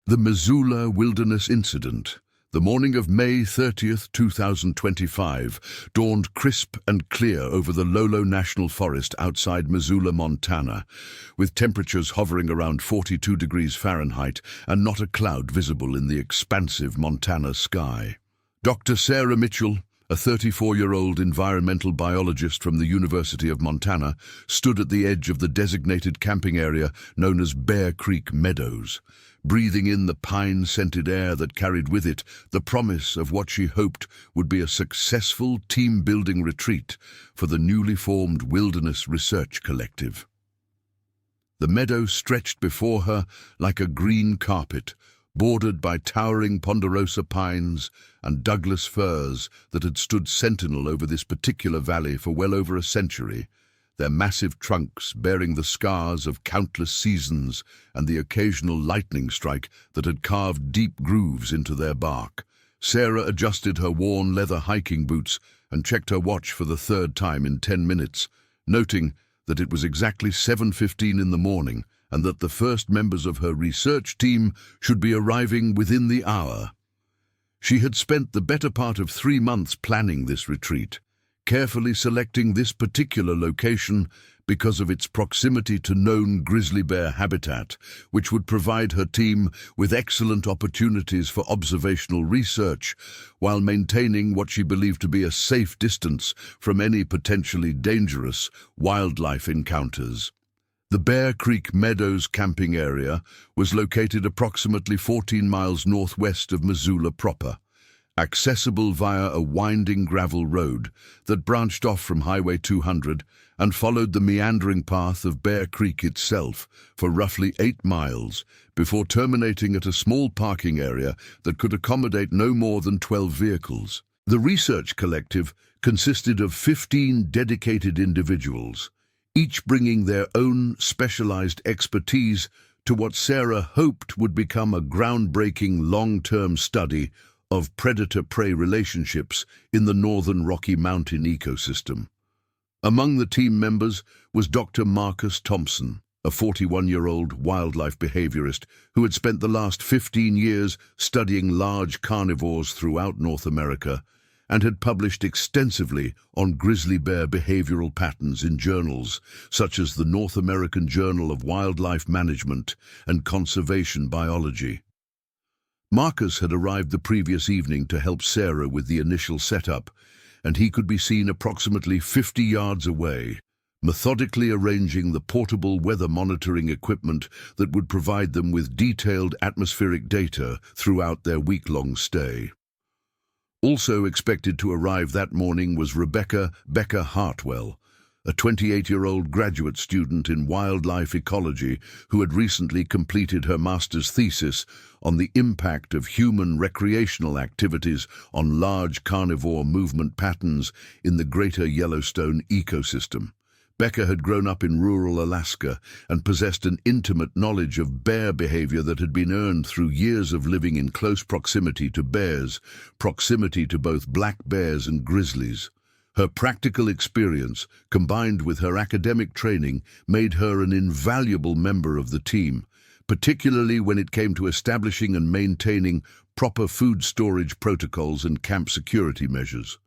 The Missoula Wilderness Incident. The morning of May 30th, 2025, dawned crisp and clear over the Lolo National Forest outside Missoula, Montana, with temperatures hovering around 42 degrees Fahrenheit and not a cloud visible in the expansive Montana sky. Dr. Sarah Mitchell, a 34-year-old environmental biologist from the University of Montana, stood at the edge of the designated camping area known as Bear Creek Meadows, breathing in the pine-scented air that carried with it the promise of what she hoped would be a successful team-building retreat for the newly formed Wilderness Research Collective. The meadow stretched before her like a green carpet, bordered by towering ponderosa pines and Douglas firs that had stood sentinel over this particular valley for well over a century, their massive trunks bearing the scars of countless seasons and the occasional lightning strike that had carved deep grooves into their bark. Sarah adjusted her worn leather hiking boots and checked her watch for the third time in 10 minutes, noting that it was exactly 7:15 in the morning and that the first members of her research team should be arriving within the hour. She had spent the better part of 3 months planning this retreat, carefully selecting this particular location because of its proximity to known grizzly bear habitat, which would provide her team with excellent opportunities for observational research, while maintaining what she believed to be a safe distance from any potentially dangerous wildlife encounters. The Bear Creek Meadows camping area was located approximately 14 miles northwest of Missoula proper, accessible via a winding gravel road that branched off from Highway 200 and followed the meandering path of Bear Creek itself for roughly 8 miles before terminating at a small parking area that could accommodate no more than 12 vehicles. The research collective consisted of 15 dedicated individuals, each bringing their own specialized expertise to what Sarah hoped would become a groundbreaking long-term study of predator-prey relationships in the northern Rocky Mountain ecosystem. Among the team members was Dr. Marcus Thompson, a 41-year-old wildlife behaviorist who had spent the last 15 years studying large carnivores throughout North America and had published extensively on grizzly bear behavioral patterns in journals such as the North American Journal of Wildlife Management and Conservation Biology. Marcus had arrived the previous evening to help Sarah with the initial setup, and he could be seen approximately 50 yards away, methodically arranging the portable weather monitoring equipment that would provide them with detailed atmospheric data throughout their week-long stay. Also expected to arrive that morning was Rebecca Becker Hartwell, a 28-year-old graduate student in wildlife ecology who had recently completed her master's thesis on the impact of human recreational activities on large carnivore movement patterns in the greater Yellowstone ecosystem. Becker had grown up in rural Alaska and possessed an intimate knowledge of bear behavior that had been earned through years of living in close proximity to bears, proximity to both black bears and grizzlies. Her practical experience, combined with her academic training, made her an invaluable member of the team, particularly when it came to establishing and maintaining proper food storage protocols and camp security measures.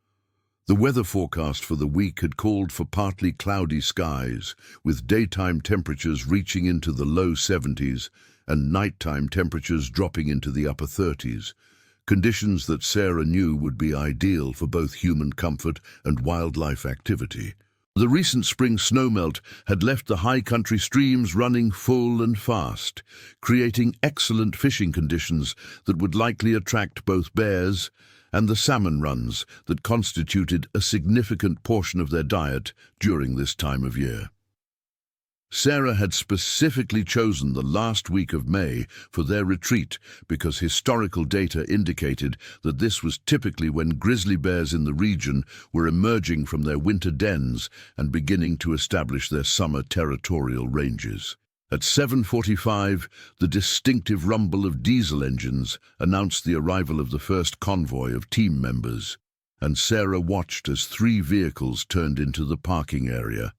The weather forecast for the week had called for partly cloudy skies, with daytime temperatures reaching into the low 70s and nighttime temperatures dropping into the upper 30s. Conditions that Sarah knew would be ideal for both human comfort and wildlife activity. The recent spring snowmelt had left the high country streams running full and fast, creating excellent fishing conditions that would likely attract both bears and the salmon runs that constituted a significant portion of their diet during this time of year. Sarah had specifically chosen the last week of May for their retreat because historical data indicated that this was typically when grizzly bears in the region were emerging from their winter dens and beginning to establish their summer territorial ranges. At 7:45, the distinctive rumble of diesel engines announced the arrival of the first convoy of team members, and Sarah watched as 3 vehicles turned into the parking area.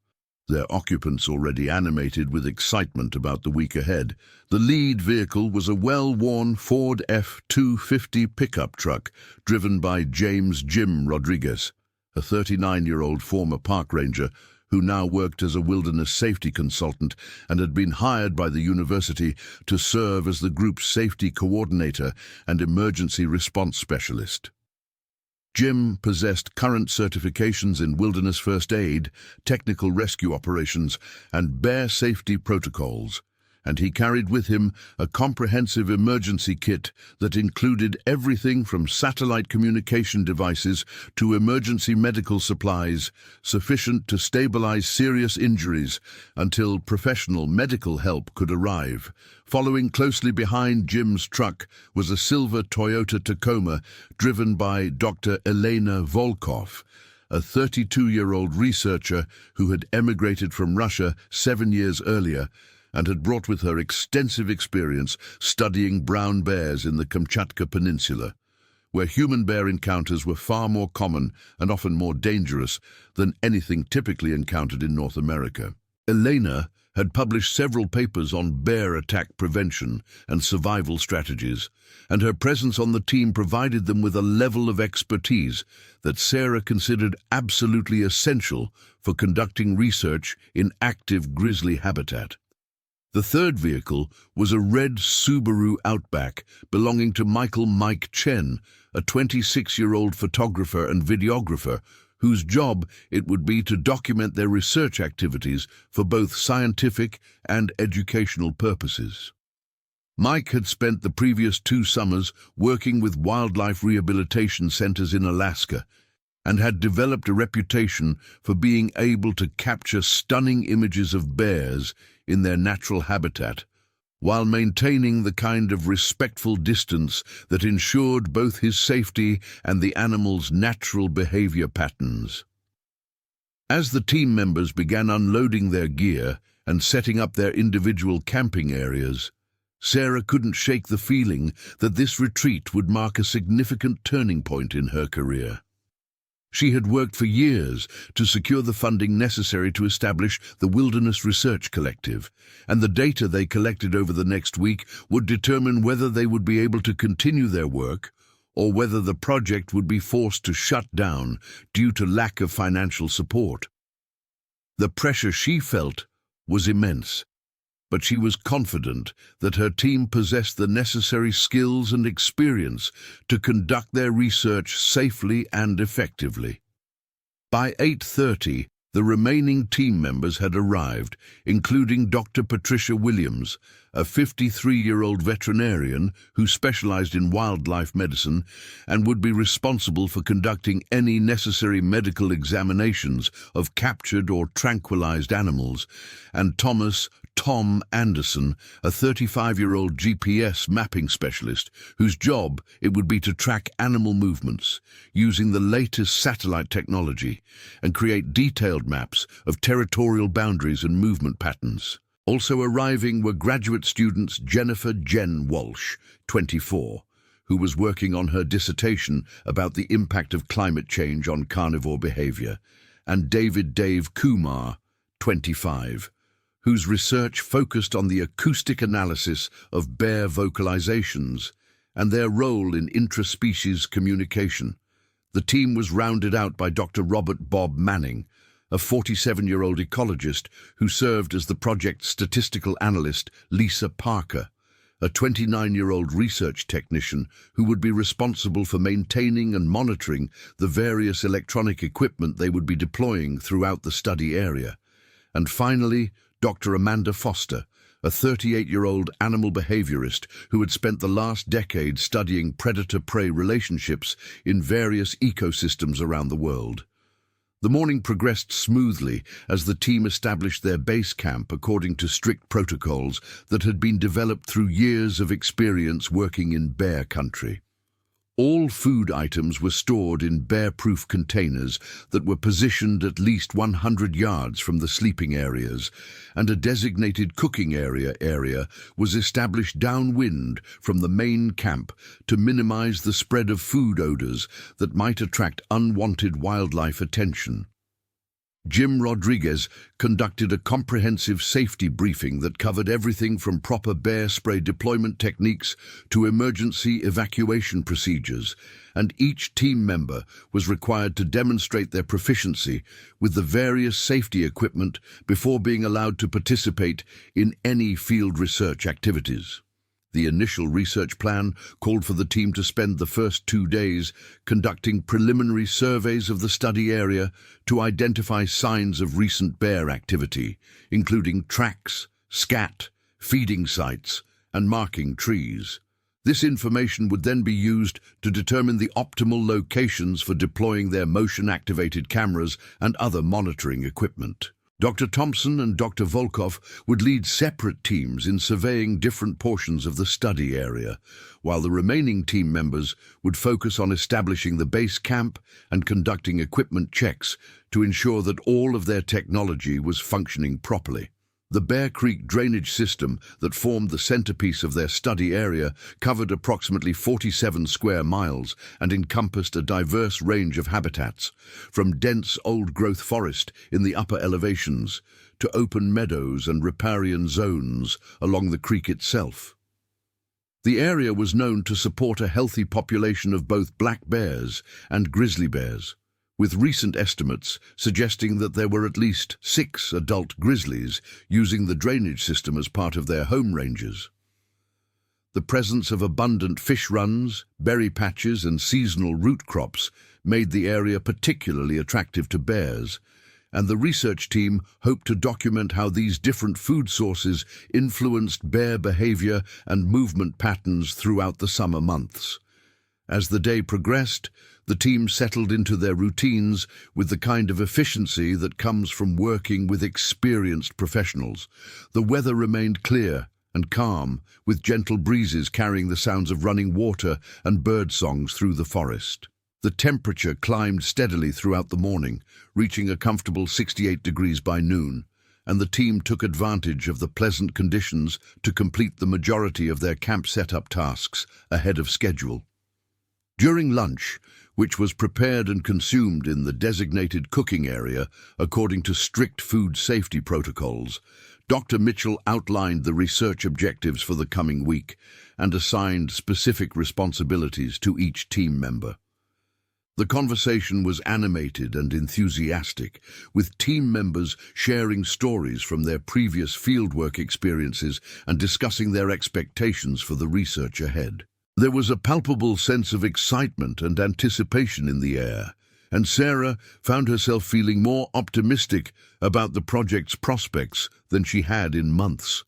their occupants already animated with excitement about the week ahead. The lead vehicle was a well-worn Ford F-250 pickup truck driven by James Jim Rodriguez, a 39-year-old former park ranger who now worked as a wilderness safety consultant and had been hired by the university to serve as the group's safety coordinator and emergency response specialist. Jim possessed current certifications in wilderness first aid, technical rescue operations, and bear safety protocols, and he carried with him a comprehensive emergency kit that included everything from satellite communication devices to emergency medical supplies sufficient to stabilize serious injuries until professional medical help could arrive. Following closely behind Jim's truck was a silver Toyota Tacoma driven by Dr. Elena Volkov, a 32-year-old researcher who had emigrated from Russia 7 years earlier and had brought with her extensive experience studying brown bears in the Kamchatka Peninsula, where human-bear encounters were far more common and often more dangerous than anything typically encountered in North America. Elena had published several papers on bear attack prevention and survival strategies, and her presence on the team provided them with a level of expertise that Sarah considered absolutely essential for conducting research in active grizzly habitat. The third vehicle was a red Subaru Outback belonging to Michael Mike Chen, a 26-year-old photographer and videographer whose job it would be to document their research activities for both scientific and educational purposes. Mike had spent the previous 2 summers working with wildlife rehabilitation centers in Alaska and had developed a reputation for being able to capture stunning images of bears in their natural habitat, while maintaining the kind of respectful distance that ensured both his safety and the animal's natural behavior patterns. As the team members began unloading their gear and setting up their individual camping areas, Sarah couldn't shake the feeling that this retreat would mark a significant turning point in her career. She had worked for years to secure the funding necessary to establish the Wilderness Research Collective, and the data they collected over the next week would determine whether they would be able to continue their work or whether the project would be forced to shut down due to lack of financial support. The pressure she felt was immense, but she was confident that her team possessed the necessary skills and experience to conduct their research safely and effectively. By 8:30, the remaining team members had arrived, including Dr. Patricia Williams, a 53-year-old veterinarian who specialized in wildlife medicine and would be responsible for conducting any necessary medical examinations of captured or tranquilized animals, and Tom Anderson, a 35-year-old GPS mapping specialist whose job it would be to track animal movements using the latest satellite technology and create detailed maps of territorial boundaries and movement patterns. Also arriving were graduate students Jennifer Jen Walsh, 24, who was working on her dissertation about the impact of climate change on carnivore behavior, and Dave Kumar, 25, whose research focused on the acoustic analysis of bear vocalizations and their role in intraspecies communication. The team was rounded out by Dr. Robert Bob Manning, a 47-year-old ecologist who served as the project's statistical analyst Lisa Parker, a 29-year-old research technician who would be responsible for maintaining and monitoring the various electronic equipment they would be deploying throughout the study area. And finally, Dr. Amanda Foster, a 38-year-old animal behaviorist who had spent the last decade studying predator-prey relationships in various ecosystems around the world. The morning progressed smoothly as the team established their base camp according to strict protocols that had been developed through years of experience working in bear country. All food items were stored in bear-proof containers that were positioned at least 100 yards from the sleeping areas, and a designated cooking area was established downwind from the main camp to minimize the spread of food odors that might attract unwanted wildlife attention. Jim Rodriguez conducted a comprehensive safety briefing that covered everything from proper bear spray deployment techniques to emergency evacuation procedures, and each team member was required to demonstrate their proficiency with the various safety equipment before being allowed to participate in any field research activities. The initial research plan called for the team to spend the first 2 days conducting preliminary surveys of the study area to identify signs of recent bear activity, including tracks, scat, feeding sites, and marking trees. This information would then be used to determine the optimal locations for deploying their motion-activated cameras and other monitoring equipment. Dr. Thompson and Dr. Volkov would lead separate teams in surveying different portions of the study area, while the remaining team members would focus on establishing the base camp and conducting equipment checks to ensure that all of their technology was functioning properly. The Bear Creek drainage system that formed the centerpiece of their study area covered approximately 47 square miles and encompassed a diverse range of habitats, from dense old-growth forest in the upper elevations to open meadows and riparian zones along the creek itself. The area was known to support a healthy population of both black bears and grizzly bears, with recent estimates suggesting that there were at least 6 adult grizzlies using the drainage system as part of their home ranges. The presence of abundant fish runs, berry patches, and seasonal root crops made the area particularly attractive to bears, and the research team hoped to document how these different food sources influenced bear behavior and movement patterns throughout the summer months. As the day progressed, the team settled into their routines with the kind of efficiency that comes from working with experienced professionals. The weather remained clear and calm, with gentle breezes carrying the sounds of running water and bird songs through the forest. The temperature climbed steadily throughout the morning, reaching a comfortable 68 degrees by noon, and the team took advantage of the pleasant conditions to complete the majority of their camp setup tasks ahead of schedule. During lunch, which was prepared and consumed in the designated cooking area according to strict food safety protocols, Dr. Mitchell outlined the research objectives for the coming week and assigned specific responsibilities to each team member. The conversation was animated and enthusiastic, with team members sharing stories from their previous fieldwork experiences and discussing their expectations for the research ahead. There was a palpable sense of excitement and anticipation in the air, and Sarah found herself feeling more optimistic about the project's prospects than she had in months.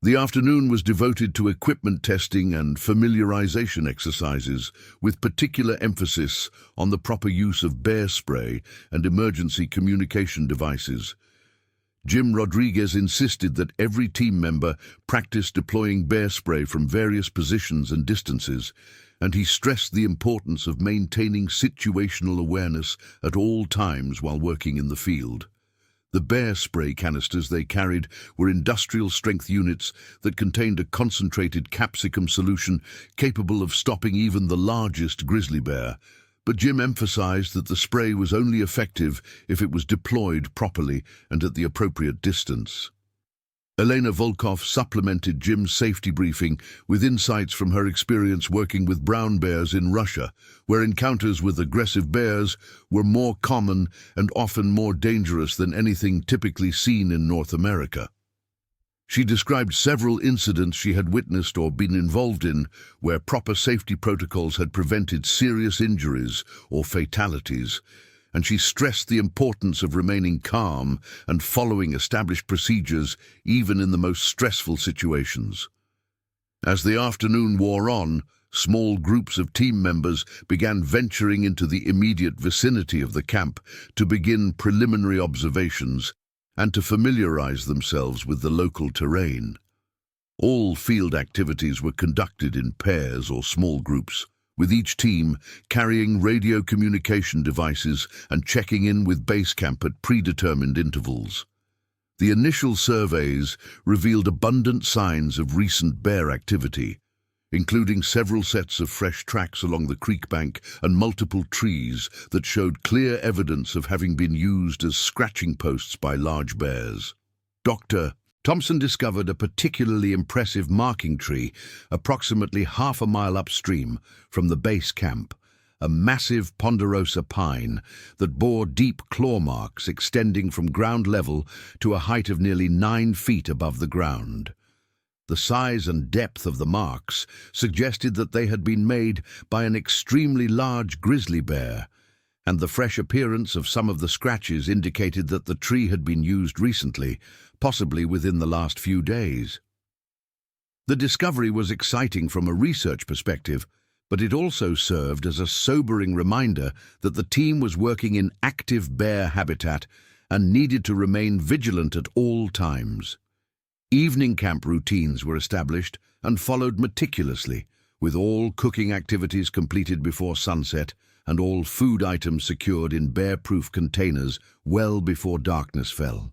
The afternoon was devoted to equipment testing and familiarization exercises, with particular emphasis on the proper use of bear spray and emergency communication devices. Jim Rodriguez insisted that every team member practice deploying bear spray from various positions and distances, and he stressed the importance of maintaining situational awareness at all times while working in the field. The bear spray canisters they carried were industrial-strength units that contained a concentrated capsicum solution capable of stopping even the largest grizzly bear, but Jim emphasized that the spray was only effective if it was deployed properly and at the appropriate distance. Elena Volkov supplemented Jim's safety briefing with insights from her experience working with brown bears in Russia, where encounters with aggressive bears were more common and often more dangerous than anything typically seen in North America. She described several incidents she had witnessed or been involved in where proper safety protocols had prevented serious injuries or fatalities, and she stressed the importance of remaining calm and following established procedures even in the most stressful situations. As the afternoon wore on, small groups of team members began venturing into the immediate vicinity of the camp to begin preliminary observations and to familiarize themselves with the local terrain. All field activities were conducted in pairs or small groups, with each team carrying radio communication devices and checking in with base camp at predetermined intervals. The initial surveys revealed abundant signs of recent bear activity, including several sets of fresh tracks along the creek bank and multiple trees that showed clear evidence of having been used as scratching posts by large bears. Dr. Thompson discovered a particularly impressive marking tree approximately half a mile upstream from the base camp, a massive ponderosa pine that bore deep claw marks extending from ground level to a height of nearly 9 feet above the ground. The size and depth of the marks suggested that they had been made by an extremely large grizzly bear, and the fresh appearance of some of the scratches indicated that the tree had been used recently, possibly within the last few days. The discovery was exciting from a research perspective, but it also served as a sobering reminder that the team was working in active bear habitat and needed to remain vigilant at all times. Evening camp routines were established and followed meticulously, with all cooking activities completed before sunset and all food items secured in bear-proof containers well before darkness fell.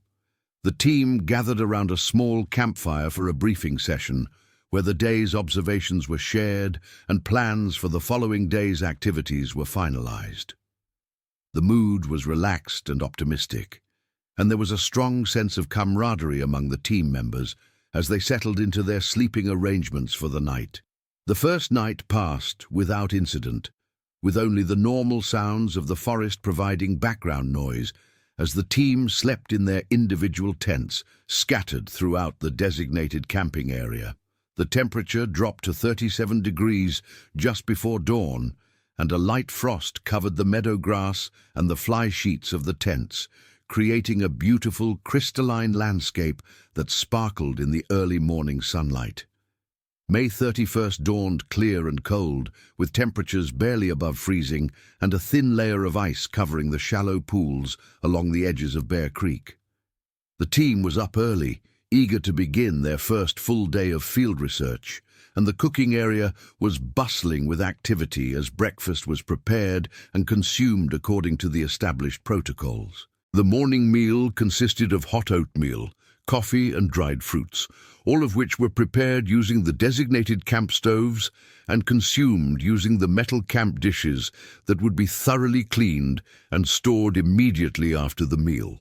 The team gathered around a small campfire for a briefing session, where the day's observations were shared and plans for the following day's activities were finalized. The mood was relaxed and optimistic, and there was a strong sense of camaraderie among the team members as they settled into their sleeping arrangements for the night. The first night passed without incident, with only the normal sounds of the forest providing background noise as the team slept in their individual tents, scattered throughout the designated camping area. The temperature dropped to 37 degrees just before dawn, and a light frost covered the meadow grass and the fly sheets of the tents, creating a beautiful crystalline landscape that sparkled in the early morning sunlight. May 31st dawned clear and cold, with temperatures barely above freezing and a thin layer of ice covering the shallow pools along the edges of Bear Creek. The team was up early, eager to begin their first full day of field research, and the cooking area was bustling with activity as breakfast was prepared and consumed according to the established protocols. The morning meal consisted of hot oatmeal, coffee and dried fruits, all of which were prepared using the designated camp stoves and consumed using the metal camp dishes that would be thoroughly cleaned and stored immediately after the meal.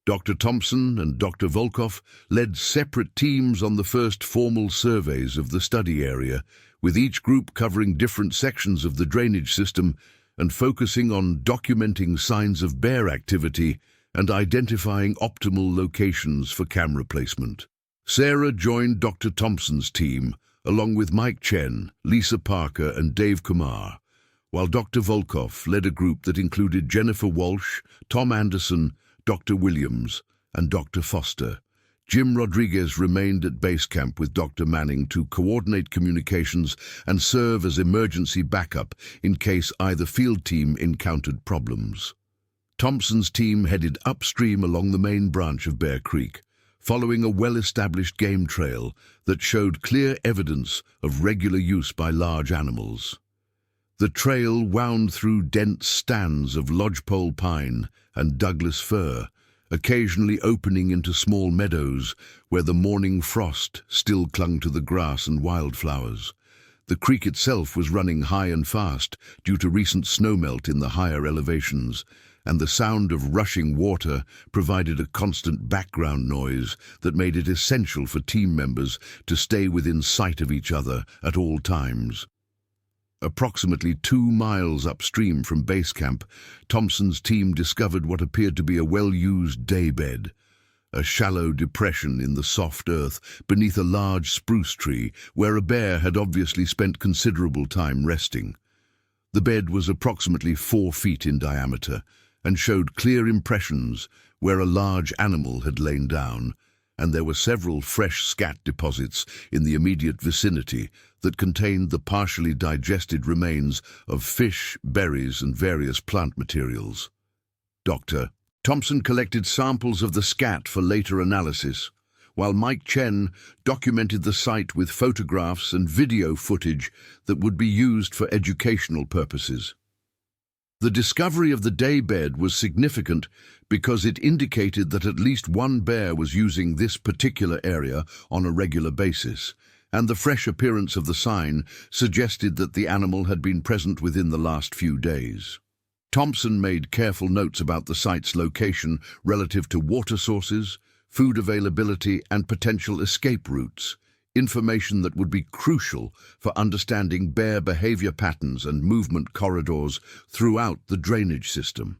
Dr. Thompson and Dr. Volkov led separate teams on the first formal surveys of the study area, with each group covering different sections of the drainage system and focusing on documenting signs of bear activity and identifying optimal locations for camera placement. Sarah joined Dr. Thompson's team, along with Mike Chen, Lisa Parker and Dave Kumar, while Dr. Volkov led a group that included Jennifer Walsh, Tom Anderson, Dr. Williams and Dr. Foster. Jim Rodriguez remained at base camp with Dr. Manning to coordinate communications and serve as emergency backup in case either field team encountered problems. Thompson's team headed upstream along the main branch of Bear Creek, following a well-established game trail that showed clear evidence of regular use by large animals. The trail wound through dense stands of lodgepole pine and Douglas fir, occasionally opening into small meadows where the morning frost still clung to the grass and wildflowers. The creek itself was running high and fast due to recent snowmelt in the higher elevations, and the sound of rushing water provided a constant background noise that made it essential for team members to stay within sight of each other at all times. Approximately 2 miles upstream from base camp, Thompson's team discovered what appeared to be a well-used daybed, a shallow depression in the soft earth beneath a large spruce tree where a bear had obviously spent considerable time resting. The bed was approximately 4 feet in diameter and showed clear impressions where a large animal had lain down, and there were several fresh scat deposits in the immediate vicinity that contained the partially digested remains of fish, berries, and various plant materials. Dr. Thompson collected samples of the scat for later analysis, while Mike Chen documented the site with photographs and video footage that would be used for educational purposes. The discovery of the daybed was significant because it indicated that at least one bear was using this particular area on a regular basis, and the fresh appearance of the sign suggested that the animal had been present within the last few days. Thompson made careful notes about the site's location relative to water sources, food availability, and potential escape routes, information that would be crucial for understanding bear behavior patterns and movement corridors throughout the drainage system.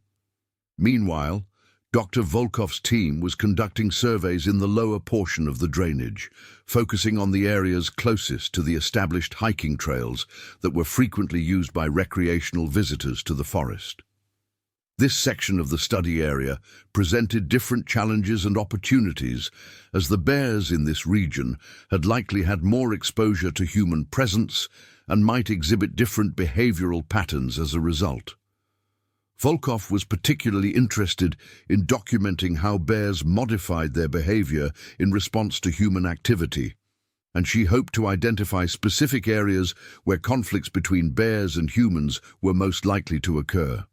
Meanwhile, Dr. Volkov's team was conducting surveys in the lower portion of the drainage, focusing on the areas closest to the established hiking trails that were frequently used by recreational visitors to the forest. This section of the study area presented different challenges and opportunities, as the bears in this region had likely had more exposure to human presence and might exhibit different behavioral patterns as a result. Volkov was particularly interested in documenting how bears modified their behavior in response to human activity, and she hoped to identify specific areas where conflicts between bears and humans were most likely to occur.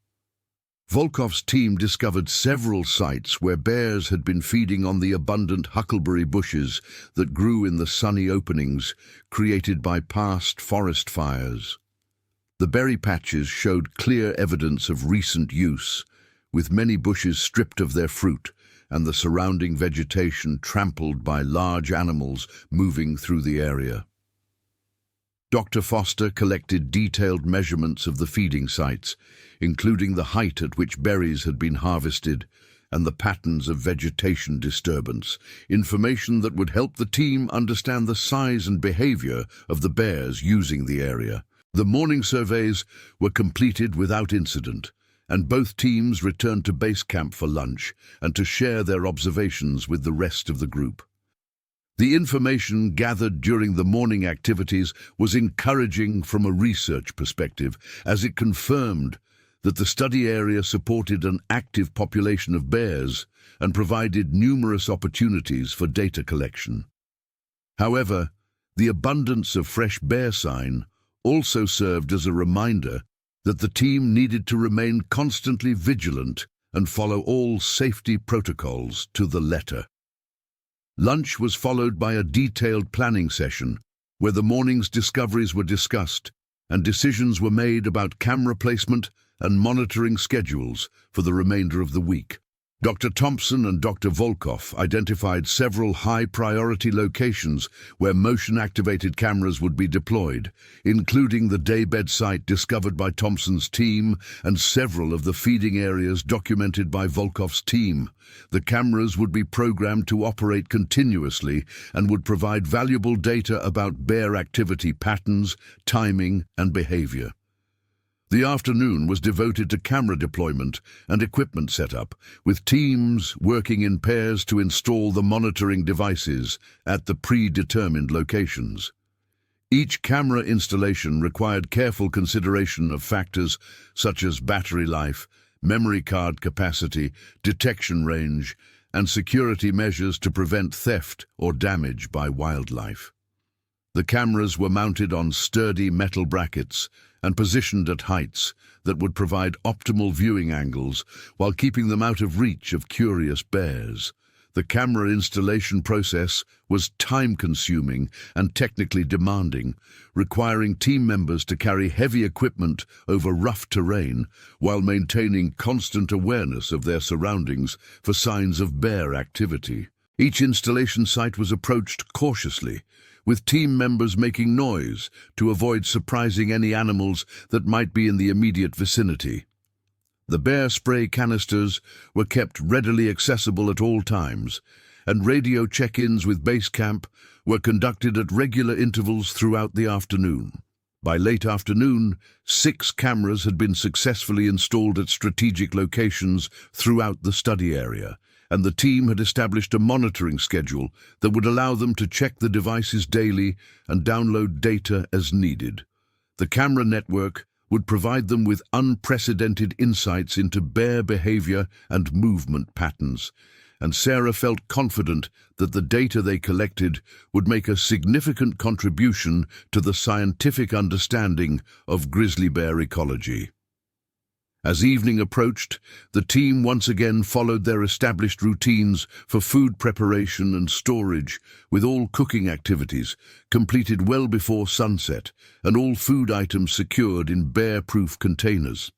Volkov's team discovered several sites where bears had been feeding on the abundant huckleberry bushes that grew in the sunny openings created by past forest fires. The berry patches showed clear evidence of recent use, with many bushes stripped of their fruit and the surrounding vegetation trampled by large animals moving through the area. Dr. Foster collected detailed measurements of the feeding sites, including the height at which berries had been harvested and the patterns of vegetation disturbance, information that would help the team understand the size and behavior of the bears using the area. The morning surveys were completed without incident, and both teams returned to base camp for lunch and to share their observations with the rest of the group. The information gathered during the morning activities was encouraging from a research perspective, as it confirmed that the study area supported an active population of bears and provided numerous opportunities for data collection. However, the abundance of fresh bear sign also served as a reminder that the team needed to remain constantly vigilant and follow all safety protocols to the letter. Lunch was followed by a detailed planning session where the morning's discoveries were discussed and decisions were made about camera placement and monitoring schedules for the remainder of the week. Dr. Thompson and Dr. Volkov identified several high-priority locations where motion-activated cameras would be deployed, including the daybed site discovered by Thompson's team and several of the feeding areas documented by Volkov's team. The cameras would be programmed to operate continuously and would provide valuable data about bear activity patterns, timing, and behavior. The afternoon was devoted to camera deployment and equipment setup, with teams working in pairs to install the monitoring devices at the predetermined locations. Each camera installation required careful consideration of factors such as battery life, memory card capacity, detection range, and security measures to prevent theft or damage by wildlife. The cameras were mounted on sturdy metal brackets and positioned at heights that would provide optimal viewing angles while keeping them out of reach of curious bears. The camera installation process was time-consuming and technically demanding, requiring team members to carry heavy equipment over rough terrain while maintaining constant awareness of their surroundings for signs of bear activity. Each installation site was approached cautiously, with team members making noise to avoid surprising any animals that might be in the immediate vicinity. The bear spray canisters were kept readily accessible at all times, and radio check-ins with base camp were conducted at regular intervals throughout the afternoon. By late afternoon, 6 cameras had been successfully installed at strategic locations throughout the study area, and the team had established a monitoring schedule that would allow them to check the devices daily and download data as needed. The camera network would provide them with unprecedented insights into bear behavior and movement patterns, and Sarah felt confident that the data they collected would make a significant contribution to the scientific understanding of grizzly bear ecology. As evening approached, the team once again followed their established routines for food preparation and storage, with all cooking activities completed well before sunset and all food items secured in bear-proof containers.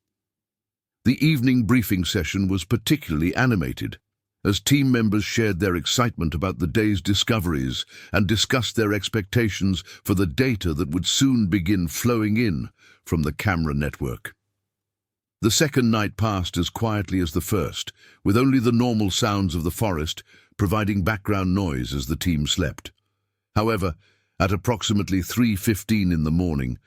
The evening briefing session was particularly animated, as team members shared their excitement about the day's discoveries and discussed their expectations for the data that would soon begin flowing in from the camera network. The second night passed as quietly as the first, with only the normal sounds of the forest providing background noise as the team slept. However, at approximately 3:15 in the morning,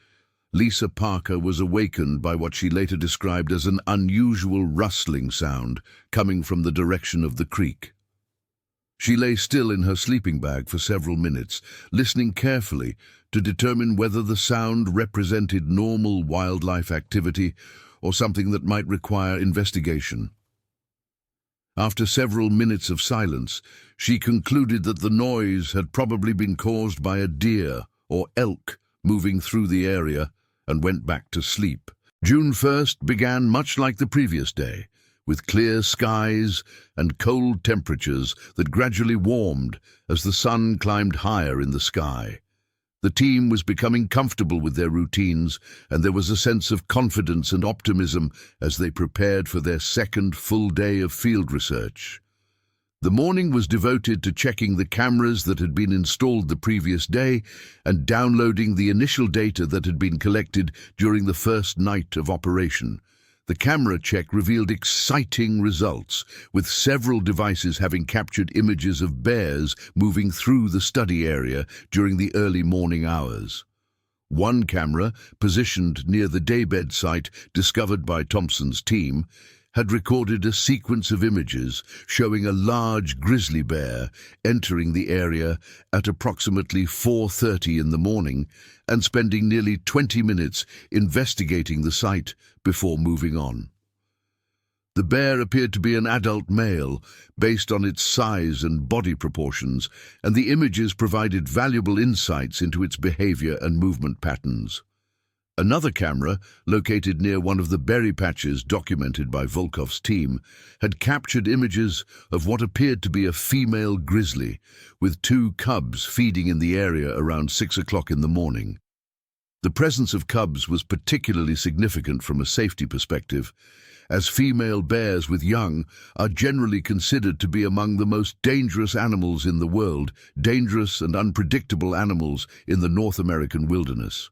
Lisa Parker was awakened by what she later described as an unusual rustling sound coming from the direction of the creek. She lay still in her sleeping bag for several minutes, listening carefully to determine whether the sound represented normal wildlife activity or something that might require investigation. After several minutes of silence, she concluded that the noise had probably been caused by a deer or elk moving through the area, and went back to sleep. June 1st began much like the previous day, with clear skies and cold temperatures that gradually warmed as the sun climbed higher in the sky. The team was becoming comfortable with their routines, and there was a sense of confidence and optimism as they prepared for their second full day of field research. The morning was devoted to checking the cameras that had been installed the previous day and downloading the initial data that had been collected during the first night of operation. The camera check revealed exciting results, with several devices having captured images of bears moving through the study area during the early morning hours. One camera, positioned near the daybed site discovered by Thompson's team, had recorded a sequence of images showing a large grizzly bear entering the area at approximately 4:30 in the morning and spending nearly 20 minutes investigating the site before moving on. The bear appeared to be an adult male based on its size and body proportions, and the images provided valuable insights into its behavior and movement patterns. Another camera, located near one of the berry patches documented by Volkov's team, had captured images of what appeared to be a female grizzly, with 2 cubs feeding in the area around 6 o'clock in the morning. The presence of cubs was particularly significant from a safety perspective, as female bears with young are generally considered to be among the most dangerous animals in the world, dangerous and unpredictable animals in the North American wilderness.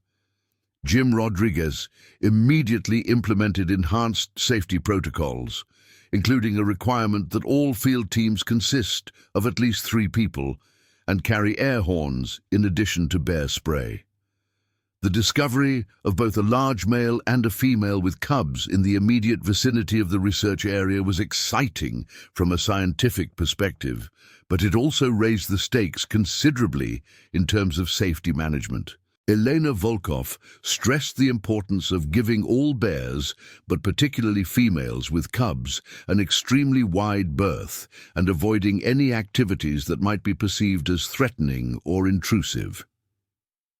Jim Rodriguez immediately implemented enhanced safety protocols, including a requirement that all field teams consist of at least 3 people and carry air horns in addition to bear spray. The discovery of both a large male and a female with cubs in the immediate vicinity of the research area was exciting from a scientific perspective, but it also raised the stakes considerably in terms of safety management. Elena Volkov stressed the importance of giving all bears, but particularly females with cubs, an extremely wide berth and avoiding any activities that might be perceived as threatening or intrusive.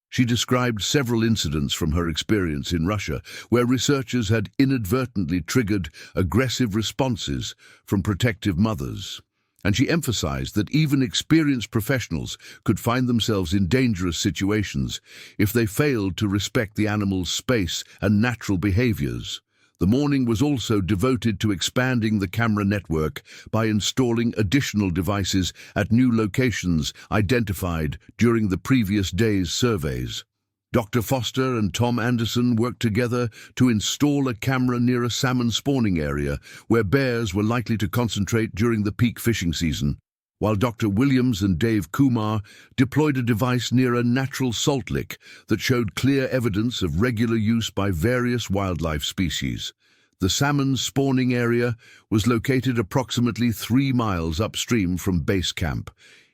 She described several incidents from her experience in Russia where researchers had inadvertently triggered aggressive responses from protective mothers. And she emphasized that even experienced professionals could find themselves in dangerous situations if they failed to respect the animal's space and natural behaviors. The morning was also devoted to expanding the camera network by installing additional devices at new locations identified during the previous day's surveys. Dr. Foster and Tom Anderson worked together to install a camera near a salmon spawning area where bears were likely to concentrate during the peak fishing season, while Dr. Williams and Dave Kumar deployed a device near a natural salt lick that showed clear evidence of regular use by various wildlife species. The salmon spawning area was located approximately 3 miles upstream from base camp,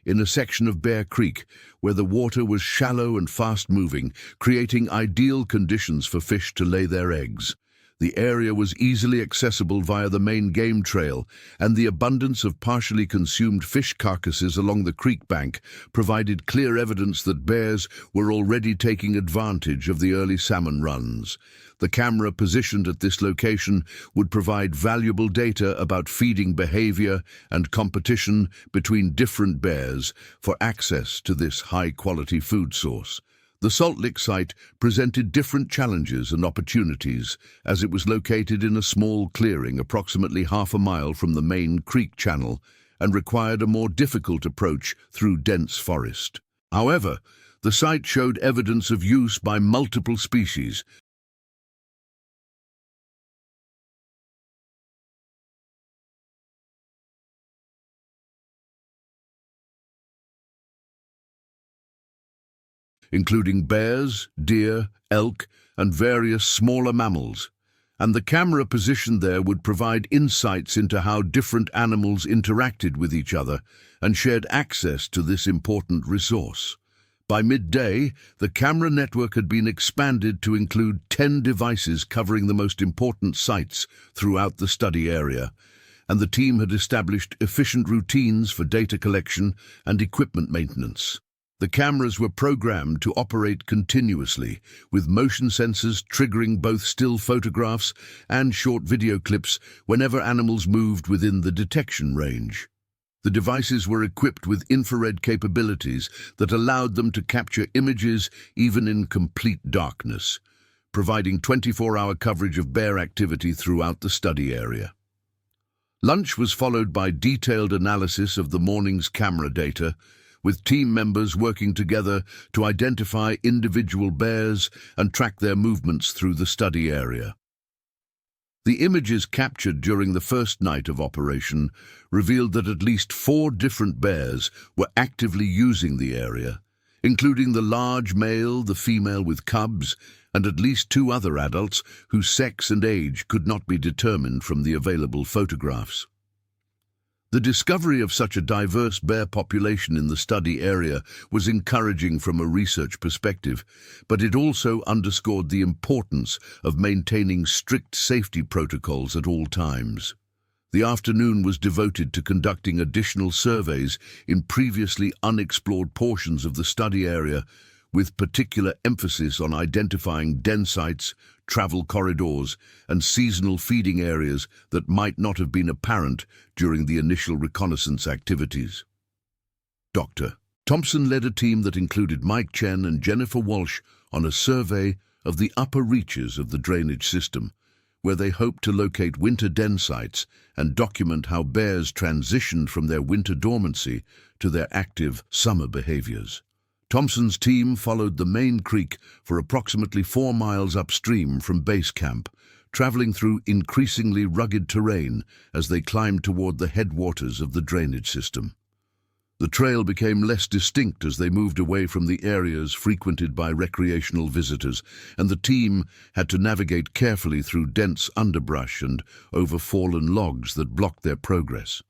in a section of Bear Creek where the water was shallow and fast-moving, creating ideal conditions for fish to lay their eggs. The area was easily accessible via the main game trail, and the abundance of partially consumed fish carcasses along the creek bank provided clear evidence that bears were already taking advantage of the early salmon runs. The camera positioned at this location would provide valuable data about feeding behavior and competition between different bears for access to this high-quality food source. The Salt Lick site presented different challenges and opportunities as it was located in a small clearing approximately half a mile from the main creek channel and required a more difficult approach through dense forest. However, the site showed evidence of use by multiple species, including bears, deer, elk, and various smaller mammals, and the camera positioned there would provide insights into how different animals interacted with each other and shared access to this important resource. By midday, the camera network had been expanded to include 10 devices covering the most important sites throughout the study area, and the team had established efficient routines for data collection and equipment maintenance. The cameras were programmed to operate continuously, with motion sensors triggering both still photographs and short video clips whenever animals moved within the detection range. The devices were equipped with infrared capabilities that allowed them to capture images even in complete darkness, providing 24-hour coverage of bear activity throughout the study area. Lunch was followed by detailed analysis of the morning's camera data, with team members working together to identify individual bears and track their movements through the study area. The images captured during the first night of operation revealed that at least 4 different bears were actively using the area, including the large male, the female with cubs, and at least 2 other adults whose sex and age could not be determined from the available photographs. The discovery of such a diverse bear population in the study area was encouraging from a research perspective, but it also underscored the importance of maintaining strict safety protocols at all times. The afternoon was devoted to conducting additional surveys in previously unexplored portions of the study area, with particular emphasis on identifying den sites, travel corridors, and seasonal feeding areas that might not have been apparent during the initial reconnaissance activities. Dr. Thompson led a team that included Mike Chen and Jennifer Walsh on a survey of the upper reaches of the drainage system, where they hoped to locate winter den sites and document how bears transitioned from their winter dormancy to their active summer behaviors. Thompson's team followed the main creek for approximately 4 miles upstream from base camp, traveling through increasingly rugged terrain as they climbed toward the headwaters of the drainage system. The trail became less distinct as they moved away from the areas frequented by recreational visitors, and the team had to navigate carefully through dense underbrush and over fallen logs that blocked their progress.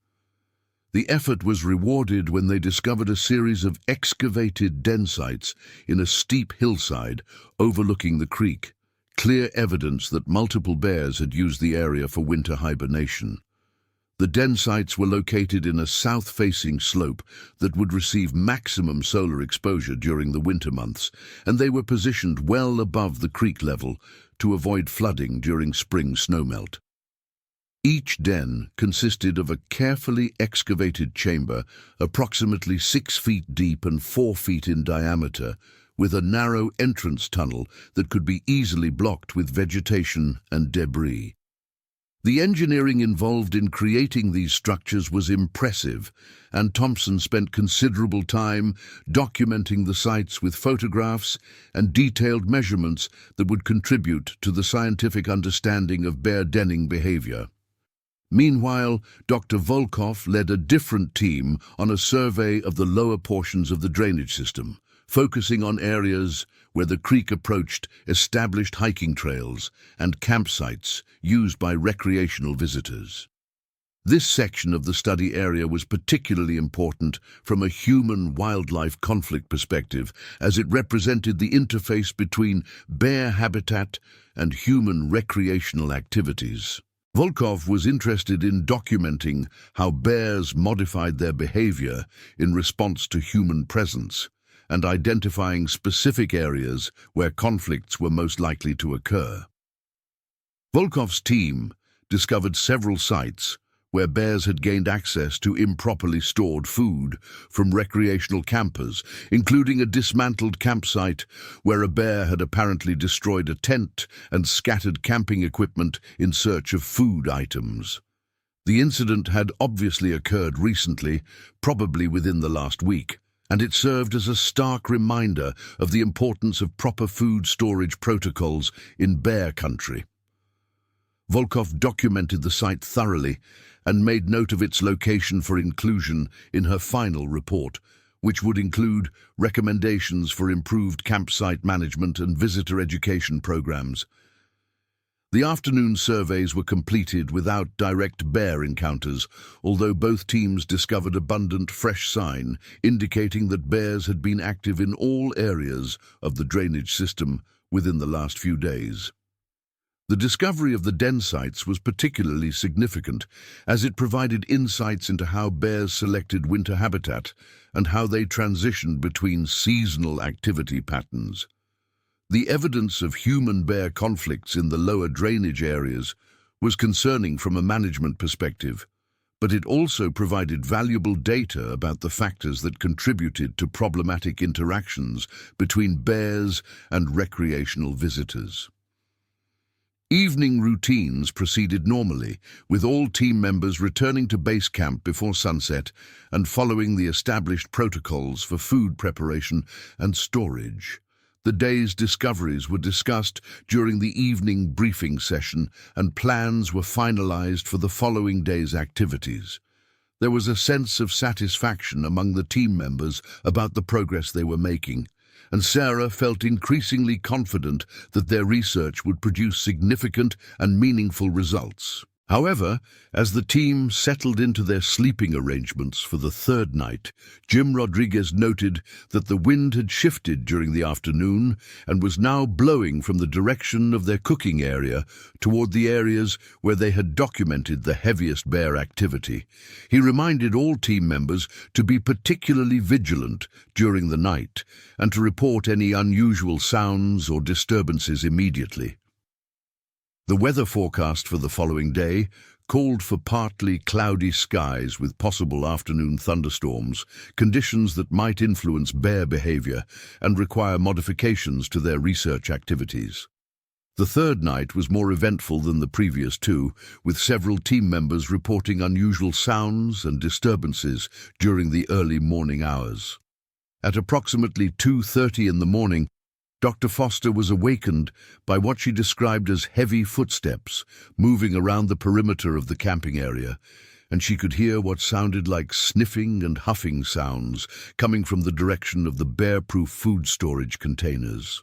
The effort was rewarded when they discovered a series of excavated den sites in a steep hillside overlooking the creek, clear evidence that multiple bears had used the area for winter hibernation. The den sites were located in a south-facing slope that would receive maximum solar exposure during the winter months, and they were positioned well above the creek level to avoid flooding during spring snowmelt. Each den consisted of a carefully excavated chamber approximately 6 feet deep and 4 feet in diameter, with a narrow entrance tunnel that could be easily blocked with vegetation and debris. The engineering involved in creating these structures was impressive, and Thompson spent considerable time documenting the sites with photographs and detailed measurements that would contribute to the scientific understanding of bear denning behavior. Meanwhile, Dr. Volkov led a different team on a survey of the lower portions of the drainage system, focusing on areas where the creek approached established hiking trails and campsites used by recreational visitors. This section of the study area was particularly important from a human-wildlife conflict perspective, as it represented the interface between bear habitat and human recreational activities. Volkov was interested in documenting how bears modified their behavior in response to human presence, and identifying specific areas where conflicts were most likely to occur. Volkov's team discovered several sites where bears had gained access to improperly stored food from recreational campers, including a dismantled campsite where a bear had apparently destroyed a tent and scattered camping equipment in search of food items. The incident had obviously occurred recently, probably within the last week, and it served as a stark reminder of the importance of proper food storage protocols in bear country. Volkov documented the site thoroughly and made note of its location for inclusion in her final report, which would include recommendations for improved campsite management and visitor education programs. The afternoon surveys were completed without direct bear encounters, although both teams discovered abundant fresh sign indicating that bears had been active in all areas of the drainage system within the last few days. The discovery of the den sites was particularly significant, as it provided insights into how bears selected winter habitat and how they transitioned between seasonal activity patterns. The evidence of human-bear conflicts in the lower drainage areas was concerning from a management perspective, but it also provided valuable data about the factors that contributed to problematic interactions between bears and recreational visitors. Evening routines proceeded normally, with all team members returning to base camp before sunset and following the established protocols for food preparation and storage. The day's discoveries were discussed during the evening briefing session, and plans were finalized for the following day's activities. There was a sense of satisfaction among the team members about the progress they were making, and Sarah felt increasingly confident that their research would produce significant and meaningful results. However, as the team settled into their sleeping arrangements for the third night, Jim Rodriguez noted that the wind had shifted during the afternoon and was now blowing from the direction of their cooking area toward the areas where they had documented the heaviest bear activity. He reminded all team members to be particularly vigilant during the night and to report any unusual sounds or disturbances immediately. The weather forecast for the following day called for partly cloudy skies with possible afternoon thunderstorms, conditions that might influence bear behavior and require modifications to their research activities. The third night was more eventful than the previous two, with several team members reporting unusual sounds and disturbances during the early morning hours. At approximately 2:30 in the morning, Dr. Foster was awakened by what she described as heavy footsteps moving around the perimeter of the camping area, and she could hear what sounded like sniffing and huffing sounds coming from the direction of the bear-proof food storage containers.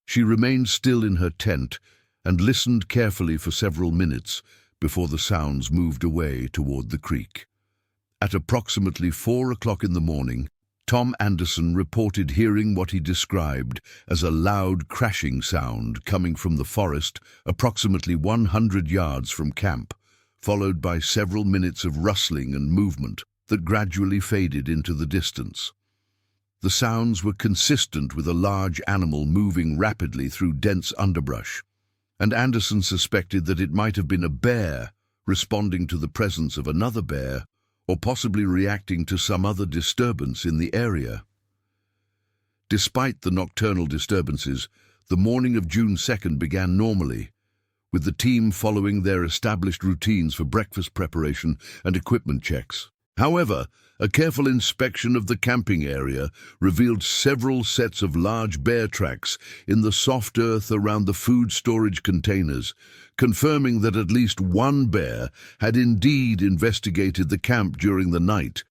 She remained still in her tent and listened carefully for several minutes before the sounds moved away toward the creek. At approximately 4 o'clock in the morning, Tom Anderson reported hearing what he described as a loud crashing sound coming from the forest approximately 100 yards from camp, followed by several minutes of rustling and movement that gradually faded into the distance. The sounds were consistent with a large animal moving rapidly through dense underbrush, and Anderson suspected that it might have been a bear responding to the presence of another bear, or possibly reacting to some other disturbance in the area. Despite the nocturnal disturbances, the morning of June 2nd began normally, with the team following their established routines for breakfast preparation and equipment checks. However, a careful inspection of the camping area revealed several sets of large bear tracks in the soft earth around the food storage containers, confirming that at least one bear had indeed investigated the camp during the night.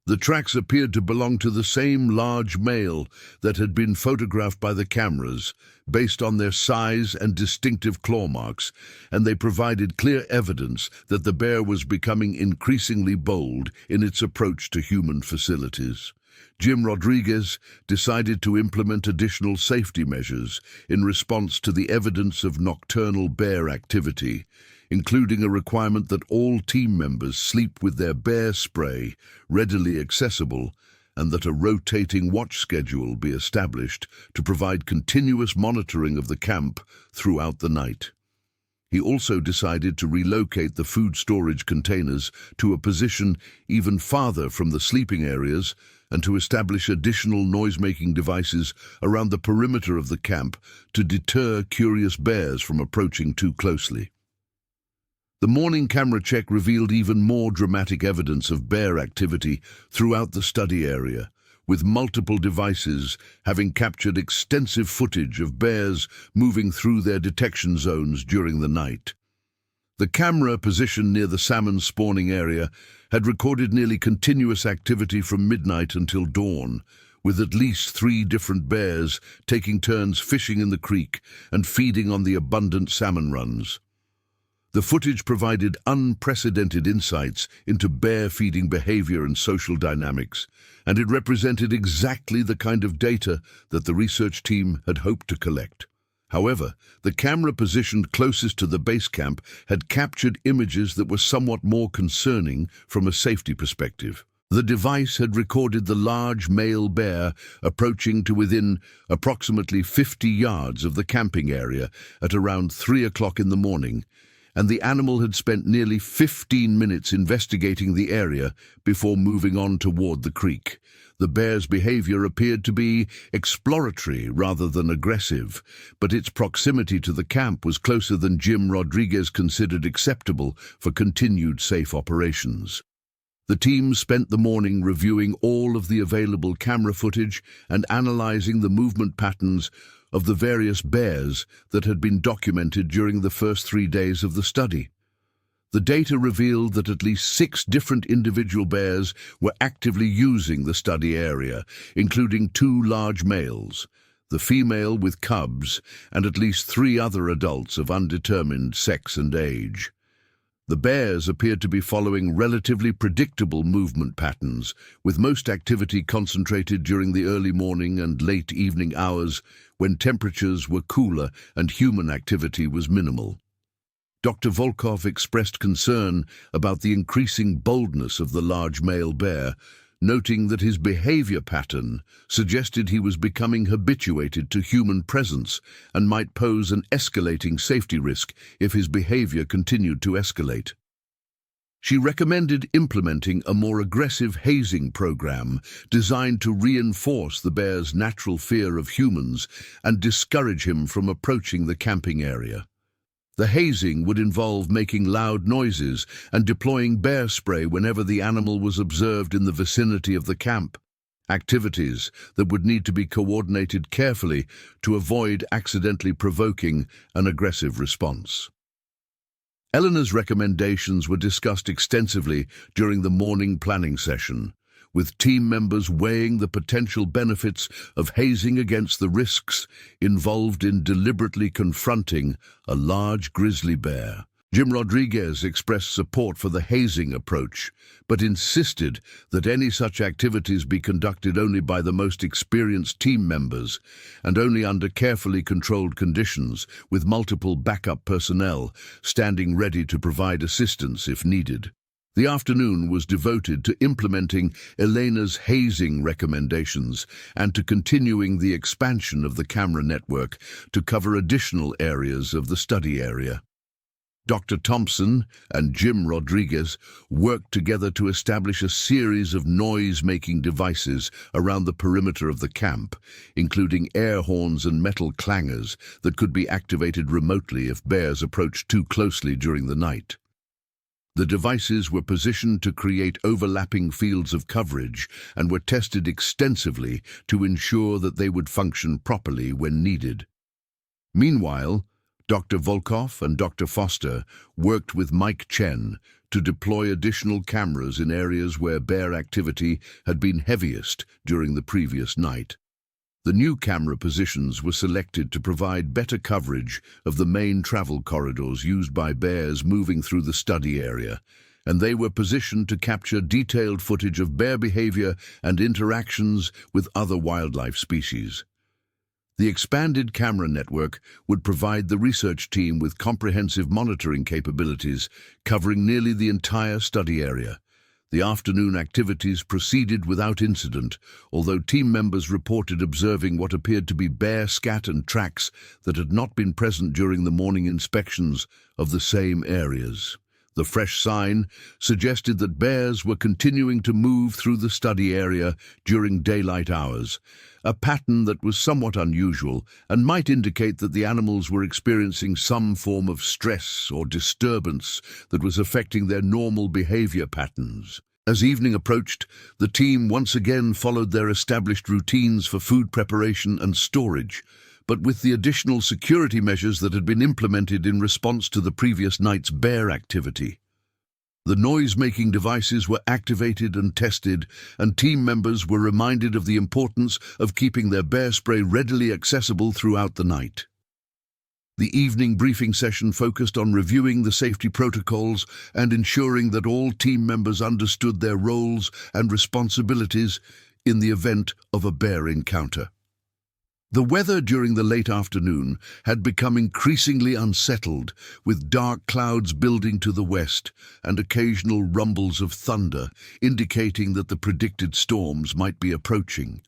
The tracks appeared to belong to the same large male that had been photographed by the cameras, based on their size and distinctive claw marks, and they provided clear evidence that the bear was becoming increasingly bold in its approach to human facilities. Jim Rodriguez decided to implement additional safety measures in response to the evidence of nocturnal bear activity, including a requirement that all team members sleep with their bear spray readily accessible and that a rotating watch schedule be established to provide continuous monitoring of the camp throughout the night. He also decided to relocate the food storage containers to a position even farther from the sleeping areas and to establish additional noise-making devices around the perimeter of the camp to deter curious bears from approaching too closely. The morning camera check revealed even more dramatic evidence of bear activity throughout the study area, with multiple devices having captured extensive footage of bears moving through their detection zones during the night. The camera positioned near the salmon spawning area had recorded nearly continuous activity from midnight until dawn, with at least 3 different bears taking turns fishing in the creek and feeding on the abundant salmon runs. The footage provided unprecedented insights into bear feeding behavior and social dynamics, and it represented exactly the kind of data that the research team had hoped to collect. However, the camera positioned closest to the base camp had captured images that were somewhat more concerning from a safety perspective. The device had recorded the large male bear approaching to within approximately 50 yards of the camping area at around 3 o'clock in the morning, and the animal had spent nearly 15 minutes investigating the area before moving on toward the creek. The bear's behavior appeared to be exploratory rather than aggressive, but its proximity to the camp was closer than Jim Rodriguez considered acceptable for continued safe operations. The team spent the morning reviewing all of the available camera footage and analyzing the movement patterns of the various bears that had been documented during the first 3 days of the study. The data revealed that at least 6 different individual bears were actively using the study area, including 2 large males, the female with cubs, and at least 3 other adults of undetermined sex and age. The bears appeared to be following relatively predictable movement patterns, with most activity concentrated during the early morning and late evening hours when temperatures were cooler and human activity was minimal. Dr. Volkov expressed concern about the increasing boldness of the large male bear, noting that his behavior pattern suggested he was becoming habituated to human presence and might pose an escalating safety risk if his behavior continued to escalate. She recommended implementing a more aggressive hazing program designed to reinforce the bear's natural fear of humans and discourage him from approaching the camping area. The hazing would involve making loud noises and deploying bear spray whenever the animal was observed in the vicinity of the camp, activities that would need to be coordinated carefully to avoid accidentally provoking an aggressive response. Eleanor's recommendations were discussed extensively during the morning planning session, with team members weighing the potential benefits of hazing against the risks involved in deliberately confronting a large grizzly bear. Jim Rodriguez expressed support for the hazing approach, but insisted that any such activities be conducted only by the most experienced team members and only under carefully controlled conditions, with multiple backup personnel standing ready to provide assistance if needed. The afternoon was devoted to implementing Eleanor's hazing recommendations and to continuing the expansion of the camera network to cover additional areas of the study area. Dr. Thompson and Jim Rodriguez worked together to establish a series of noise-making devices around the perimeter of the camp, including air horns and metal clangers that could be activated remotely if bears approached too closely during the night. The devices were positioned to create overlapping fields of coverage and were tested extensively to ensure that they would function properly when needed. Meanwhile, Dr. Volkov and Dr. Foster worked with Mike Chen to deploy additional cameras in areas where bear activity had been heaviest during the previous night. The new camera positions were selected to provide better coverage of the main travel corridors used by bears moving through the study area, and they were positioned to capture detailed footage of bear behavior and interactions with other wildlife species. The expanded camera network would provide the research team with comprehensive monitoring capabilities covering nearly the entire study area. The afternoon activities proceeded without incident, although team members reported observing what appeared to be bear scat and tracks that had not been present during the morning inspections of the same areas. The fresh sign suggested that bears were continuing to move through the study area during daylight hours, a pattern that was somewhat unusual and might indicate that the animals were experiencing some form of stress or disturbance that was affecting their normal behavior patterns. As evening approached, the team once again followed their established routines for food preparation and storage, but with the additional security measures that had been implemented in response to the previous night's bear activity. The noise-making devices were activated and tested, and team members were reminded of the importance of keeping their bear spray readily accessible throughout the night. The evening briefing session focused on reviewing the safety protocols and ensuring that all team members understood their roles and responsibilities in the event of a bear encounter. The weather during the late afternoon had become increasingly unsettled, with dark clouds building to the west and occasional rumbles of thunder, indicating that the predicted storms might be approaching.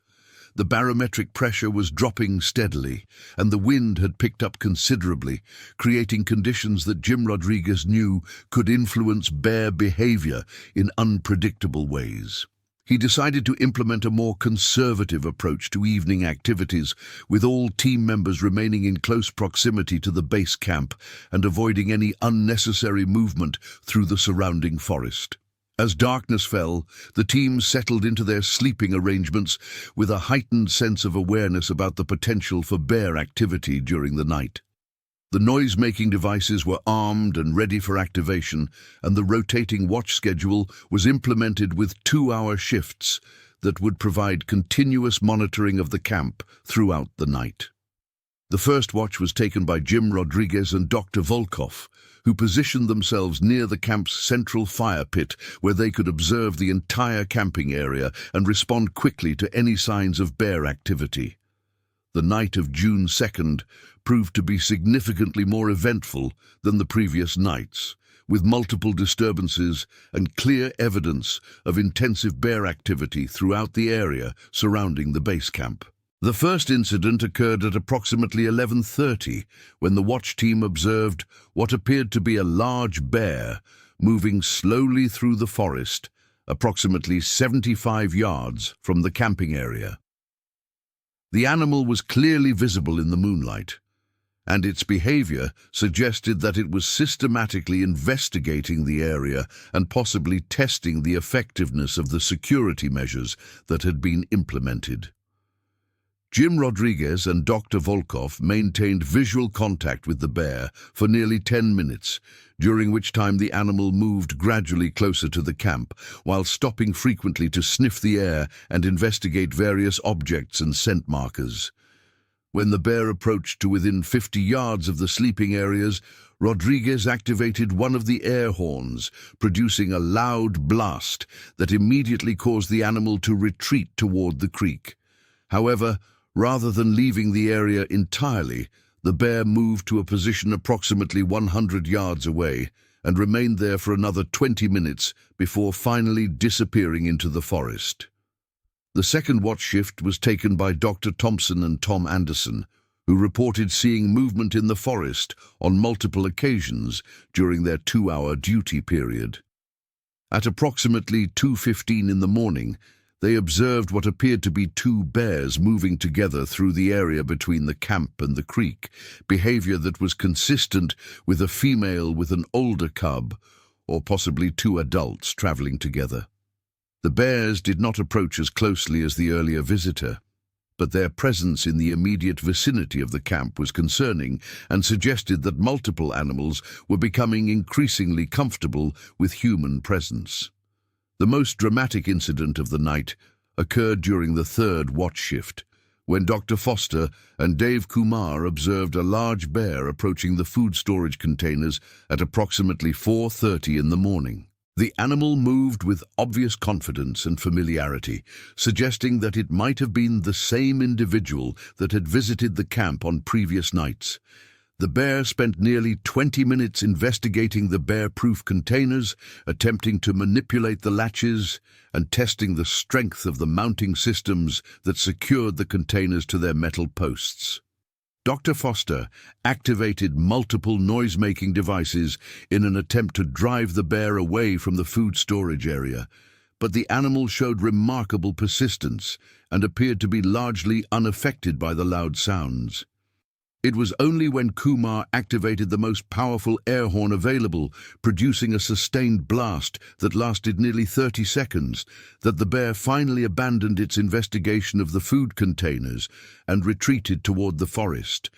The barometric pressure was dropping steadily, and the wind had picked up considerably, creating conditions that Jim Rodriguez knew could influence bear behavior in unpredictable ways. He decided to implement a more conservative approach to evening activities, with all team members remaining in close proximity to the base camp and avoiding any unnecessary movement through the surrounding forest. As darkness fell, the team settled into their sleeping arrangements with a heightened sense of awareness about the potential for bear activity during the night. The noise-making devices were armed and ready for activation, and the rotating watch schedule was implemented with 2-hour shifts that would provide continuous monitoring of the camp throughout the night. The first watch was taken by Jim Rodriguez and Dr. Volkov, who positioned themselves near the camp's central fire pit, where they could observe the entire camping area and respond quickly to any signs of bear activity. The night of June 2nd proved to be significantly more eventful than the previous nights, with multiple disturbances and clear evidence of intensive bear activity throughout the area surrounding the base camp. The first incident occurred at approximately 11:30, when the watch team observed what appeared to be a large bear moving slowly through the forest, approximately 75 yards from the camping area. The animal was clearly visible in the moonlight, and its behavior suggested that it was systematically investigating the area and possibly testing the effectiveness of the security measures that had been implemented. Jim Rodriguez and Dr. Volkov maintained visual contact with the bear for nearly 10 minutes, during which time the animal moved gradually closer to the camp, while stopping frequently to sniff the air and investigate various objects and scent markers. When the bear approached to within 50 yards of the sleeping areas, Rodriguez activated one of the air horns, producing a loud blast that immediately caused the animal to retreat toward the creek. However, rather than leaving the area entirely, the bear moved to a position approximately 100 yards away and remained there for another 20 minutes before finally disappearing into the forest. The second watch shift was taken by Dr. Thompson and Tom Anderson, who reported seeing movement in the forest on multiple occasions during their 2-hour duty period. At approximately 2:15 in the morning, they observed what appeared to be 2 bears moving together through the area between the camp and the creek, behavior that was consistent with a female with an older cub, or possibly 2 adults traveling together. The bears did not approach as closely as the earlier visitor, but their presence in the immediate vicinity of the camp was concerning and suggested that multiple animals were becoming increasingly comfortable with human presence. The most dramatic incident of the night occurred during the third watch shift, when Dr. Foster and Dave Kumar observed a large bear approaching the food storage containers at approximately 4:30 in the morning. The animal moved with obvious confidence and familiarity, suggesting that it might have been the same individual that had visited the camp on previous nights. The bear spent nearly 20 minutes investigating the bear-proof containers, attempting to manipulate the latches and testing the strength of the mounting systems that secured the containers to their metal posts. Dr. Foster activated multiple noise-making devices in an attempt to drive the bear away from the food storage area, but the animal showed remarkable persistence and appeared to be largely unaffected by the loud sounds. It was only when Kumar activated the most powerful air horn available, producing a sustained blast that lasted nearly 30 seconds, that the bear finally abandoned its investigation of the food containers and retreated toward the forest.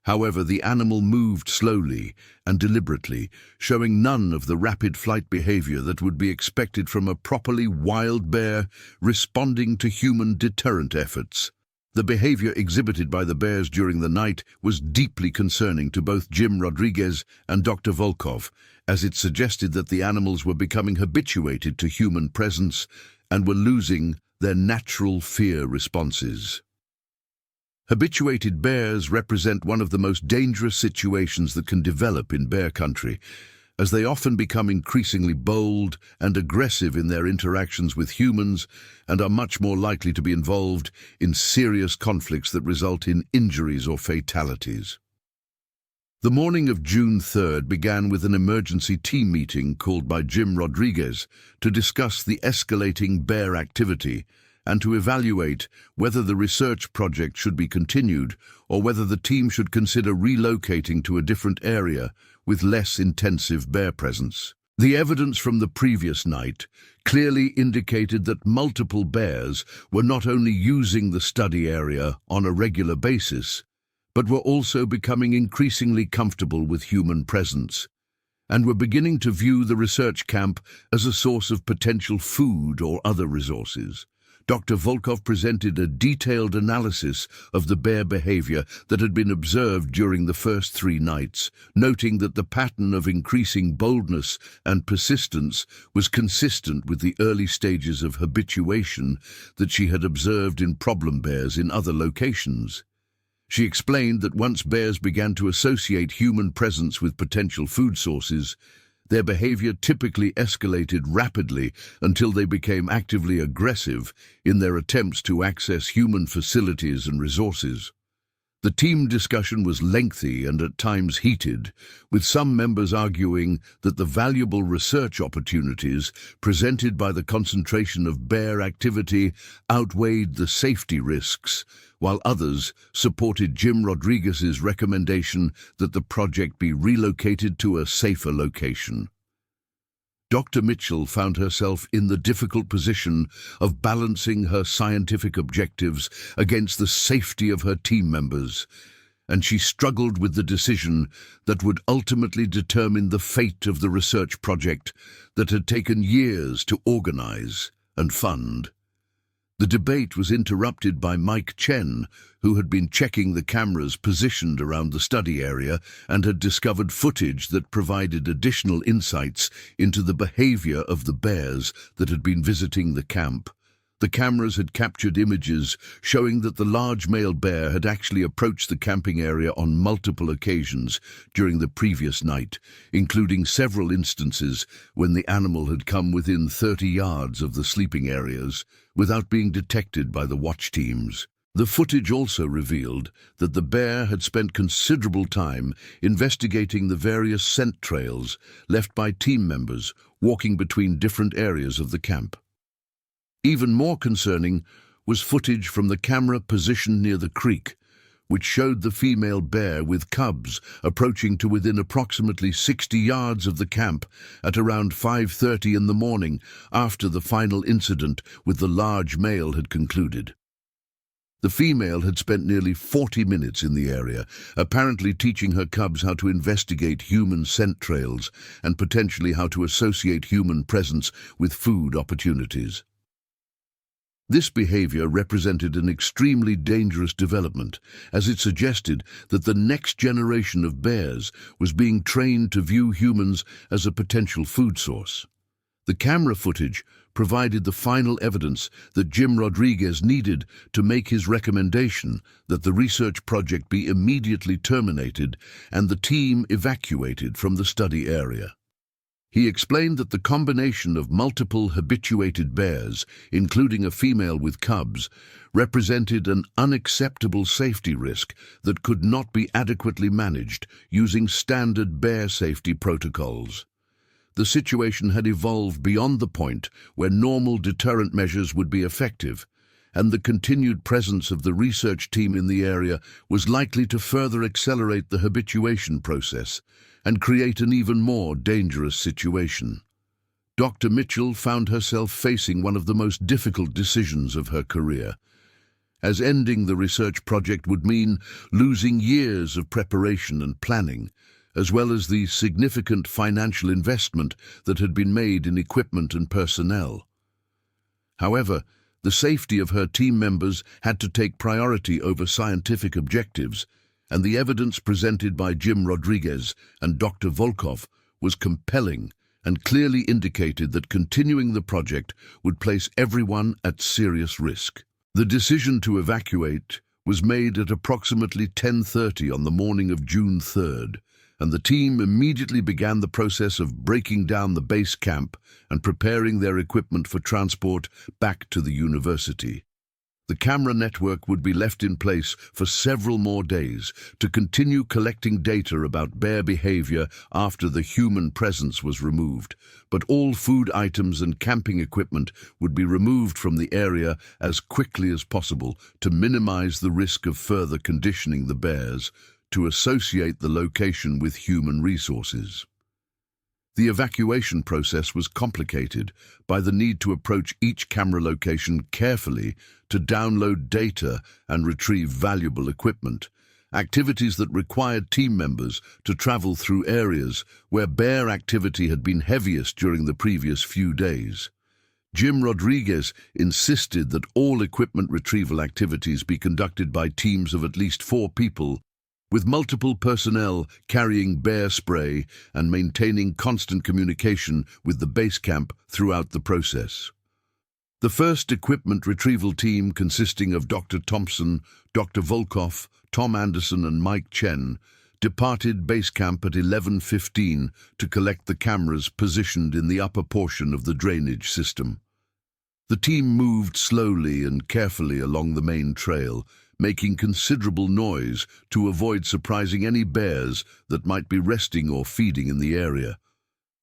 However, the animal moved slowly and deliberately, showing none of the rapid flight behavior that would be expected from a properly wild bear responding to human deterrent efforts. The behavior exhibited by the bears during the night was deeply concerning to both Jim Rodriguez and Dr. Volkov, as it suggested that the animals were becoming habituated to human presence and were losing their natural fear responses. Habituated bears represent one of the most dangerous situations that can develop in bear country, as they often become increasingly bold and aggressive in their interactions with humans and are much more likely to be involved in serious conflicts that result in injuries or fatalities. The morning of June 3rd began with an emergency team meeting called by Jim Rodriguez to discuss the escalating bear activity and to evaluate whether the research project should be continued or whether the team should consider relocating to a different area with less intensive bear presence. The evidence from the previous night clearly indicated that multiple bears were not only using the study area on a regular basis, but were also becoming increasingly comfortable with human presence, and were beginning to view the research camp as a source of potential food or other resources. Dr. Volkov presented a detailed analysis of the bear behavior that had been observed during the first 3 nights, noting that the pattern of increasing boldness and persistence was consistent with the early stages of habituation that she had observed in problem bears in other locations. She explained that once bears began to associate human presence with potential food sources, their behavior typically escalated rapidly until they became actively aggressive in their attempts to access human facilities and resources. The team discussion was lengthy and at times heated, with some members arguing that the valuable research opportunities presented by the concentration of bear activity outweighed the safety risks, while others supported Jim Rodriguez's recommendation that the project be relocated to a safer location. Dr. Mitchell found herself in the difficult position of balancing her scientific objectives against the safety of her team members, and she struggled with the decision that would ultimately determine the fate of the research project that had taken years to organize and fund. The debate was interrupted by Mike Chen, who had been checking the cameras positioned around the study area and had discovered footage that provided additional insights into the behavior of the bears that had been visiting the camp. The cameras had captured images showing that the large male bear had actually approached the camping area on multiple occasions during the previous night, including several instances when the animal had come within 30 yards of the sleeping areas without being detected by the watch teams. The footage also revealed that the bear had spent considerable time investigating the various scent trails left by team members walking between different areas of the camp. Even more concerning was footage from the camera positioned near the creek, which showed the female bear with cubs approaching to within approximately 60 yards of the camp at around 5:30 in the morning after the final incident with the large male had concluded. The female had spent nearly 40 minutes in the area, apparently teaching her cubs how to investigate human scent trails and potentially how to associate human presence with food opportunities. This behavior represented an extremely dangerous development, as it suggested that the next generation of bears was being trained to view humans as a potential food source. The camera footage provided the final evidence that Jim Rodriguez needed to make his recommendation that the research project be immediately terminated and the team evacuated from the study area. He explained that the combination of multiple habituated bears, including a female with cubs, represented an unacceptable safety risk that could not be adequately managed using standard bear safety protocols. The situation had evolved beyond the point where normal deterrent measures would be effective, and the continued presence of the research team in the area was likely to further accelerate the habituation process and create an even more dangerous situation. Dr. Mitchell found herself facing one of the most difficult decisions of her career, as ending the research project would mean losing years of preparation and planning, as well as the significant financial investment that had been made in equipment and personnel. However, the safety of her team members had to take priority over scientific objectives, and the evidence presented by Jim Rodriguez and Dr. Volkov was compelling and clearly indicated that continuing the project would place everyone at serious risk. The decision to evacuate was made at approximately 10:30 on the morning of June 3rd, and the team immediately began the process of breaking down the base camp and preparing their equipment for transport back to the university. The camera network would be left in place for several more days to continue collecting data about bear behavior after the human presence was removed, but all food items and camping equipment would be removed from the area as quickly as possible to minimize the risk of further conditioning the bears to associate the location with human resources. The evacuation process was complicated by the need to approach each camera location carefully to download data and retrieve valuable equipment, activities that required team members to travel through areas where bear activity had been heaviest during the previous few days. Jim Rodriguez insisted that all equipment retrieval activities be conducted by teams of at least 4 people, with multiple personnel carrying bear spray and maintaining constant communication with the base camp throughout the process. The first equipment retrieval team, consisting of Dr. Thompson, Dr. Volkov, Tom Anderson and Mike Chen, departed base camp at 11:15 to collect the cameras positioned in the upper portion of the drainage system. The team moved slowly and carefully along the main trail, making considerable noise to avoid surprising any bears that might be resting or feeding in the area.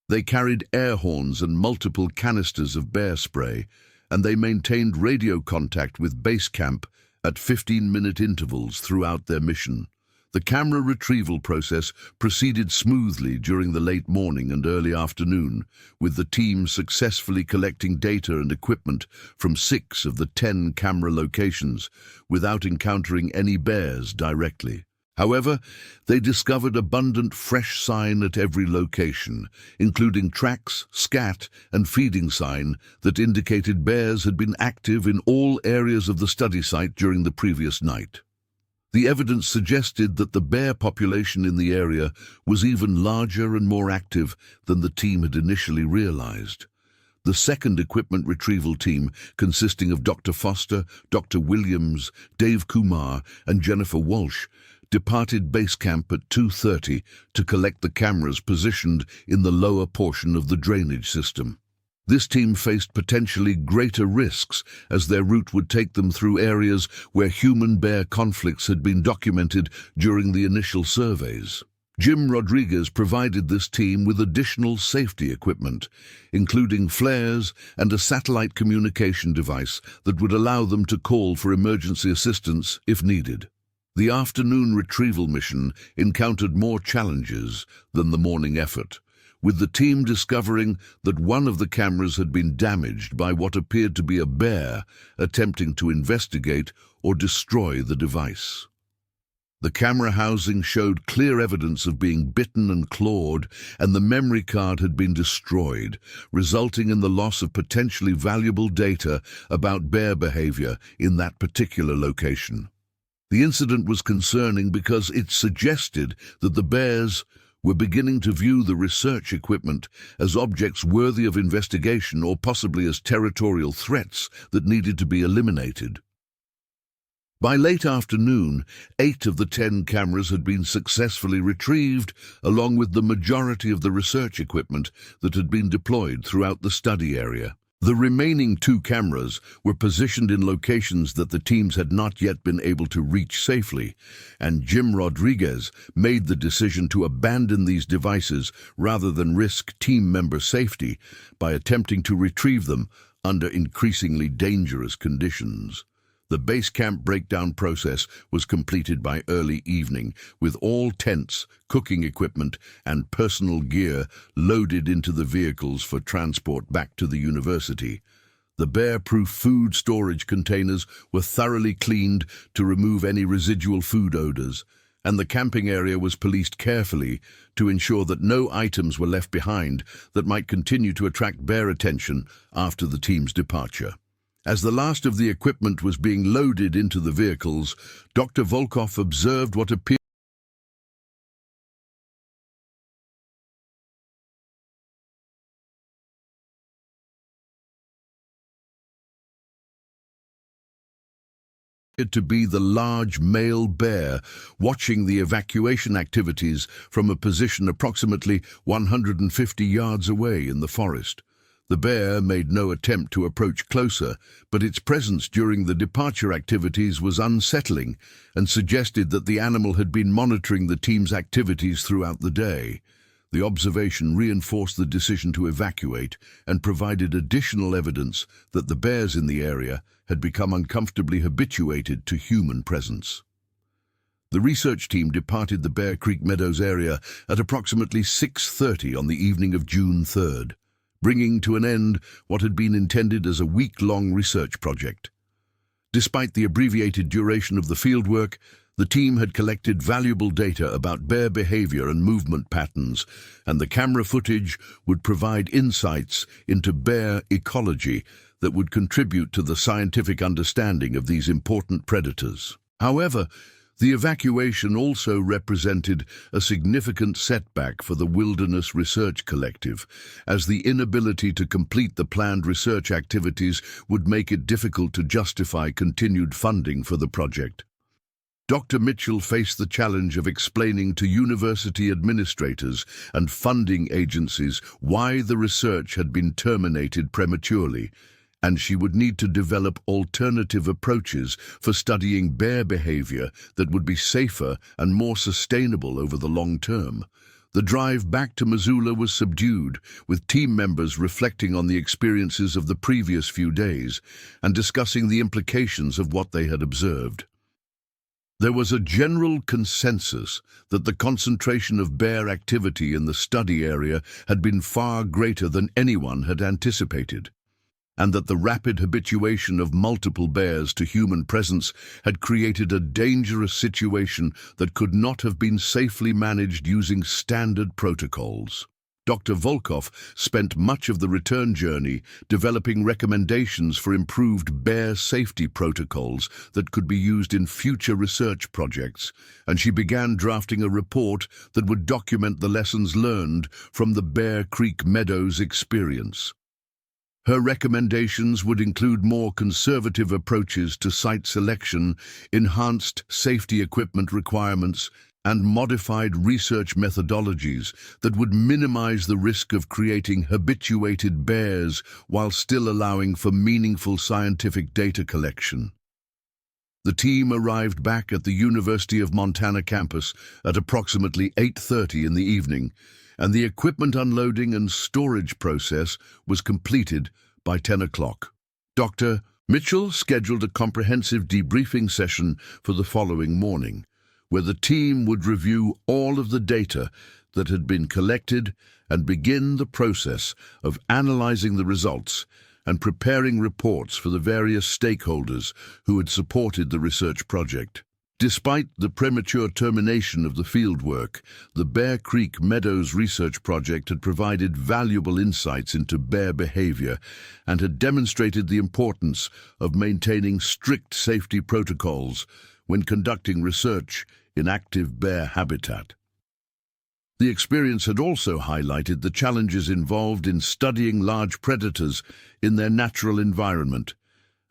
They carried air horns and multiple canisters of bear spray, and they maintained radio contact with base camp at 15-minute intervals throughout their mission. The camera retrieval process proceeded smoothly during the late morning and early afternoon, with the team successfully collecting data and equipment from 6 of the 10 camera locations without encountering any bears directly. However, they discovered abundant fresh sign at every location, including tracks, scat, and feeding sign that indicated bears had been active in all areas of the study site during the previous night. The evidence suggested that the bear population in the area was even larger and more active than the team had initially realized. The second equipment retrieval team, consisting of Dr. Foster, Dr. Williams, Dave Kumar, and Jennifer Walsh, departed base camp at 2:30 to collect the cameras positioned in the lower portion of the drainage system. This team faced potentially greater risks as their route would take them through areas where human-bear conflicts had been documented during the initial surveys. Jim Rodriguez provided this team with additional safety equipment, including flares and a satellite communication device that would allow them to call for emergency assistance if needed. The afternoon retrieval mission encountered more challenges than the morning effort, with the team discovering that one of the cameras had been damaged by what appeared to be a bear attempting to investigate or destroy the device. The camera housing showed clear evidence of being bitten and clawed, and the memory card had been destroyed, resulting in the loss of potentially valuable data about bear behavior in that particular location. The incident was concerning because it suggested that the bears were beginning to view the research equipment as objects worthy of investigation or possibly as territorial threats that needed to be eliminated. By late afternoon, 8 of the 10 cameras had been successfully retrieved, along with the majority of the research equipment that had been deployed throughout the study area. The remaining 2 cameras were positioned in locations that the teams had not yet been able to reach safely, and Jim Rodriguez made the decision to abandon these devices rather than risk team member safety by attempting to retrieve them under increasingly dangerous conditions. The base camp breakdown process was completed by early evening, with all tents, cooking equipment, and personal gear loaded into the vehicles for transport back to the university. The bear-proof food storage containers were thoroughly cleaned to remove any residual food odors, and the camping area was policed carefully to ensure that no items were left behind that might continue to attract bear attention after the team's departure. As the last of the equipment was being loaded into the vehicles, Dr. Volkov observed what appeared to be the large male bear watching the evacuation activities from a position approximately 150 yards away in the forest. The bear made no attempt to approach closer, but its presence during the departure activities was unsettling and suggested that the animal had been monitoring the team's activities throughout the day. The observation reinforced the decision to evacuate and provided additional evidence that the bears in the area had become uncomfortably habituated to human presence. The research team departed the Bear Creek Meadows area at approximately 6:30 on the evening of June 3rd. Bringing to an end what had been intended as a week-long research project. Despite the abbreviated duration of the fieldwork, the team had collected valuable data about bear behavior and movement patterns, and the camera footage would provide insights into bear ecology that would contribute to the scientific understanding of these important predators. However, the evacuation also represented a significant setback for the Wilderness Research Collective, as the inability to complete the planned research activities would make it difficult to justify continued funding for the project. Dr. Mitchell faced the challenge of explaining to university administrators and funding agencies why the research had been terminated prematurely, and she would need to develop alternative approaches for studying bear behavior that would be safer and more sustainable over the long term. The drive back to Missoula was subdued, with team members reflecting on the experiences of the previous few days and discussing the implications of what they had observed. There was a general consensus that the concentration of bear activity in the study area had been far greater than anyone had anticipated, and that the rapid habituation of multiple bears to human presence had created a dangerous situation that could not have been safely managed using standard protocols. Dr. Volkov spent much of the return journey developing recommendations for improved bear safety protocols that could be used in future research projects, and she began drafting a report that would document the lessons learned from the Bear Creek Meadows experience. Her recommendations would include more conservative approaches to site selection, enhanced safety equipment requirements, and modified research methodologies that would minimize the risk of creating habituated bears while still allowing for meaningful scientific data collection. The team arrived back at the University of Montana campus at approximately 8:30 in the evening, and the equipment unloading and storage process was completed by 10 o'clock. Dr. Mitchell scheduled a comprehensive debriefing session for the following morning, where the team would review all of the data that had been collected and begin the process of analyzing the results and preparing reports for the various stakeholders who had supported the research project. Despite the premature termination of the fieldwork, the Bear Creek Meadows Research Project had provided valuable insights into bear behavior and had demonstrated the importance of maintaining strict safety protocols when conducting research in active bear habitat. The experience had also highlighted the challenges involved in studying large predators in their natural environment,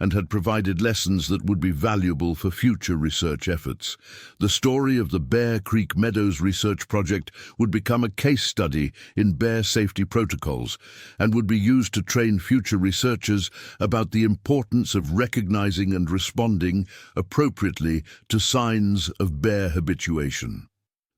and had provided lessons that would be valuable for future research efforts. The story of the Bear Creek Meadows Research Project would become a case study in bear safety protocols and would be used to train future researchers about the importance of recognizing and responding appropriately to signs of bear habituation.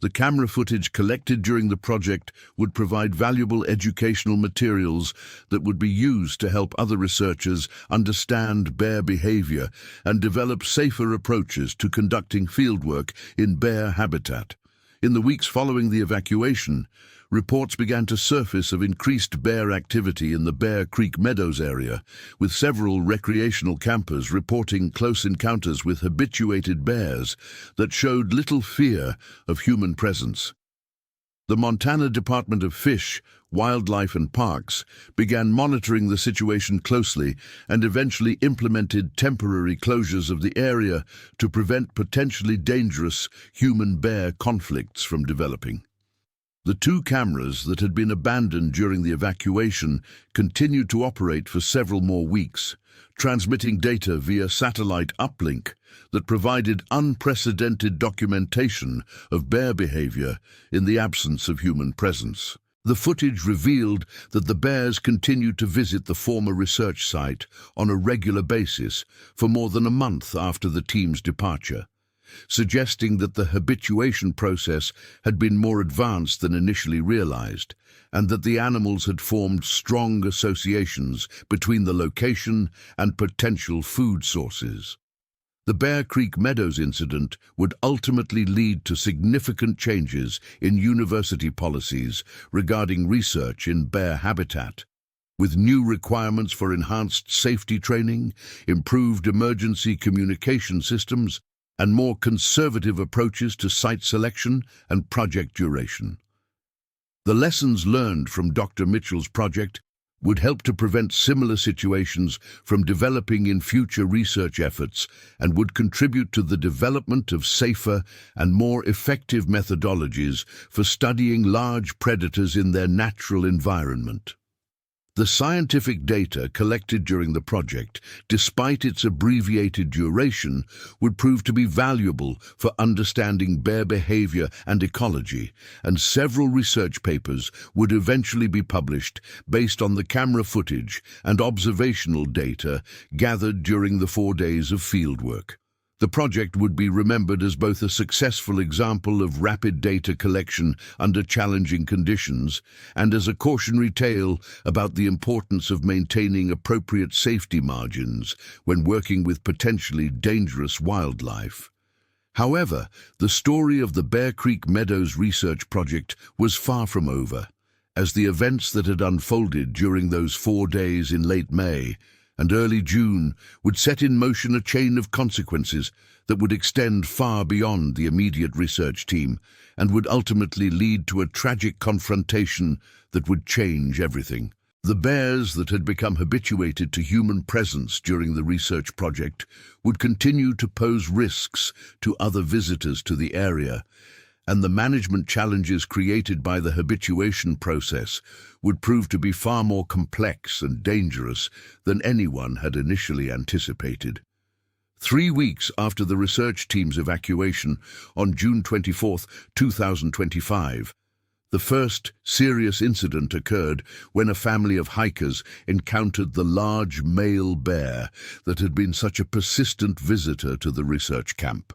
The camera footage collected during the project would provide valuable educational materials that would be used to help other researchers understand bear behavior and develop safer approaches to conducting fieldwork in bear habitat. In the weeks following the evacuation, reports began to surface of increased bear activity in the Bear Creek Meadows area, with several recreational campers reporting close encounters with habituated bears that showed little fear of human presence. The Montana Department of Fish, Wildlife and Parks began monitoring the situation closely and eventually implemented temporary closures of the area to prevent potentially dangerous human-bear conflicts from developing. The two cameras that had been abandoned during the evacuation continued to operate for several more weeks, transmitting data via satellite uplink that provided unprecedented documentation of bear behavior in the absence of human presence. The footage revealed that the bears continued to visit the former research site on a regular basis for more than a month after the team's departure, suggesting that the habituation process had been more advanced than initially realized, and that the animals had formed strong associations between the location and potential food sources. The Bear Creek Meadows incident would ultimately lead to significant changes in university policies regarding research in bear habitat, with new requirements for enhanced safety training, improved emergency communication systems, and more conservative approaches to site selection and project duration. The lessons learned from Dr. Mitchell's project would help to prevent similar situations from developing in future research efforts and would contribute to the development of safer and more effective methodologies for studying large predators in their natural environment. The scientific data collected during the project, despite its abbreviated duration, would prove to be valuable for understanding bear behavior and ecology, and several research papers would eventually be published based on the camera footage and observational data gathered during the 4 days of fieldwork. The project would be remembered as both a successful example of rapid data collection under challenging conditions and as a cautionary tale about the importance of maintaining appropriate safety margins when working with potentially dangerous wildlife. However, the story of the Bear Creek Meadows Research Project was far from over, as the events that had unfolded during those 4 days in late May and early June would set in motion a chain of consequences that would extend far beyond the immediate research team and would ultimately lead to a tragic confrontation that would change everything. The bears that had become habituated to human presence during the research project would continue to pose risks to other visitors to the area, and the management challenges created by the habituation process would prove to be far more complex and dangerous than anyone had initially anticipated. 3 weeks after the research team's evacuation, on June 24, 2025, the first serious incident occurred when a family of hikers encountered the large male bear that had been such a persistent visitor to the research camp.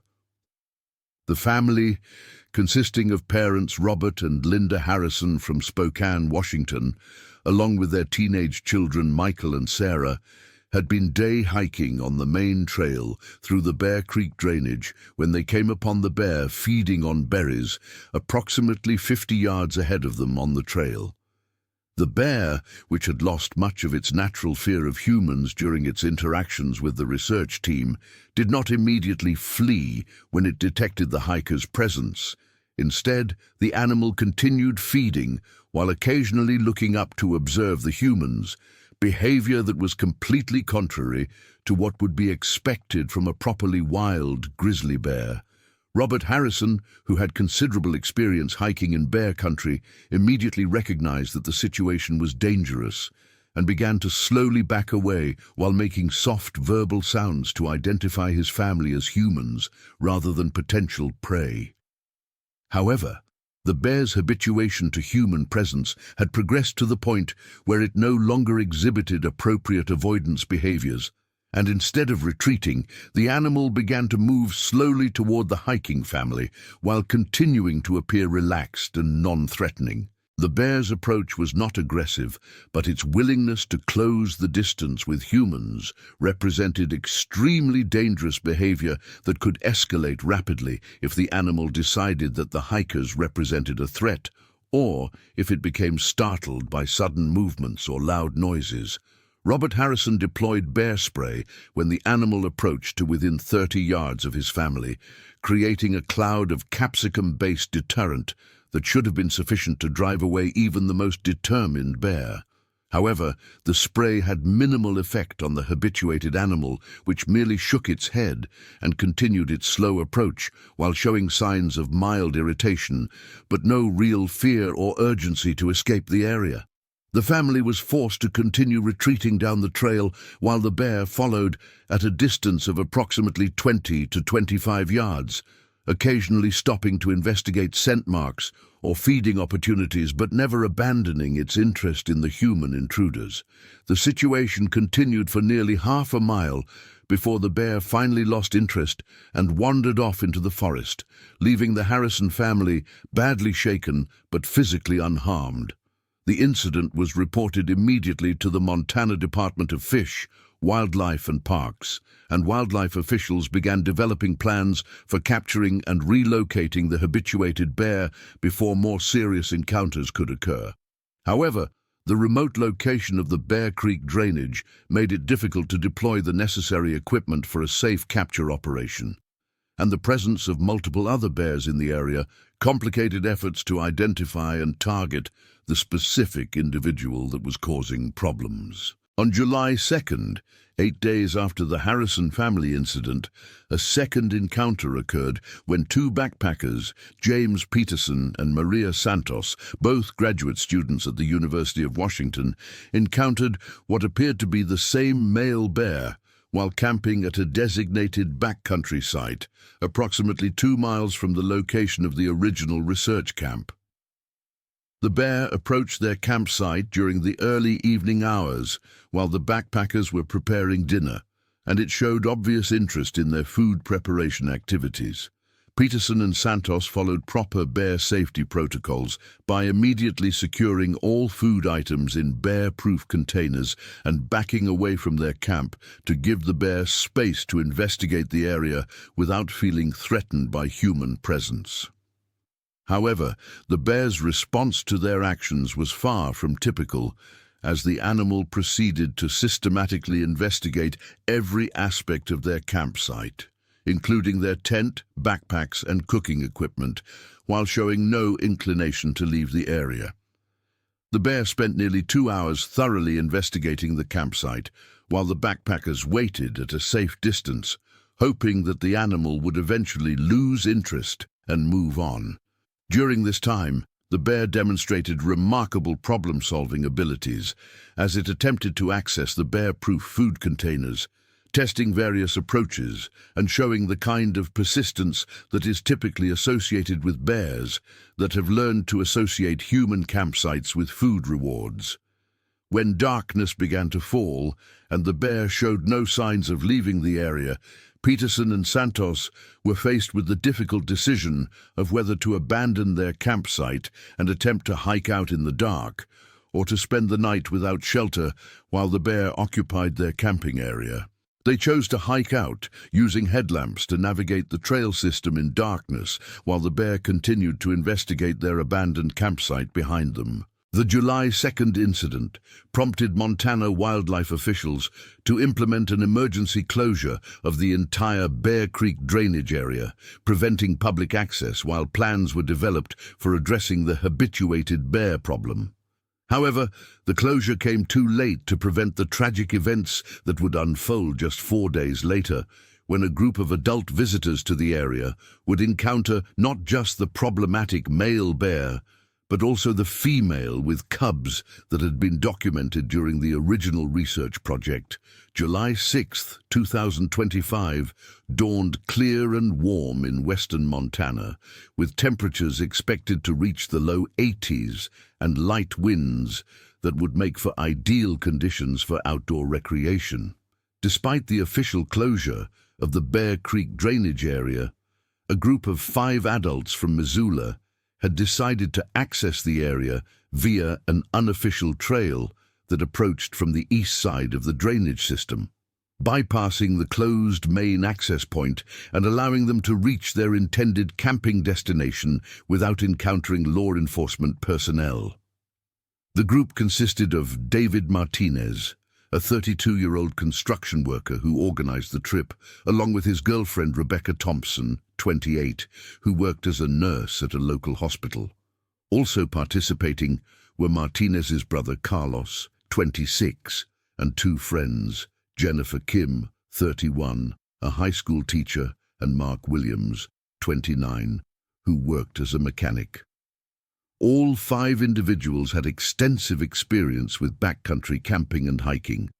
The family, consisting of parents Robert and Linda Harrison from Spokane, Washington, along with their teenage children Michael and Sarah, had been day hiking on the main trail through the Bear Creek drainage when they came upon the bear feeding on berries approximately 50 yards ahead of them on the trail. The bear, which had lost much of its natural fear of humans during its interactions with the research team, did not immediately flee when it detected the hikers' presence. Instead, the animal continued feeding while occasionally looking up to observe the humans, behavior that was completely contrary to what would be expected from a properly wild grizzly bear. Robert Harrison, who had considerable experience hiking in bear country, immediately recognized that the situation was dangerous and began to slowly back away while making soft verbal sounds to identify his family as humans rather than potential prey. However, the bear's habituation to human presence had progressed to the point where it no longer exhibited appropriate avoidance behaviors, and instead of retreating, the animal began to move slowly toward the hiking family while continuing to appear relaxed and non-threatening. The bear's approach was not aggressive, but its willingness to close the distance with humans represented extremely dangerous behavior that could escalate rapidly if the animal decided that the hikers represented a threat, or if it became startled by sudden movements or loud noises. Robert Harrison deployed bear spray when the animal approached to within 30 yards of his family, creating a cloud of capsicum-based deterrent that should have been sufficient to drive away even the most determined bear. However, the spray had minimal effect on the habituated animal, which merely shook its head and continued its slow approach while showing signs of mild irritation, but no real fear or urgency to escape the area. The family was forced to continue retreating down the trail while the bear followed at a distance of approximately 20 to 25 yards, occasionally stopping to investigate scent marks or feeding opportunities but never abandoning its interest in the human intruders. The situation continued for nearly half a mile before the bear finally lost interest and wandered off into the forest, leaving the Harrison family badly shaken but physically unharmed. The incident was reported immediately to the Montana Department of Fish, Wildlife and Parks, and wildlife officials began developing plans for capturing and relocating the habituated bear before more serious encounters could occur. However, the remote location of the Bear Creek drainage made it difficult to deploy the necessary equipment for a safe capture operation, and the presence of multiple other bears in the area complicated efforts to identify and target the specific individual that was causing problems. On July 2nd, 8 days after the Harrison family incident, a second encounter occurred when two backpackers, James Peterson and Maria Santos, both graduate students at the University of Washington, encountered what appeared to be the same male bear while camping at a designated backcountry site, approximately 2 miles from the location of the original research camp. The bear approached their campsite during the early evening hours while the backpackers were preparing dinner, and it showed obvious interest in their food preparation activities. Peterson and Santos followed proper bear safety protocols by immediately securing all food items in bear-proof containers and backing away from their camp to give the bear space to investigate the area without feeling threatened by human presence. However, the bear's response to their actions was far from typical, as the animal proceeded to systematically investigate every aspect of their campsite, including their tent, backpacks, and cooking equipment, while showing no inclination to leave the area. The bear spent nearly 2 hours thoroughly investigating the campsite, while the backpackers waited at a safe distance, hoping that the animal would eventually lose interest and move on. During this time, the bear demonstrated remarkable problem-solving abilities as it attempted to access the bear-proof food containers, testing various approaches and showing the kind of persistence that is typically associated with bears that have learned to associate human campsites with food rewards. When darkness began to fall and the bear showed no signs of leaving the area, Peterson and Santos were faced with the difficult decision of whether to abandon their campsite and attempt to hike out in the dark, or to spend the night without shelter while the bear occupied their camping area. They chose to hike out, using headlamps to navigate the trail system in darkness while the bear continued to investigate their abandoned campsite behind them. The July 2nd incident prompted Montana wildlife officials to implement an emergency closure of the entire Bear Creek drainage area, preventing public access while plans were developed for addressing the habituated bear problem. However, the closure came too late to prevent the tragic events that would unfold just 4 days later, when a group of adult visitors to the area would encounter not just the problematic male bear, but also the female with cubs that had been documented during the original research project. July 6, 2025, dawned clear and warm in western Montana, with temperatures expected to reach the low 80s and light winds that would make for ideal conditions for outdoor recreation. Despite the official closure of the Bear Creek drainage area, a group of 5 adults from Missoula had decided to access the area via an unofficial trail that approached from the east side of the drainage system, bypassing the closed main access point and allowing them to reach their intended camping destination without encountering law enforcement personnel. The group consisted of David Martinez, a 32-year-old construction worker who organized the trip, along with his girlfriend Rebecca Thompson, 28, who worked as a nurse at a local hospital. Also participating were Martinez's brother Carlos, 26, and 2 friends, Jennifer Kim, 31, a high school teacher, and Mark Williams, 29, who worked as a mechanic. All 5 individuals had extensive experience with backcountry camping and hiking,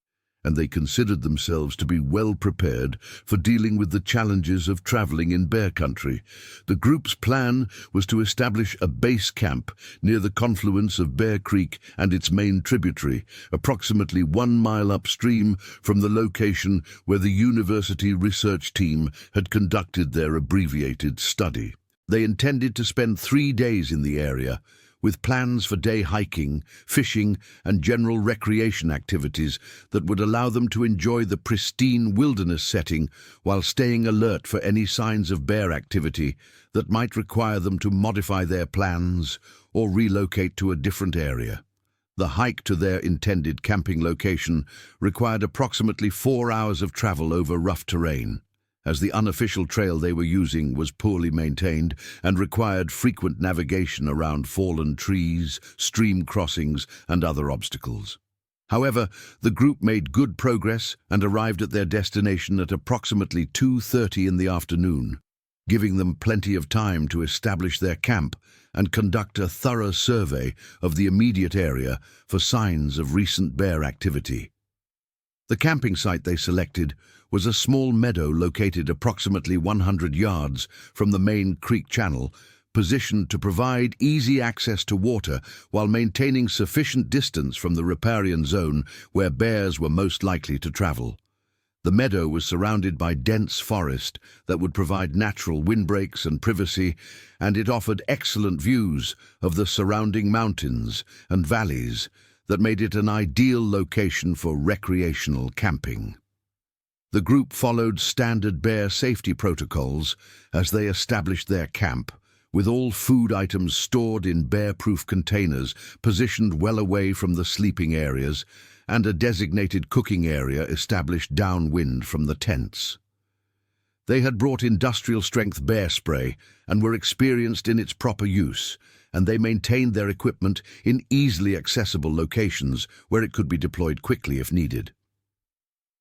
and they considered themselves to be well prepared for dealing with the challenges of traveling in bear country. The group's plan was to establish a base camp near the confluence of Bear Creek and its main tributary, approximately 1 mile upstream from the location where the university research team had conducted their abbreviated study. They intended to spend 3 days in the area, with plans for day hiking, fishing, and general recreation activities that would allow them to enjoy the pristine wilderness setting while staying alert for any signs of bear activity that might require them to modify their plans or relocate to a different area. The hike to their intended camping location required approximately 4 hours of travel over rough terrain, as the unofficial trail they were using was poorly maintained and required frequent navigation around fallen trees, stream crossings, and other obstacles. However, the group made good progress and arrived at their destination at approximately 2:30 in the afternoon, giving them plenty of time to establish their camp and conduct a thorough survey of the immediate area for signs of recent bear activity. The camping site they selected was a small meadow located approximately 100 yards from the main creek channel, positioned to provide easy access to water while maintaining sufficient distance from the riparian zone where bears were most likely to travel. The meadow was surrounded by dense forest that would provide natural windbreaks and privacy, and it offered excellent views of the surrounding mountains and valleys that made it an ideal location for recreational camping. The group followed standard bear safety protocols as they established their camp, with all food items stored in bear-proof containers positioned well away from the sleeping areas and a designated cooking area established downwind from the tents. They had brought industrial-strength bear spray and were experienced in its proper use, and they maintained their equipment in easily accessible locations where it could be deployed quickly if needed.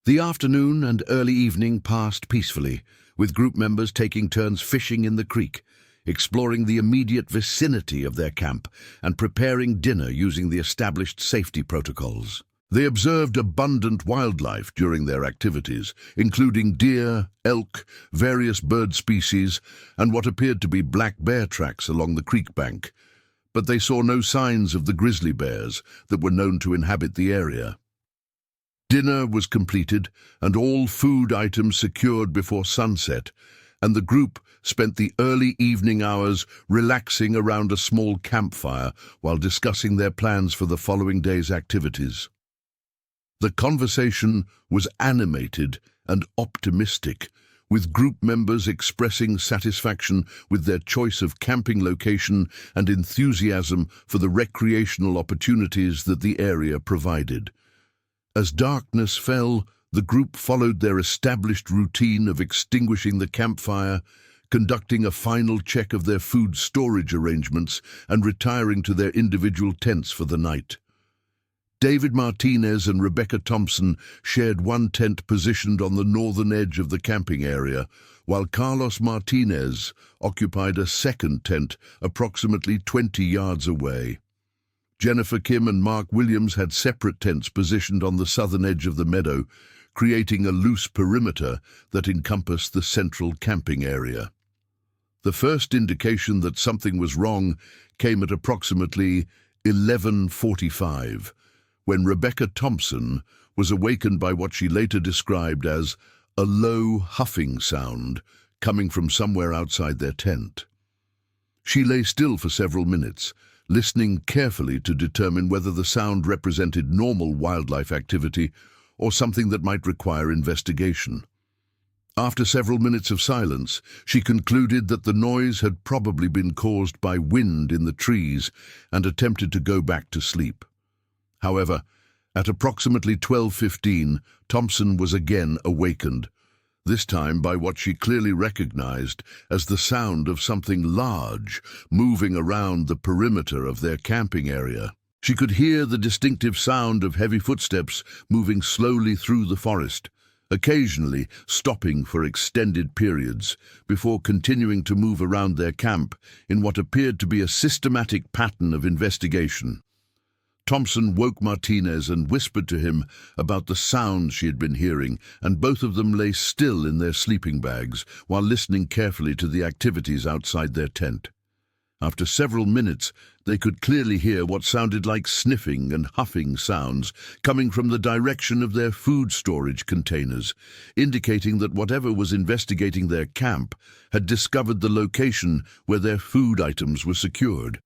The afternoon and early evening passed peacefully, with group members taking turns fishing in the creek, exploring the immediate vicinity of their camp, and preparing dinner using the established safety protocols. They observed abundant wildlife during their activities, including deer, elk, various bird species, and what appeared to be black bear tracks along the creek bank, but they saw no signs of the grizzly bears that were known to inhabit the area. Dinner was completed and all food items secured before sunset, and the group spent the early evening hours relaxing around a small campfire while discussing their plans for the following day's activities. The conversation was animated and optimistic, with group members expressing satisfaction with their choice of camping location and enthusiasm for the recreational opportunities that the area provided. As darkness fell, the group followed their established routine of extinguishing the campfire, conducting a final check of their food storage arrangements, and retiring to their individual tents for the night. David Martinez and Rebecca Thompson shared one tent positioned on the northern edge of the camping area, while Carlos Martinez occupied a second tent approximately 20 yards away. Jennifer Kim and Mark Williams had separate tents positioned on the southern edge of the meadow, creating a loose perimeter that encompassed the central camping area. The first indication that something was wrong came at approximately 11:45, when Rebecca Thompson was awakened by what she later described as a low huffing sound coming from somewhere outside their tent. She lay still for several minutes, listening carefully to determine whether the sound represented normal wildlife activity or something that might require investigation. After several minutes of silence, she concluded that the noise had probably been caused by wind in the trees and attempted to go back to sleep. However, at approximately 12:15, Thompson was again awakened, this time by what she clearly recognized as the sound of something large moving around the perimeter of their camping area. She could hear the distinctive sound of heavy footsteps moving slowly through the forest, occasionally stopping for extended periods before continuing to move around their camp in what appeared to be a systematic pattern of investigation. Thompson woke Martinez and whispered to him about the sounds she had been hearing, and both of them lay still in their sleeping bags while listening carefully to the activities outside their tent. After several minutes, they could clearly hear what sounded like sniffing and huffing sounds coming from the direction of their food storage containers, indicating that whatever was investigating their camp had discovered the location where their food items were secured.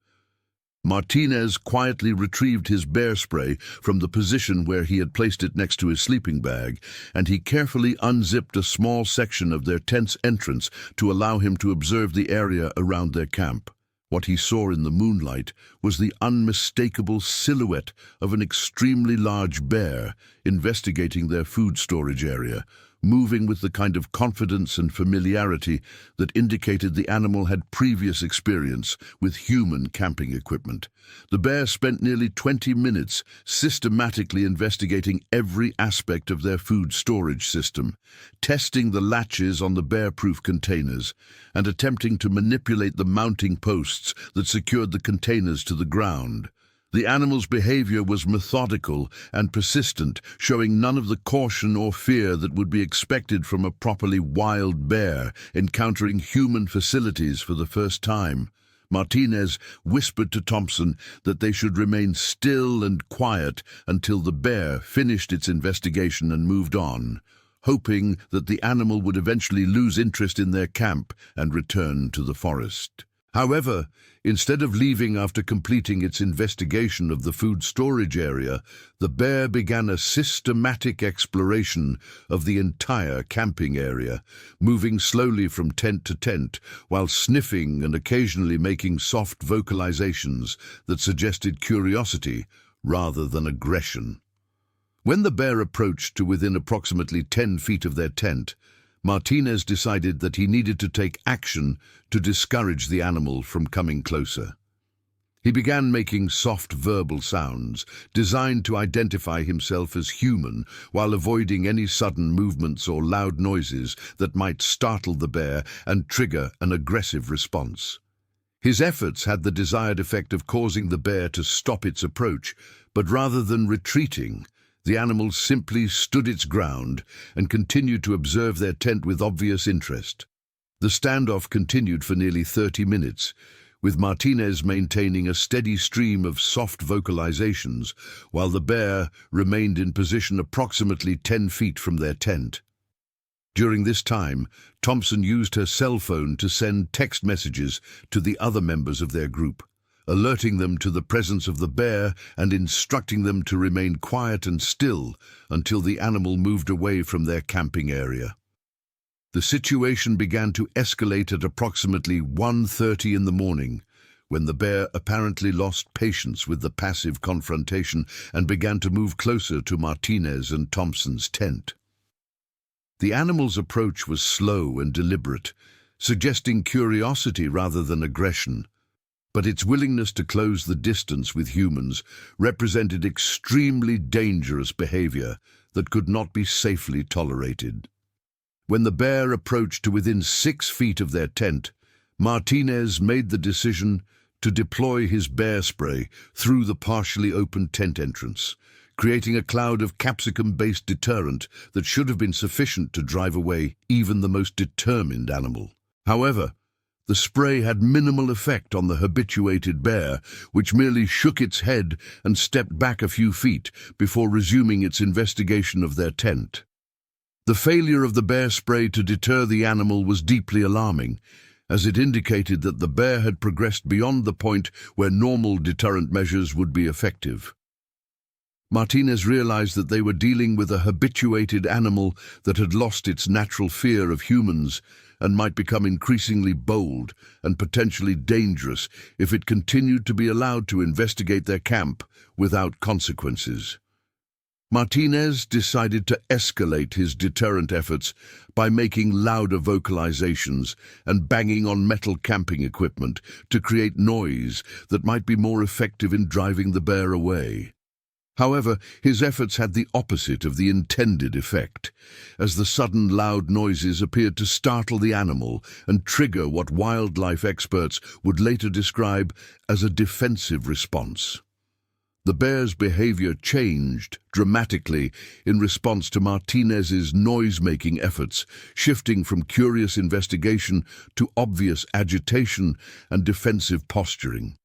Martinez quietly retrieved his bear spray from the position where he had placed it next to his sleeping bag, and he carefully unzipped a small section of their tent's entrance to allow him to observe the area around their camp. What he saw in the moonlight was the unmistakable silhouette of an extremely large bear investigating their food storage area, moving with the kind of confidence and familiarity that indicated the animal had previous experience with human camping equipment. The bear spent nearly 20 minutes systematically investigating every aspect of their food storage system, testing the latches on the bear-proof containers, and attempting to manipulate the mounting posts that secured the containers to the ground. The animal's behavior was methodical and persistent, showing none of the caution or fear that would be expected from a properly wild bear encountering human facilities for the first time. Martinez whispered to Thompson that they should remain still and quiet until the bear finished its investigation and moved on, hoping that the animal would eventually lose interest in their camp and return to the forest. However, instead of leaving after completing its investigation of the food storage area, the bear began a systematic exploration of the entire camping area, moving slowly from tent to tent while sniffing and occasionally making soft vocalizations that suggested curiosity rather than aggression. When the bear approached to within approximately 10 feet of their tent, Martinez decided that he needed to take action to discourage the animal from coming closer. He began making soft verbal sounds designed to identify himself as human while avoiding any sudden movements or loud noises that might startle the bear and trigger an aggressive response. His efforts had the desired effect of causing the bear to stop its approach, but rather than retreating, the animal simply stood its ground and continued to observe their tent with obvious interest. The standoff continued for nearly 30 minutes, with Martinez maintaining a steady stream of soft vocalizations, while the bear remained in position approximately 10 feet from their tent. During this time, Thompson used her cell phone to send text messages to the other members of their group, alerting them to the presence of the bear and instructing them to remain quiet and still until the animal moved away from their camping area. The situation began to escalate at approximately 1:30 in the morning, when the bear apparently lost patience with the passive confrontation and began to move closer to Martinez and Thompson's tent. The animal's approach was slow and deliberate, suggesting curiosity rather than aggression, but its willingness to close the distance with humans represented extremely dangerous behavior that could not be safely tolerated. When the bear approached to within 6 feet of their tent, Martinez made the decision to deploy his bear spray through the partially open tent entrance, creating a cloud of capsicum-based deterrent that should have been sufficient to drive away even the most determined animal. However, the spray had minimal effect on the habituated bear, which merely shook its head and stepped back a few feet before resuming its investigation of their tent. The failure of the bear spray to deter the animal was deeply alarming, as it indicated that the bear had progressed beyond the point where normal deterrent measures would be effective. Martinez realized that they were dealing with a habituated animal that had lost its natural fear of humans and might become increasingly bold and potentially dangerous if it continued to be allowed to investigate their camp without consequences. Martinez decided to escalate his deterrent efforts by making louder vocalizations and banging on metal camping equipment to create noise that might be more effective in driving the bear away. However, his efforts had the opposite of the intended effect, as the sudden loud noises appeared to startle the animal and trigger what wildlife experts would later describe as a defensive response. The bear's behavior changed dramatically in response to Martinez's noise-making efforts, shifting from curious investigation to obvious agitation and defensive posturing.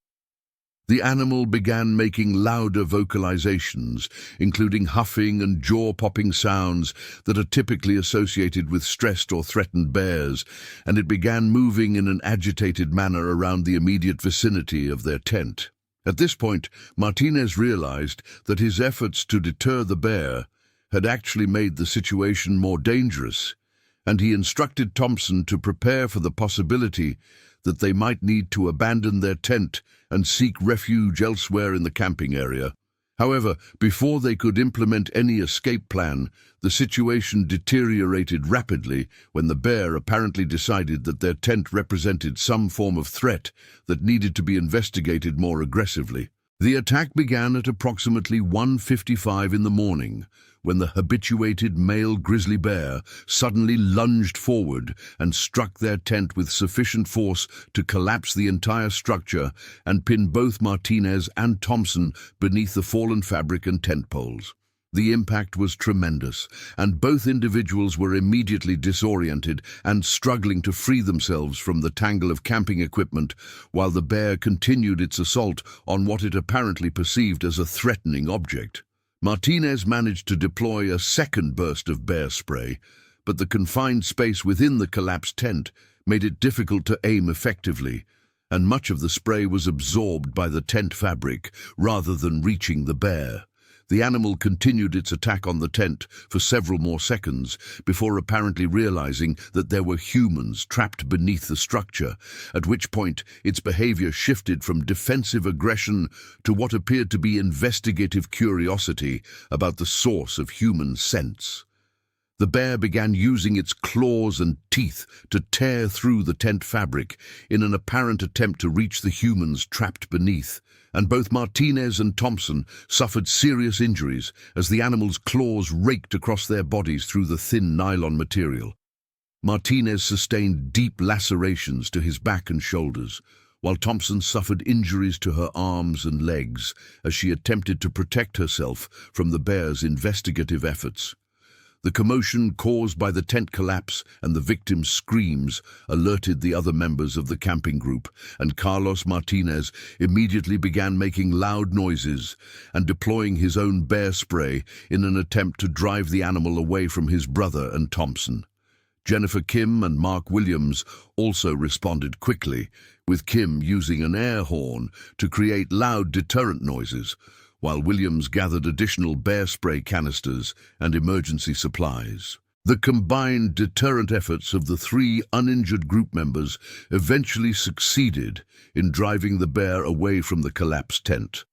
The animal began making louder vocalizations, including huffing and jaw-popping sounds that are typically associated with stressed or threatened bears, and it began moving in an agitated manner around the immediate vicinity of their tent. At this point, Martinez realized that his efforts to deter the bear had actually made the situation more dangerous, and he instructed Thompson to prepare for the possibility that they might need to abandon their tent and seek refuge elsewhere in the camping area. However, before they could implement any escape plan, the situation deteriorated rapidly when the bear apparently decided that their tent represented some form of threat that needed to be investigated more aggressively. The attack began at approximately 1:55 in the morning, when the habituated male grizzly bear suddenly lunged forward and struck their tent with sufficient force to collapse the entire structure and pin both Martinez and Thompson beneath the fallen fabric and tent poles. The impact was tremendous, and both individuals were immediately disoriented and struggling to free themselves from the tangle of camping equipment, while the bear continued its assault on what it apparently perceived as a threatening object. Martinez managed to deploy a second burst of bear spray, but the confined space within the collapsed tent made it difficult to aim effectively, and much of the spray was absorbed by the tent fabric rather than reaching the bear. The animal continued its attack on the tent for several more seconds before apparently realizing that there were humans trapped beneath the structure, at which point its behavior shifted from defensive aggression to what appeared to be investigative curiosity about the source of human scents. The bear began using its claws and teeth to tear through the tent fabric in an apparent attempt to reach the humans trapped beneath, and both Martinez and Thompson suffered serious injuries as the animal's claws raked across their bodies through the thin nylon material. Martinez sustained deep lacerations to his back and shoulders, while Thompson suffered injuries to her arms and legs as she attempted to protect herself from the bear's investigative efforts. The commotion caused by the tent collapse and the victim's screams alerted the other members of the camping group, and Carlos Martinez immediately began making loud noises and deploying his own bear spray in an attempt to drive the animal away from his brother and Thompson. Jennifer Kim and Mark Williams also responded quickly, with Kim using an air horn to create loud deterrent noises, while Williams gathered additional bear spray canisters and emergency supplies. The combined deterrent efforts of the three uninjured group members eventually succeeded in driving the bear away from the collapsed tent,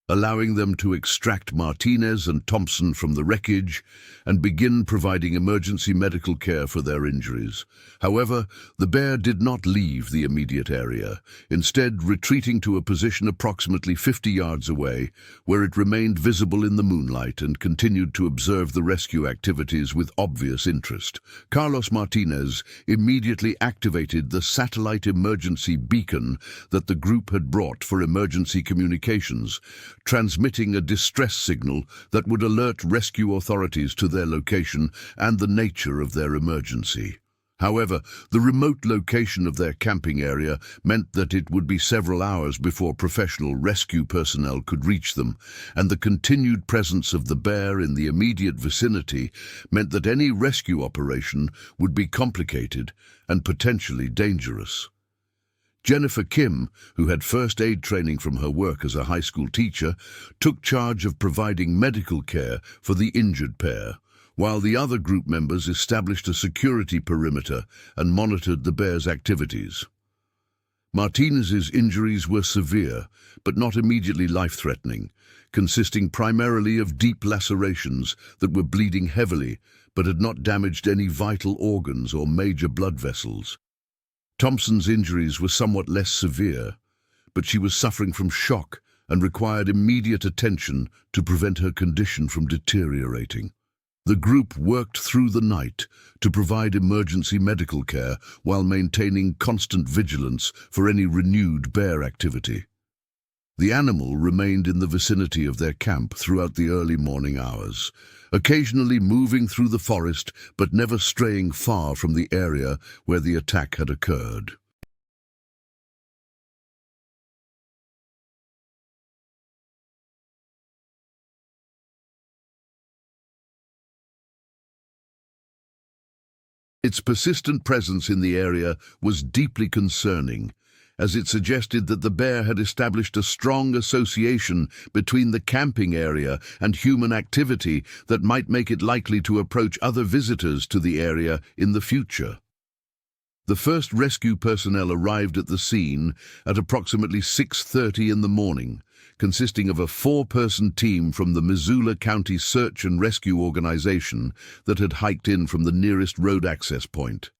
allowing them to extract Martinez and Thompson from the wreckage and begin providing emergency medical care for their injuries. However, the bear did not leave the immediate area, instead retreating to a position approximately 50 yards away, where it remained visible in the moonlight and continued to observe the rescue activities with obvious interest. Carlos Martinez immediately activated the satellite emergency beacon that the group had brought for emergency communications, transmitting a distress signal that would alert rescue authorities to their location and the nature of their emergency. However, the remote location of their camping area meant that it would be several hours before professional rescue personnel could reach them, and the continued presence of the bear in the immediate vicinity meant that any rescue operation would be complicated and potentially dangerous. Jennifer Kim, who had first aid training from her work as a high school teacher, took charge of providing medical care for the injured pair, while the other group members established a security perimeter and monitored the bear's activities. Martinez's injuries were severe, but not immediately life-threatening, consisting primarily of deep lacerations that were bleeding heavily but had not damaged any vital organs or major blood vessels. Thompson's injuries were somewhat less severe, but she was suffering from shock and required immediate attention to prevent her condition from deteriorating. The group worked through the night to provide emergency medical care while maintaining constant vigilance for any renewed bear activity. The animal remained in the vicinity of their camp throughout the early morning hours, occasionally moving through the forest but never straying far from the area where the attack had occurred. Its persistent presence in the area was deeply concerning, as it suggested that the bear had established a strong association between the camping area and human activity that might make it likely to approach other visitors to the area in the future. The first rescue personnel arrived at the scene at approximately 6:30 in the morning, consisting of a 4-person team from the Missoula County Search and Rescue Organization that had hiked in from the nearest road access point.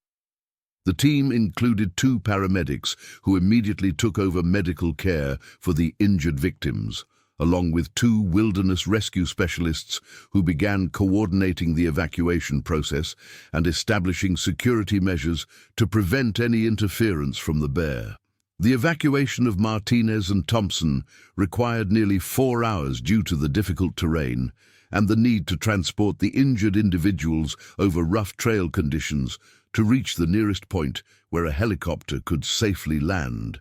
The team included 2 paramedics who immediately took over medical care for the injured victims, along with 2 wilderness rescue specialists who began coordinating the evacuation process and establishing security measures to prevent any interference from the bear. The evacuation of Martinez and Thompson required nearly 4 hours due to the difficult terrain and the need to transport the injured individuals over rough trail conditions to reach the nearest point where a helicopter could safely land.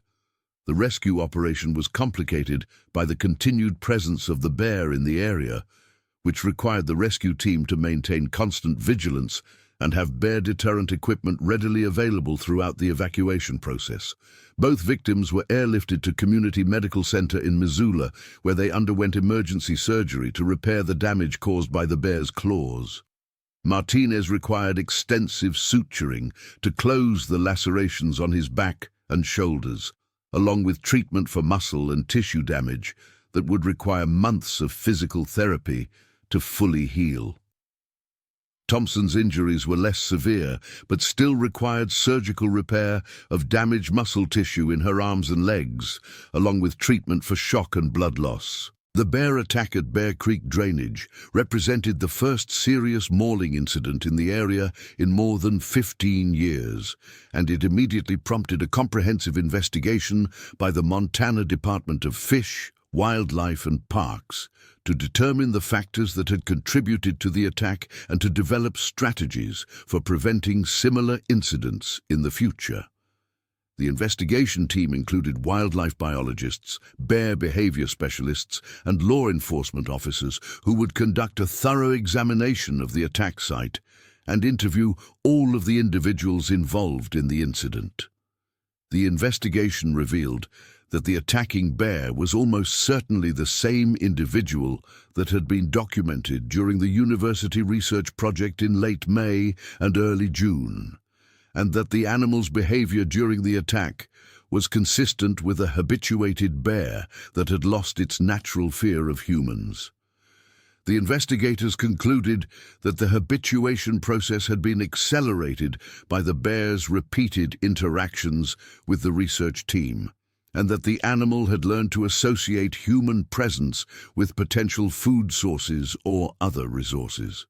The rescue operation was complicated by the continued presence of the bear in the area, which required the rescue team to maintain constant vigilance and have bear deterrent equipment readily available throughout the evacuation process. Both victims were airlifted to Community Medical Center in Missoula, where they underwent emergency surgery to repair the damage caused by the bear's claws. Martinez required extensive suturing to close the lacerations on his back and shoulders, along with treatment for muscle and tissue damage that would require months of physical therapy to fully heal. Thompson's injuries were less severe, but still required surgical repair of damaged muscle tissue in her arms and legs, along with treatment for shock and blood loss. The bear attack at Bear Creek Drainage represented the first serious mauling incident in the area in more than 15 years, and it immediately prompted a comprehensive investigation by the Montana Department of Fish, Wildlife and Parks to determine the factors that had contributed to the attack and to develop strategies for preventing similar incidents in the future. The investigation team included wildlife biologists, bear behavior specialists, and law enforcement officers who would conduct a thorough examination of the attack site and interview all of the individuals involved in the incident. The investigation revealed that the attacking bear was almost certainly the same individual that had been documented during the university research project in late May and early June, and that the animal's behavior during the attack was consistent with a habituated bear that had lost its natural fear of humans. The investigators concluded that the habituation process had been accelerated by the bear's repeated interactions with the research team, and that the animal had learned to associate human presence with potential food sources or other resources.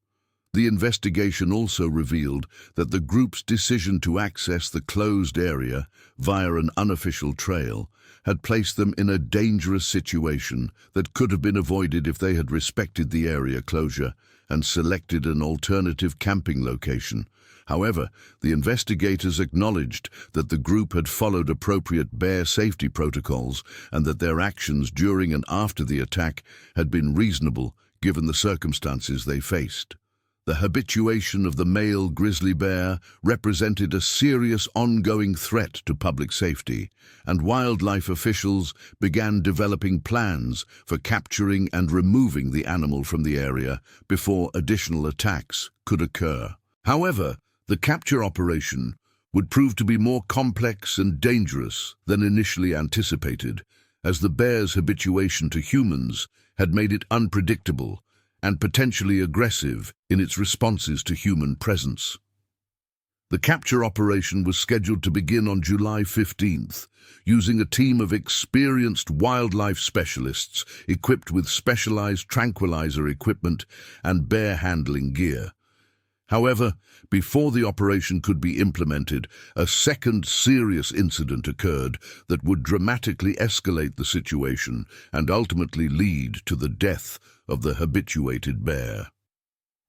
The investigation also revealed that the group's decision to access the closed area via an unofficial trail had placed them in a dangerous situation that could have been avoided if they had respected the area closure and selected an alternative camping location. However, the investigators acknowledged that the group had followed appropriate bear safety protocols and that their actions during and after the attack had been reasonable given the circumstances they faced. The habituation of the male grizzly bear represented a serious ongoing threat to public safety, and wildlife officials began developing plans for capturing and removing the animal from the area before additional attacks could occur. However, the capture operation would prove to be more complex and dangerous than initially anticipated, as the bear's habituation to humans had made it unpredictable and potentially aggressive in its responses to human presence. The capture operation was scheduled to begin on July 15th, using a team of experienced wildlife specialists equipped with specialized tranquilizer equipment and bear handling gear. However, before the operation could be implemented, a second serious incident occurred that would dramatically escalate the situation and ultimately lead to the death of the habituated bear.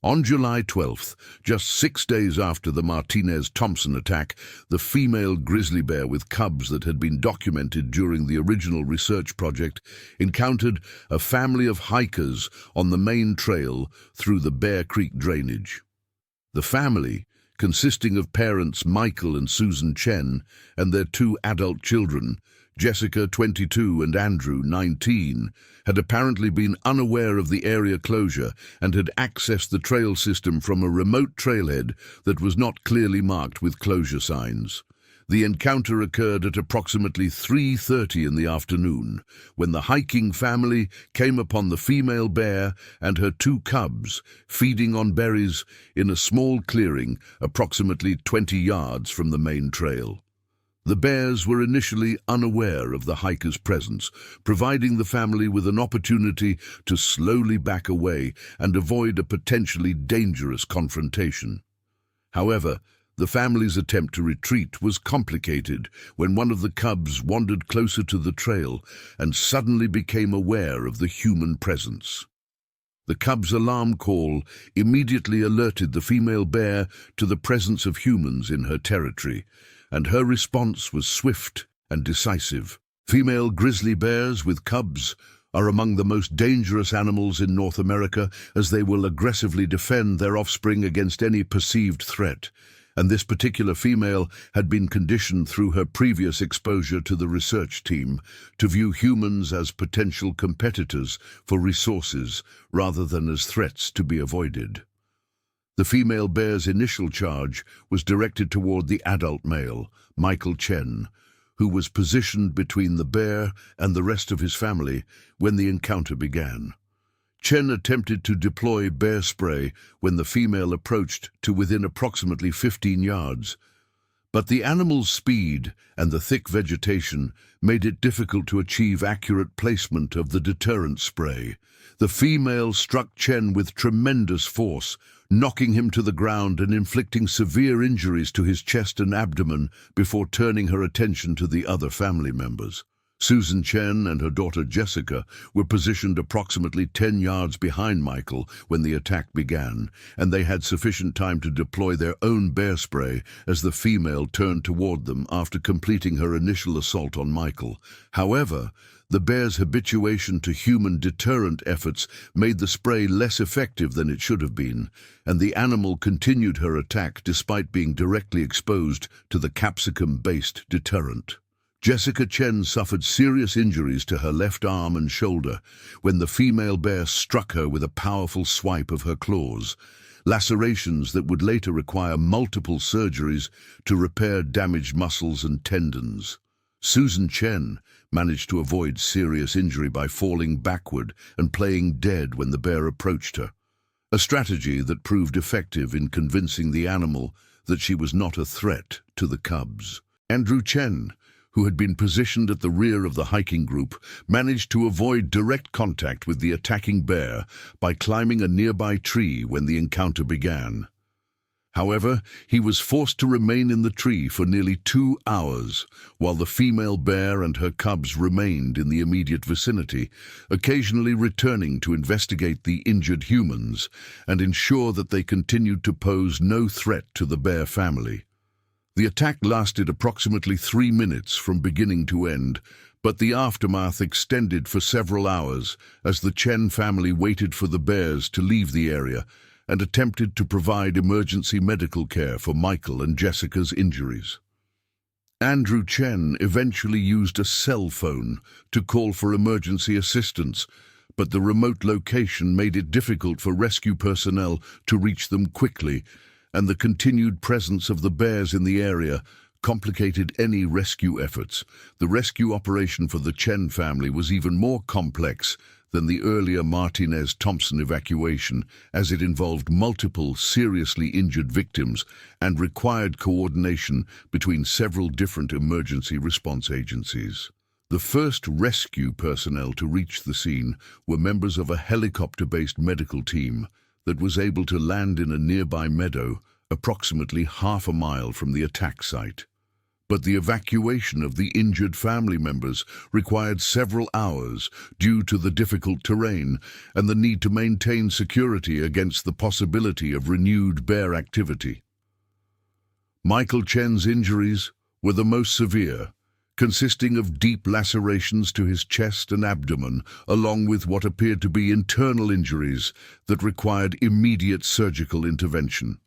On July 12th, just 6 days after the Martinez-Thompson attack, the female grizzly bear with cubs that had been documented during the original research project encountered a family of hikers on the main trail through the Bear Creek drainage. The family, consisting of parents Michael and Susan Chen and their 2 adult children, Jessica, 22, and Andrew, 19, had apparently been unaware of the area closure and had accessed the trail system from a remote trailhead that was not clearly marked with closure signs. The encounter occurred at approximately 3:30 in the afternoon, when the hiking family came upon the female bear and her 2 cubs feeding on berries in a small clearing approximately 20 yards from the main trail. The bears were initially unaware of the hikers' presence, providing the family with an opportunity to slowly back away and avoid a potentially dangerous confrontation. However, the family's attempt to retreat was complicated when one of the cubs wandered closer to the trail and suddenly became aware of the human presence. The cub's alarm call immediately alerted the female bear to the presence of humans in her territory, and her response was swift and decisive. Female grizzly bears with cubs are among the most dangerous animals in North America, as they will aggressively defend their offspring against any perceived threat, and this particular female had been conditioned through her previous exposure to the research team to view humans as potential competitors for resources rather than as threats to be avoided. The female bear's initial charge was directed toward the adult male, Michael Chen, who was positioned between the bear and the rest of his family when the encounter began. Chen attempted to deploy bear spray when the female approached to within approximately 15 yards, but the animal's speed and the thick vegetation made it difficult to achieve accurate placement of the deterrent spray. The female struck Chen with tremendous force, knocking him to the ground and inflicting severe injuries to his chest and abdomen before turning her attention to the other family members. Susan Chen and her daughter Jessica were positioned approximately 10 yards behind Michael when the attack began, and they had sufficient time to deploy their own bear spray as the female turned toward them after completing her initial assault on Michael. However, the bear's habituation to human deterrent efforts made the spray less effective than it should have been, and the animal continued her attack despite being directly exposed to the capsicum-based deterrent. Jessica Chen suffered serious injuries to her left arm and shoulder when the female bear struck her with a powerful swipe of her claws, lacerations that would later require multiple surgeries to repair damaged muscles and tendons. Susan Chen managed to avoid serious injury by falling backward and playing dead when the bear approached her, a strategy that proved effective in convincing the animal that she was not a threat to the cubs. Andrew Chen, who had been positioned at the rear of the hiking group, managed to avoid direct contact with the attacking bear by climbing a nearby tree when the encounter began. However, he was forced to remain in the tree for nearly 2 hours, while the female bear and her cubs remained in the immediate vicinity, occasionally returning to investigate the injured humans and ensure that they continued to pose no threat to the bear family. The attack lasted approximately 3 minutes from beginning to end, but the aftermath extended for several hours as the Chen family waited for the bears to leave the area and attempted to provide emergency medical care for Michael and Jessica's injuries. Andrew Chen eventually used a cell phone to call for emergency assistance, but the remote location made it difficult for rescue personnel to reach them quickly, and the continued presence of the bears in the area complicated any rescue efforts. The rescue operation for the Chen family was even more complex than the earlier Martinez-Thompson evacuation, as it involved multiple seriously injured victims and required coordination between several different emergency response agencies. The first rescue personnel to reach the scene were members of a helicopter-based medical team that was able to land in a nearby meadow approximately half a mile from the attack site. But the evacuation of the injured family members required several hours due to the difficult terrain and the need to maintain security against the possibility of renewed bear activity. Michael Chen's injuries were the most severe, consisting of deep lacerations to his chest and abdomen, along with what appeared to be internal injuries that required immediate surgical intervention.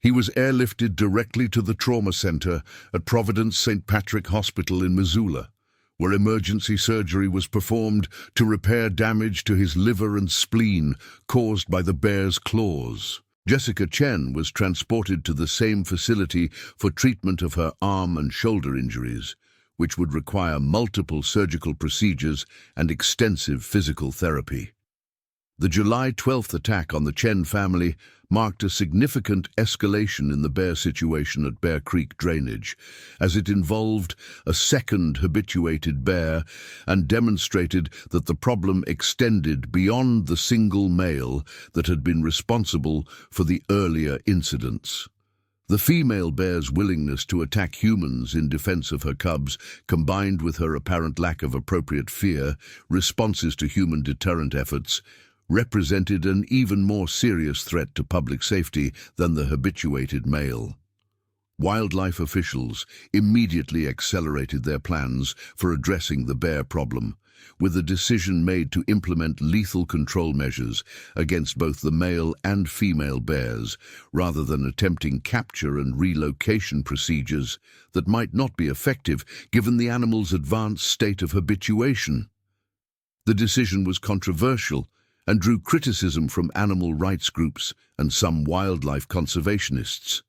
He was airlifted directly to the trauma center at Providence St. Patrick Hospital in Missoula, where emergency surgery was performed to repair damage to his liver and spleen caused by the bear's claws. Jessica Chen was transported to the same facility for treatment of her arm and shoulder injuries, which would require multiple surgical procedures and extensive physical therapy. The July 12th attack on the Chen family marked a significant escalation in the bear situation at Bear Creek Drainage, as it involved a second habituated bear and demonstrated that the problem extended beyond the single male that had been responsible for the earlier incidents. The female bear's willingness to attack humans in defense of her cubs, combined with her apparent lack of appropriate fear responses to human deterrent efforts, represented an even more serious threat to public safety than the habituated male. Wildlife officials immediately accelerated their plans for addressing the bear problem, with a decision made to implement lethal control measures against both the male and female bears, rather than attempting capture and relocation procedures that might not be effective given the animal's advanced state of habituation. The decision was controversial and drew criticism from animal rights groups and some wildlife conservationists.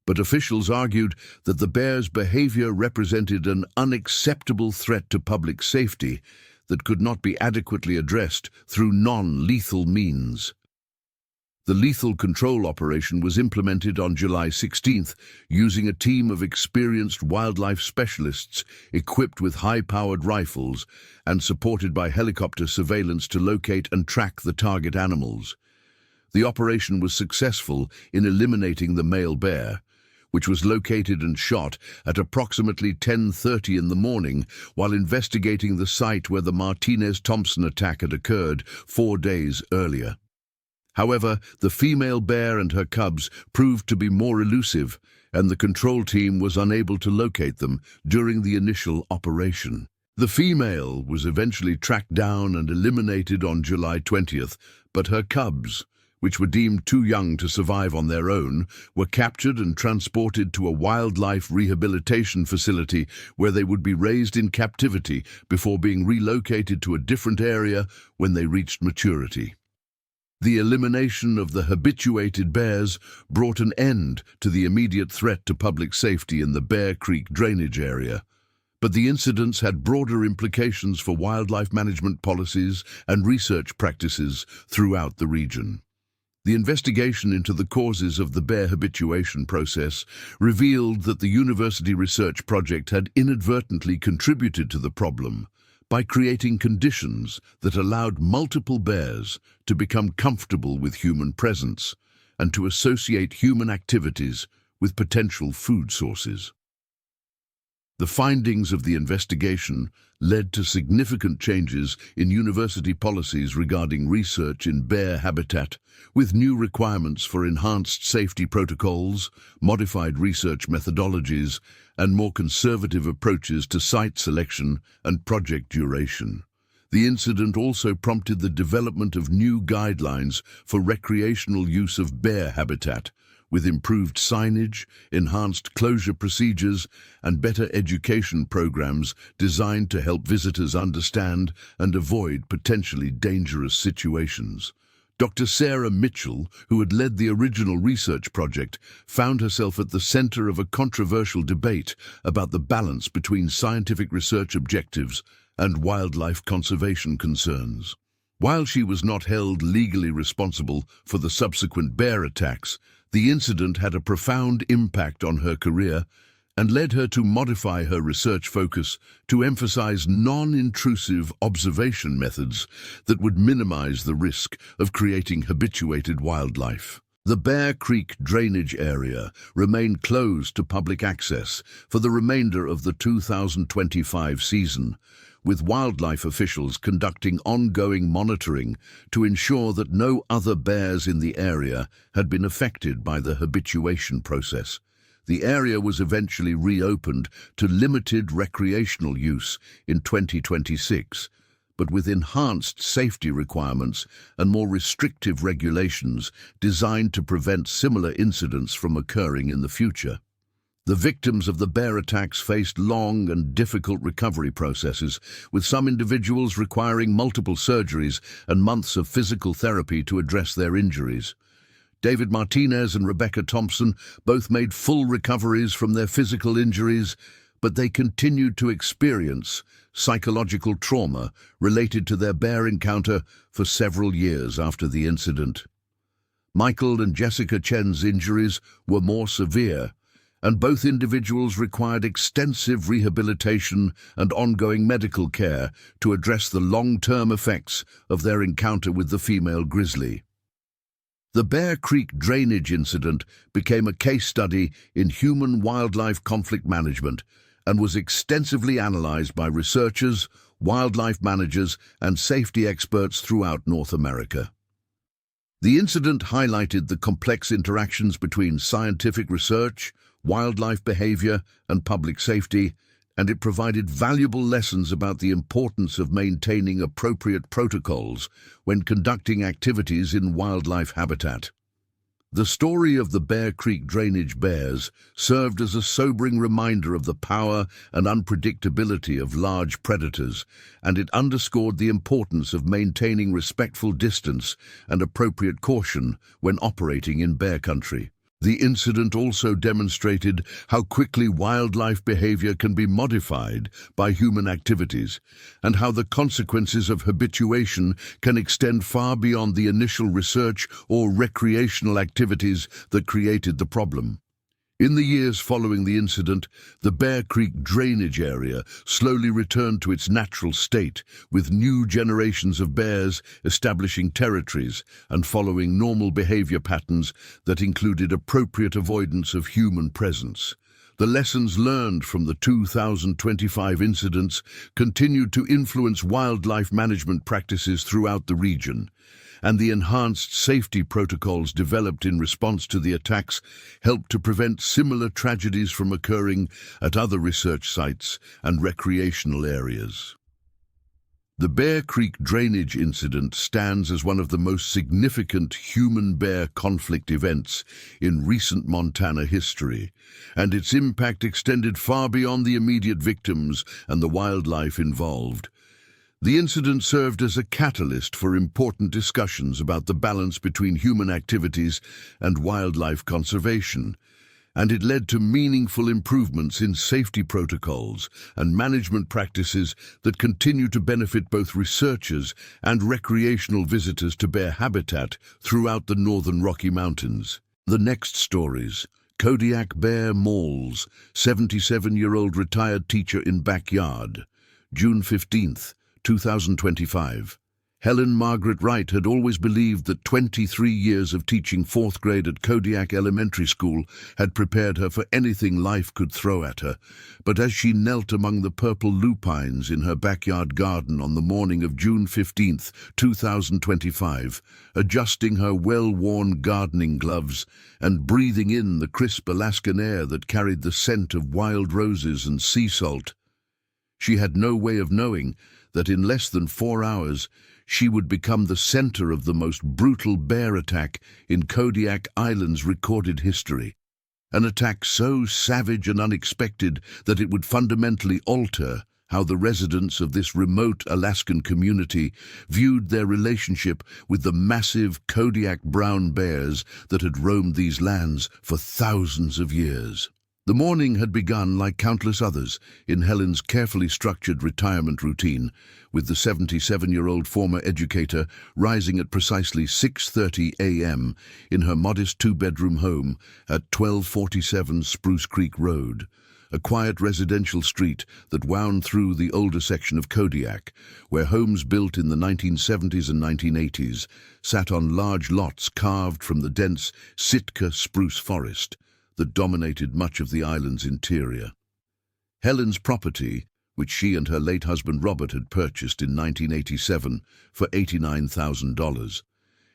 But officials argued that the bear's behavior represented an unacceptable threat to public safety that could not be adequately addressed through non-lethal means. The lethal control operation was implemented on July 16th using a team of experienced wildlife specialists equipped with high-powered rifles and supported by helicopter surveillance to locate and track the target animals. The operation was successful in eliminating the male bear, which was located and shot at approximately 10:30 in the morning while investigating the site where the Martinez-Thompson attack had occurred 4 days earlier. However, the female bear and her cubs proved to be more elusive, and the control team was unable to locate them during the initial operation. The female was eventually tracked down and eliminated on July 20th, but her cubs, which were deemed too young to survive on their own, were captured and transported to a wildlife rehabilitation facility where they would be raised in captivity before being relocated to a different area when they reached maturity. The elimination of the habituated bears brought an end to the immediate threat to public safety in the Bear Creek drainage area. But the incidents had broader implications for wildlife management policies and research practices throughout the region. The investigation into the causes of the bear habituation process revealed that the university research project had inadvertently contributed to the problem by creating conditions that allowed multiple bears to become comfortable with human presence and to associate human activities with potential food sources. The findings of the investigation led to significant changes in university policies regarding research in bear habitat, with new requirements for enhanced safety protocols, modified research methodologies, and more conservative approaches to site selection and project duration. The incident also prompted the development of new guidelines for recreational use of bear habitat, with improved signage, enhanced closure procedures, and better education programs designed to help visitors understand and avoid potentially dangerous situations. Dr. Sarah Mitchell, who had led the original research project, found herself at the center of a controversial debate about the balance between scientific research objectives and wildlife conservation concerns. While she was not held legally responsible for the subsequent bear attacks, the incident had a profound impact on her career and led her to modify her research focus to emphasize non-intrusive observation methods that would minimize the risk of creating habituated wildlife. The Bear Creek drainage area remained closed to public access for the remainder of the 2025 season, with wildlife officials conducting ongoing monitoring to ensure that no other bears in the area had been affected by the habituation process. The area was eventually reopened to limited recreational use in 2026, but with enhanced safety requirements and more restrictive regulations designed to prevent similar incidents from occurring in the future. The victims of the bear attacks faced long and difficult recovery processes, with some individuals requiring multiple surgeries and months of physical therapy to address their injuries. David Martinez and Rebecca Thompson both made full recoveries from their physical injuries, but they continued to experience psychological trauma related to their bear encounter for several years after the incident. Michael and Jessica Chen's injuries were more severe, and both individuals required extensive rehabilitation and ongoing medical care to address the long-term effects of their encounter with the female grizzly. The Bear Creek drainage incident became a case study in human-wildlife conflict management and was extensively analyzed by researchers, wildlife managers, and safety experts throughout North America. The incident highlighted the complex interactions between scientific research, wildlife behavior, and public safety, and it provided valuable lessons about the importance of maintaining appropriate protocols when conducting activities in wildlife habitat. The story of the Bear Creek drainage bears served as a sobering reminder of the power and unpredictability of large predators, and it underscored the importance of maintaining respectful distance and appropriate caution when operating in bear country. The incident also demonstrated how quickly wildlife behavior can be modified by human activities, and how the consequences of habituation can extend far beyond the initial research or recreational activities that created the problem. In the years following the incident, the Bear Creek drainage area slowly returned to its natural state, with new generations of bears establishing territories and following normal behavior patterns that included appropriate avoidance of human presence. The lessons learned from the 2025 incidents continued to influence wildlife management practices throughout the region, and the enhanced safety protocols developed in response to the attacks helped to prevent similar tragedies from occurring at other research sites and recreational areas. The Bear Creek drainage incident stands as one of the most significant human-bear conflict events in recent Montana history, and its impact extended far beyond the immediate victims and the wildlife involved. The incident served as a catalyst for important discussions about the balance between human activities and wildlife conservation, and it led to meaningful improvements in safety protocols and management practices that continue to benefit both researchers and recreational visitors to bear habitat throughout the northern Rocky Mountains. The next stories. Kodiak Bear Mauls, 77-year-old retired teacher in backyard. June 15th, 2025. Helen Margaret Wright had always believed that 23 years of teaching fourth grade at Kodiak Elementary School had prepared her for anything life could throw at her. But as she knelt among the purple lupines in her backyard garden on the morning of June 15th, 2025, adjusting her well-worn gardening gloves and breathing in the crisp Alaskan air that carried the scent of wild roses and sea salt, she had no way of knowing that in less than 4 hours, she would become the center of the most brutal bear attack in Kodiak Island's recorded history. An attack so savage and unexpected that it would fundamentally alter how the residents of this remote Alaskan community viewed their relationship with the massive Kodiak brown bears that had roamed these lands for thousands of years. The morning had begun like countless others in Helen's carefully structured retirement routine, with the 77-year-old former educator rising at precisely 6:30 a.m. in her modest two-bedroom home at 1247 Spruce Creek Road, a quiet residential street that wound through the older section of Kodiak, where homes built in the 1970s and 1980s sat on large lots carved from the dense Sitka spruce forest that dominated much of the island's interior. Helen's property, which she and her late husband Robert had purchased in 1987 for $89,000,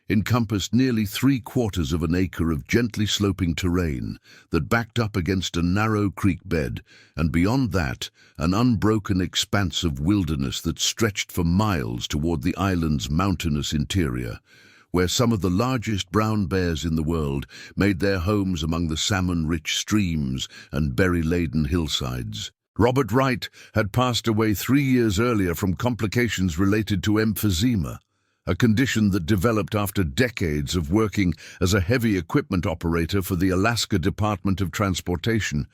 encompassed nearly 3/4 of an acre of gently sloping terrain that backed up against a narrow creek bed, and beyond that, an unbroken expanse of wilderness that stretched for miles toward the island's mountainous interior, where some of the largest brown bears in the world made their homes among the salmon-rich streams and berry-laden hillsides. Robert Wright had passed away 3 years earlier from complications related to emphysema, a condition that developed after decades of working as a heavy equipment operator for the Alaska Department of Transportation,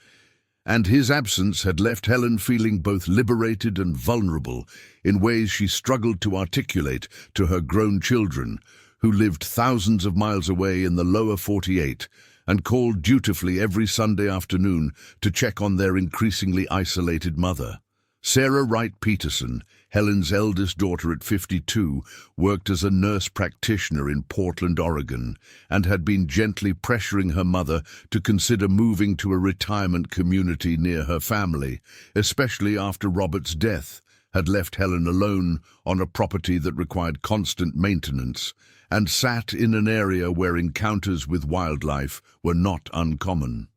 and his absence had left Helen feeling both liberated and vulnerable in ways she struggled to articulate to her grown children, who lived thousands of miles away in the lower 48 and called dutifully every Sunday afternoon to check on their increasingly isolated mother. Sarah Wright Peterson, Helen's eldest daughter at 52, worked as a nurse practitioner in Portland, Oregon, and had been gently pressuring her mother to consider moving to a retirement community near her family, especially after Robert's death had left Helen alone on a property that required constant maintenance and sat in an area where encounters with wildlife were not uncommon.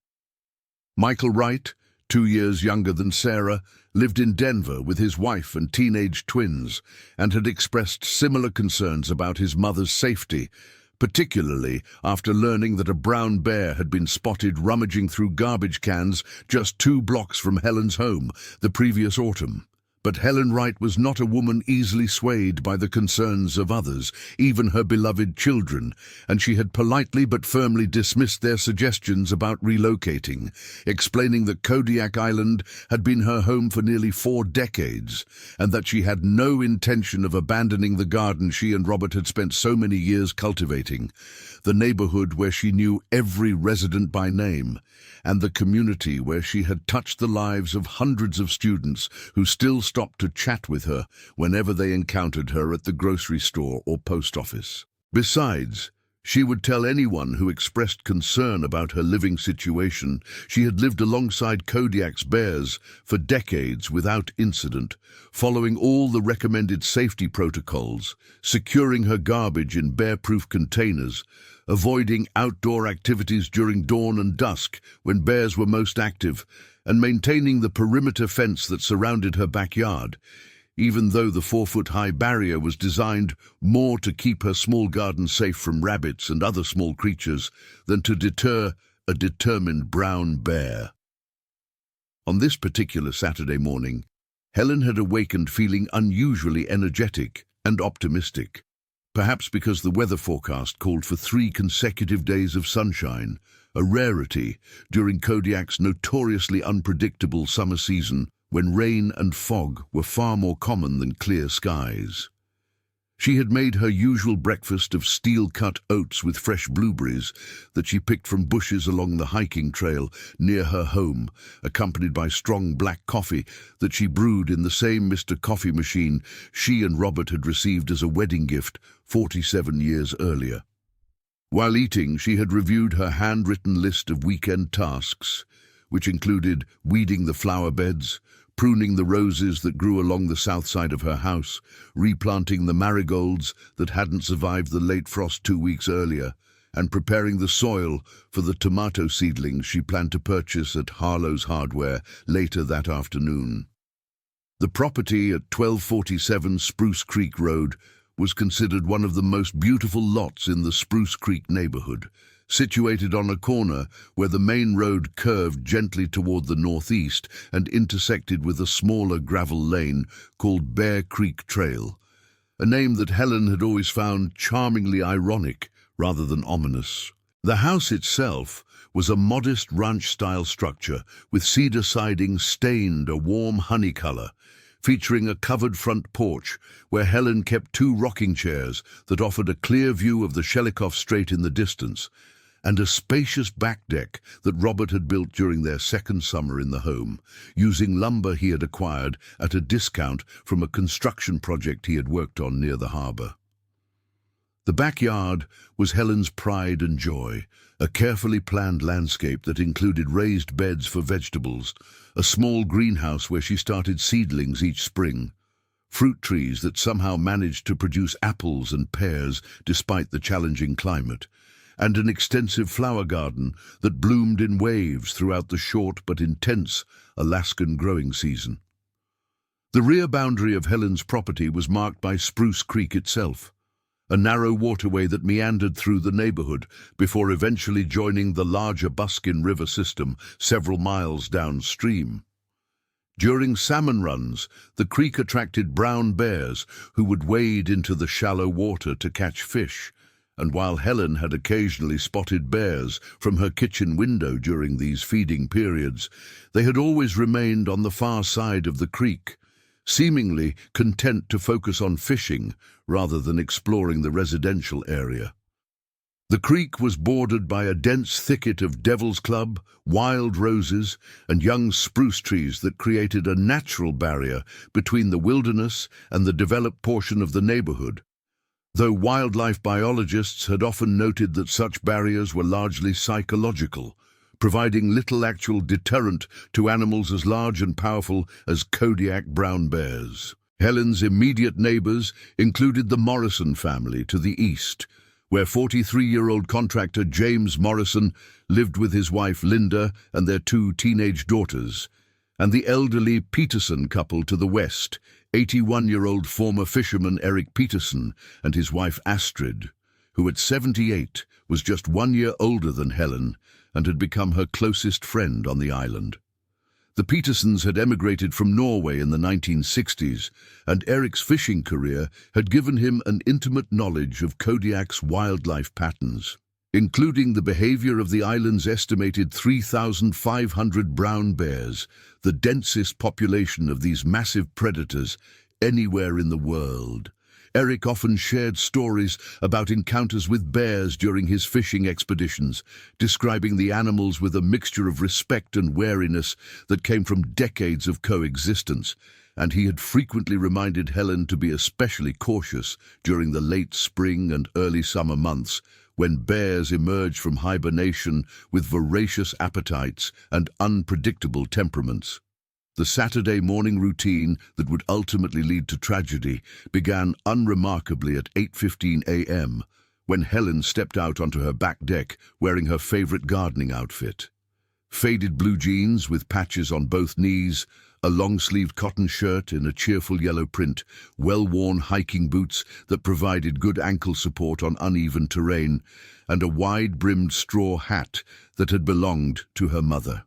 Michael Wright, 2 years younger than Sarah, lived in Denver with his wife and teenage twins and had expressed similar concerns about his mother's safety, particularly after learning that a brown bear had been spotted rummaging through garbage cans just 2 blocks from Helen's home the previous autumn. But Helen Wright was not a woman easily swayed by the concerns of others, even her beloved children, and she had politely but firmly dismissed their suggestions about relocating, explaining that Kodiak Island had been her home for nearly 4 decades, and that she had no intention of abandoning the garden she and Robert had spent so many years cultivating, the neighborhood where she knew every resident by name, and the community where she had touched the lives of hundreds of students who still stopped to chat with her whenever they encountered her at the grocery store or post office. Besides, she would tell anyone who expressed concern about her living situation she had lived alongside Kodiak's bears for decades without incident, following all the recommended safety protocols, securing her garbage in bear-proof containers, avoiding outdoor activities during dawn and dusk when bears were most active, and maintaining the perimeter fence that surrounded her backyard. even though the 4-foot-high barrier was designed more to keep her small garden safe from rabbits and other small creatures than to deter a determined brown bear. On this particular Saturday morning, Helen had awakened feeling unusually energetic and optimistic, perhaps because the weather forecast called for 3 consecutive days of sunshine, a rarity during Kodiak's notoriously unpredictable summer season when rain and fog were far more common than clear skies. She had made her usual breakfast of steel-cut oats with fresh blueberries that she picked from bushes along the hiking trail near her home, accompanied by strong black coffee that she brewed in the same Mr. Coffee machine she and Robert had received as a wedding gift 47 years earlier. While eating, she had reviewed her handwritten list of weekend tasks, which included weeding the flower beds, pruning the roses that grew along the south side of her house, replanting the marigolds that hadn't survived the late frost 2 weeks earlier, and preparing the soil for the tomato seedlings she planned to purchase at Harlow's Hardware later that afternoon. The property at 1247 Spruce Creek Road was considered one of the most beautiful lots in the Spruce Creek neighborhood, situated on a corner where the main road curved gently toward the northeast and intersected with a smaller gravel lane called Bear Creek Trail, a name that Helen had always found charmingly ironic rather than ominous. The house itself was a modest ranch-style structure with cedar siding stained a warm honey color, featuring a covered front porch where Helen kept 2 rocking chairs that offered a clear view of the Shelikof Strait in the distance, and a spacious back deck that Robert had built during their second summer in the home, using lumber he had acquired at a discount from a construction project he had worked on near the harbor. The backyard was Helen's pride and joy, a carefully planned landscape that included raised beds for vegetables, a small greenhouse where she started seedlings each spring, fruit trees that somehow managed to produce apples and pears despite the challenging climate, and an extensive flower garden that bloomed in waves throughout the short but intense Alaskan growing season. The rear boundary of Helen's property was marked by Spruce Creek itself, a narrow waterway that meandered through the neighborhood before eventually joining the larger Buskin River system several miles downstream. During salmon runs, the creek attracted brown bears who would wade into the shallow water to catch fish, and while Helen had occasionally spotted bears from her kitchen window during these feeding periods, they had always remained on the far side of the creek, seemingly content to focus on fishing rather than exploring the residential area. The creek was bordered by a dense thicket of devil's club, wild roses, and young spruce trees that created a natural barrier between the wilderness and the developed portion of the neighborhood, though wildlife biologists had often noted that such barriers were largely psychological, providing little actual deterrent to animals as large and powerful as Kodiak brown bears. Helen's immediate neighbors included the Morrison family to the east, where 43-year-old contractor James Morrison lived with his wife Linda and their 2 teenage daughters, and the elderly Peterson couple to the west, 81-year-old former fisherman Eric Peterson and his wife Astrid, who at 78 was just 1 year older than Helen and had become her closest friend on the island. The Petersons had emigrated from Norway in the 1960s, and Eric's fishing career had given him an intimate knowledge of Kodiak's wildlife patterns, including the behavior of the island's estimated 3,500 brown bears, the densest population of these massive predators anywhere in the world. Eric often shared stories about encounters with bears during his fishing expeditions, describing the animals with a mixture of respect and wariness that came from decades of coexistence, and he had frequently reminded Helen to be especially cautious during the late spring and early summer months, when bears emerge from hibernation with voracious appetites and unpredictable temperaments. The Saturday morning routine that would ultimately lead to tragedy began unremarkably at 8:15 a.m., when Helen stepped out onto her back deck wearing her favorite gardening outfit. Faded blue jeans with patches on both knees, A long-sleeved cotton shirt in a cheerful yellow print, well-worn hiking boots that provided good ankle support on uneven terrain, and a wide-brimmed straw hat that had belonged to her mother.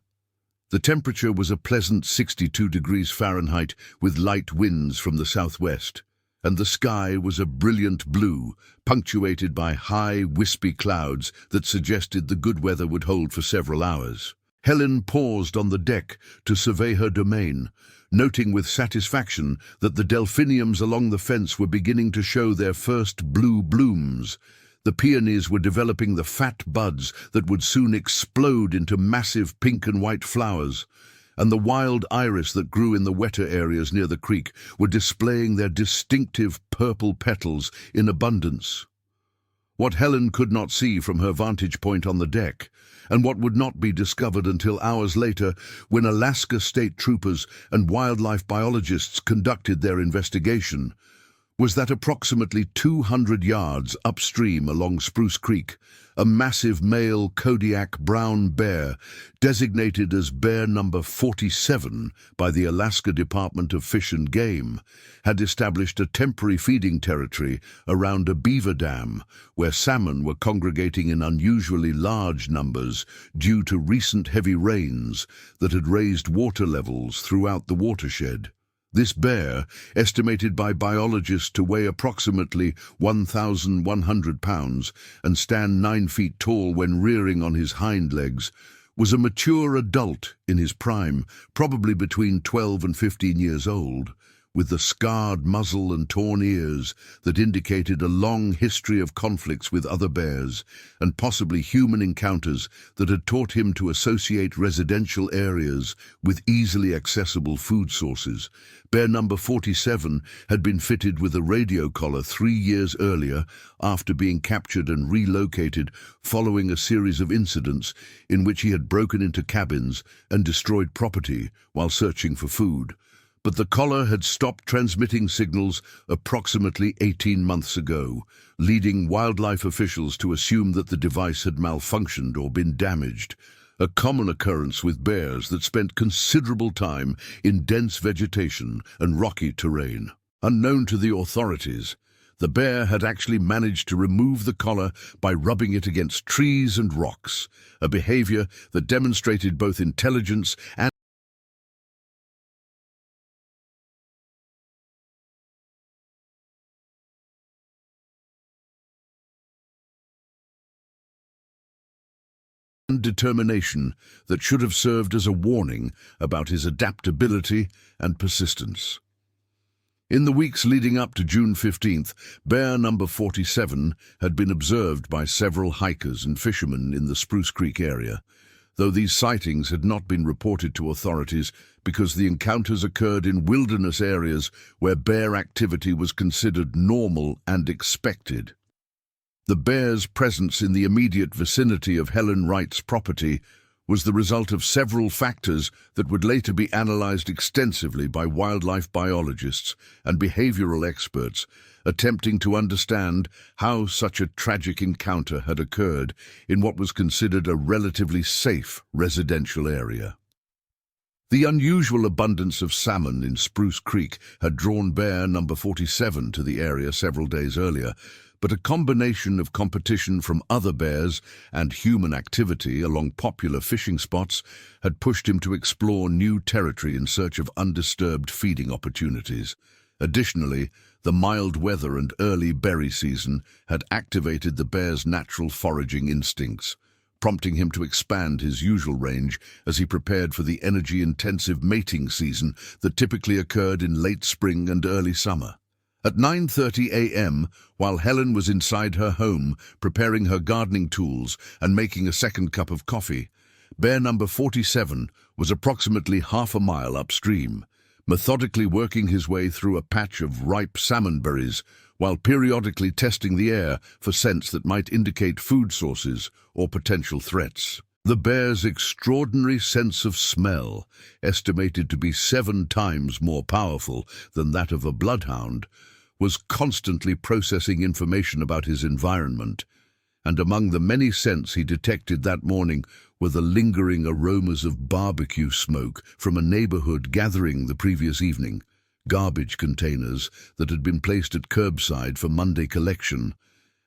The temperature was a pleasant 62 degrees Fahrenheit with light winds from the southwest, and the sky was a brilliant blue, punctuated by high, wispy clouds that suggested the good weather would hold for several hours. Helen paused on the deck to survey her domain, noting with satisfaction that the delphiniums along the fence were beginning to show their first blue blooms. The peonies were developing the fat buds that would soon explode into massive pink and white flowers, and the wild iris that grew in the wetter areas near the creek were displaying their distinctive purple petals in abundance. What Helen could not see from her vantage point on the deck, and what would not be discovered until hours later when Alaska State Troopers and wildlife biologists conducted their investigation, was that approximately 200 yards upstream along Spruce Creek, a massive male Kodiak brown bear, designated as bear number 47 by the Alaska Department of Fish and Game, had established a temporary feeding territory around a beaver dam where salmon were congregating in unusually large numbers due to recent heavy rains that had raised water levels throughout the watershed. This bear, estimated by biologists to weigh approximately 1,100 pounds and stand 9 feet tall when rearing on his hind legs, was a mature adult in his prime, probably between 12 and 15 years old, with the scarred muzzle and torn ears that indicated a long history of conflicts with other bears and possibly human encounters that had taught him to associate residential areas with easily accessible food sources. Bear number 47 had been fitted with a radio collar 3 years earlier after being captured and relocated following a series of incidents in which he had broken into cabins and destroyed property while searching for food. But the collar had stopped transmitting signals approximately 18 months ago, leading wildlife officials to assume that the device had malfunctioned or been damaged, a common occurrence with bears that spent considerable time in dense vegetation and rocky terrain. Unknown to the authorities, the bear had actually managed to remove the collar by rubbing it against trees and rocks, a behavior that demonstrated both intelligence and determination that should have served as a warning about his adaptability and persistence. In the weeks leading up to June 15th, bear number 47 had been observed by several hikers and fishermen in the Spruce Creek area, though these sightings had not been reported to authorities because the encounters occurred in wilderness areas where bear activity was considered normal and expected. The bear's presence in the immediate vicinity of Helen Wright's property was the result of several factors that would later be analyzed extensively by wildlife biologists and behavioral experts, attempting to understand how such a tragic encounter had occurred in what was considered a relatively safe residential area. The unusual abundance of salmon in Spruce Creek had drawn bear number 47 to the area several days earlier, but a combination of competition from other bears and human activity along popular fishing spots had pushed him to explore new territory in search of undisturbed feeding opportunities. Additionally, the mild weather and early berry season had activated the bear's natural foraging instincts, prompting him to expand his usual range as he prepared for the energy-intensive mating season that typically occurred in late spring and early summer. At 9:30 a.m., while Helen was inside her home preparing her gardening tools and making a second cup of coffee, bear number 47 was approximately half a mile upstream, methodically working his way through a patch of ripe salmon berries while periodically testing the air for scents that might indicate food sources or potential threats. The bear's extraordinary sense of smell, estimated to be 7 times more powerful than that of a bloodhound, was constantly processing information about his environment, and among the many scents he detected that morning were the lingering aromas of barbecue smoke from a neighborhood gathering the previous evening, garbage containers that had been placed at curbside for Monday collection,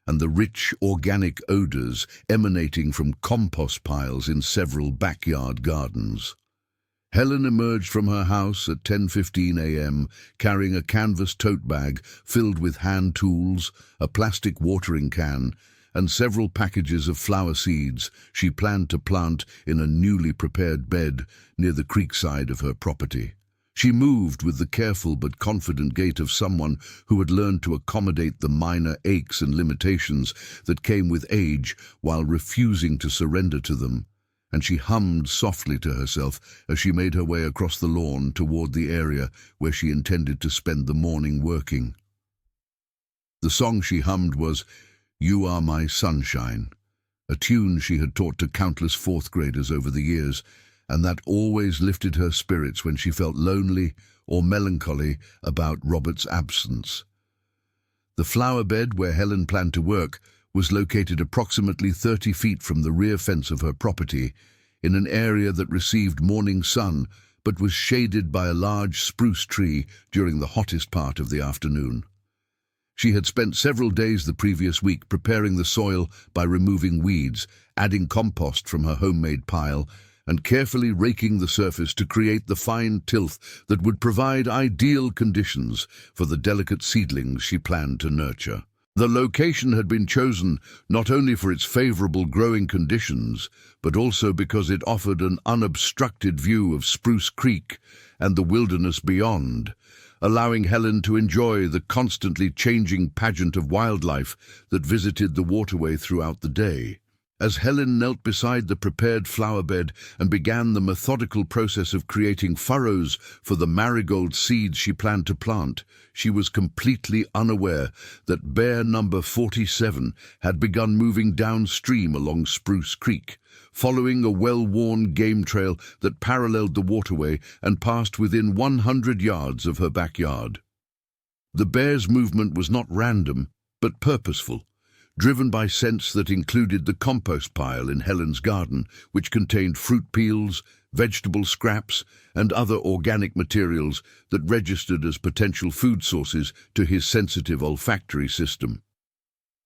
and the rich organic odors emanating from compost piles in several backyard gardens. Helen emerged from her house at 10:15 a.m. carrying a canvas tote bag filled with hand tools, a plastic watering can, and several packages of flower seeds she planned to plant in a newly prepared bed near the creekside of her property. She moved with the careful but confident gait of someone who had learned to accommodate the minor aches and limitations that came with age while refusing to surrender to them, and she hummed softly to herself as she made her way across the lawn toward the area where she intended to spend the morning working. The song she hummed was "You Are My Sunshine," a tune she had taught to countless fourth graders over the years, and that always lifted her spirits when she felt lonely or melancholy about Robert's absence. The flower bed where Helen planned to work was located approximately 30 feet from the rear fence of her property, in an area that received morning sun but was shaded by a large spruce tree during the hottest part of the afternoon. She had spent several days the previous week preparing the soil by removing weeds, adding compost from her homemade pile, and carefully raking the surface to create the fine tilth that would provide ideal conditions for the delicate seedlings she planned to nurture. The location had been chosen not only for its favorable growing conditions, but also because it offered an unobstructed view of Spruce Creek and the wilderness beyond, allowing Helen to enjoy the constantly changing pageant of wildlife that visited the waterway throughout the day. As Helen knelt beside the prepared flower bed and began the methodical process of creating furrows for the marigold seeds she planned to plant, she was completely unaware that bear number 47 had begun moving downstream along Spruce Creek, following a well-worn game trail that paralleled the waterway and passed within 100 yards of her backyard. The bear's movement was not random, but purposeful, driven by scents that included the compost pile in Helen's garden, which contained fruit peels, vegetable scraps, and other organic materials that registered as potential food sources to his sensitive olfactory system.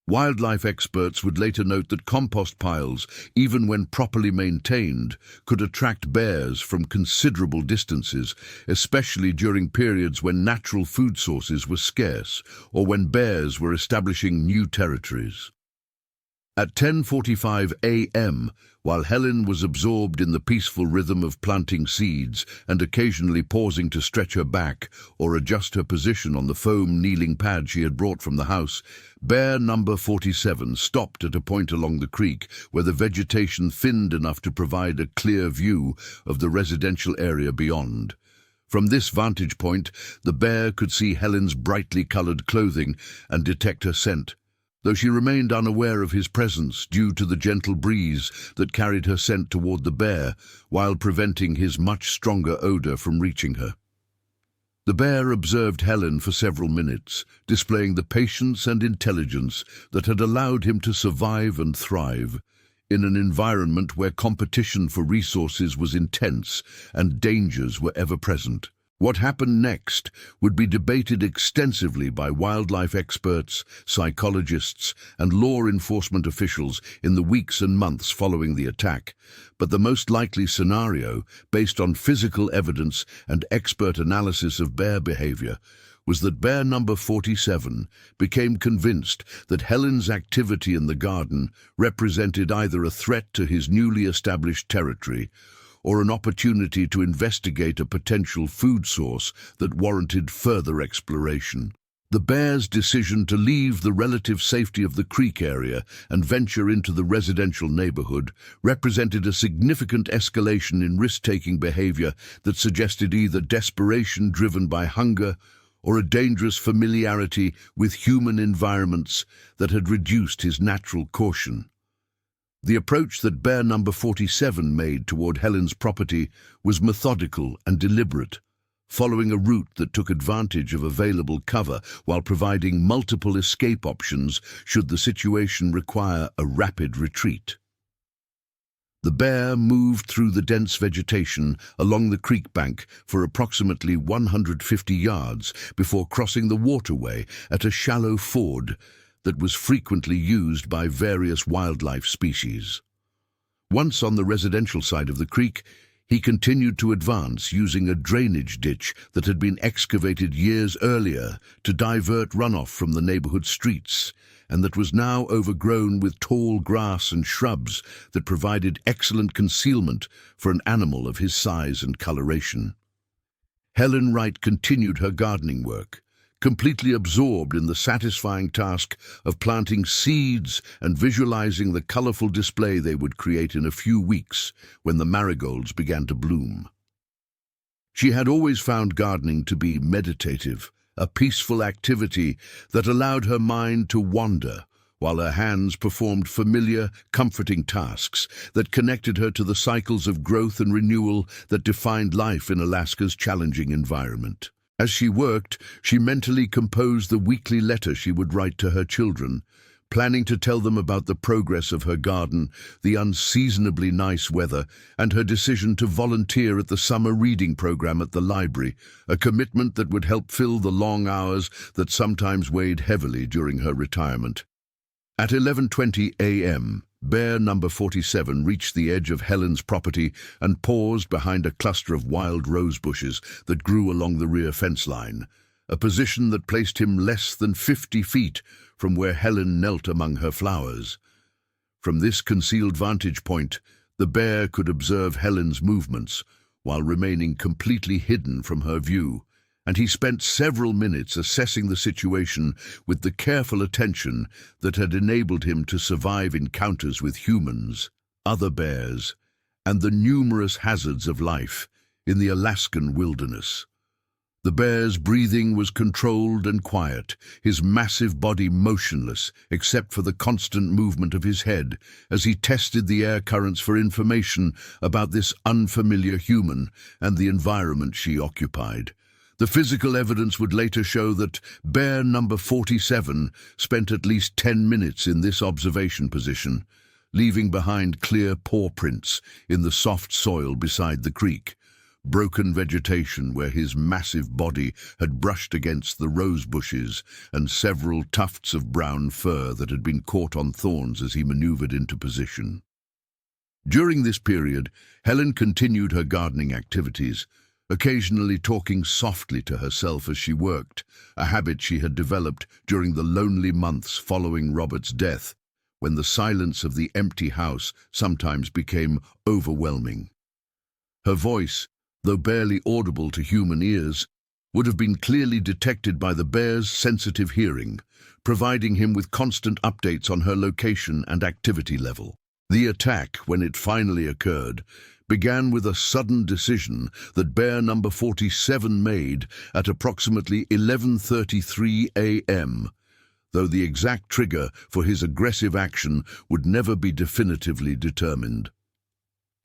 Wildlife experts would later note that compost piles, even when properly maintained, could attract bears from considerable distances, especially during periods when natural food sources were scarce or when bears were establishing new territories. At 10:45 a.m., while Helen was absorbed in the peaceful rhythm of planting seeds and occasionally pausing to stretch her back or adjust her position on the foam kneeling pad she had brought from the house, bear number 47 stopped at a point along the creek where the vegetation thinned enough to provide a clear view of the residential area beyond. From this vantage point, the bear could see Helen's brightly colored clothing and detect her scent, though she remained unaware of his presence due to the gentle breeze that carried her scent toward the bear while preventing his much stronger odor from reaching her. The bear observed Helen for several minutes, displaying the patience and intelligence that had allowed him to survive and thrive in an environment where competition for resources was intense and dangers were ever present. What happened next would be debated extensively by wildlife experts, psychologists, and law enforcement officials in the weeks and months following the attack, but the most likely scenario, based on physical evidence and expert analysis of bear behavior, was that bear number 47 became convinced that Helen's activity in the garden represented either a threat to his newly established territory or an opportunity to investigate a potential food source that warranted further exploration. The bear's decision to leave the relative safety of the creek area and venture into the residential neighborhood represented a significant escalation in risk-taking behavior that suggested either desperation driven by hunger or a dangerous familiarity with human environments that had reduced his natural caution. The approach that bear number 47 made toward Helen's property was methodical and deliberate, following a route that took advantage of available cover while providing multiple escape options should the situation require a rapid retreat. The bear moved through the dense vegetation along the creek bank for approximately 150 yards before crossing the waterway at a shallow ford that was frequently used by various wildlife species. Once on the residential side of the creek, he continued to advance using a drainage ditch that had been excavated years earlier to divert runoff from the neighborhood streets, and that was now overgrown with tall grass and shrubs that provided excellent concealment for an animal of his size and coloration. Helen Wright continued her gardening work, completely absorbed in the satisfying task of planting seeds and visualizing the colorful display they would create in a few weeks when the marigolds began to bloom. She had always found gardening to be meditative, a peaceful activity that allowed her mind to wander, while her hands performed familiar, comforting tasks that connected her to the cycles of growth and renewal that defined life in Alaska's challenging environment. As she worked, she mentally composed the weekly letter she would write to her children, planning to tell them about the progress of her garden, the unseasonably nice weather, and her decision to volunteer at the summer reading program at the library, a commitment that would help fill the long hours that sometimes weighed heavily during her retirement. At 11:20 a.m., bear number 47 reached the edge of Helen's property and paused behind a cluster of wild rose bushes that grew along the rear fence line, a position that placed him less than 50 feet from where Helen knelt among her flowers. From this concealed vantage point, the bear could observe Helen's movements while remaining completely hidden from her view, and he spent several minutes assessing the situation with the careful attention that had enabled him to survive encounters with humans, other bears, and the numerous hazards of life in the Alaskan wilderness. The bear's breathing was controlled and quiet, his massive body motionless except for the constant movement of his head as he tested the air currents for information about this unfamiliar human and the environment she occupied. The physical evidence would later show that bear number 47 spent at least 10 minutes in this observation position, leaving behind clear paw prints in the soft soil beside the creek, broken vegetation where his massive body had brushed against the rose bushes, and several tufts of brown fur that had been caught on thorns as he maneuvered into position. During this period, Helen continued her gardening activities, occasionally talking softly to herself as she worked, a habit she had developed during the lonely months following Robert's death, when the silence of the empty house sometimes became overwhelming. Her voice, though barely audible to human ears, would have been clearly detected by the bear's sensitive hearing, providing him with constant updates on her location and activity level. The attack, when it finally occurred, began with a sudden decision that bear number 47 made at approximately 11:33 a.m., though the exact trigger for his aggressive action would never be definitively determined.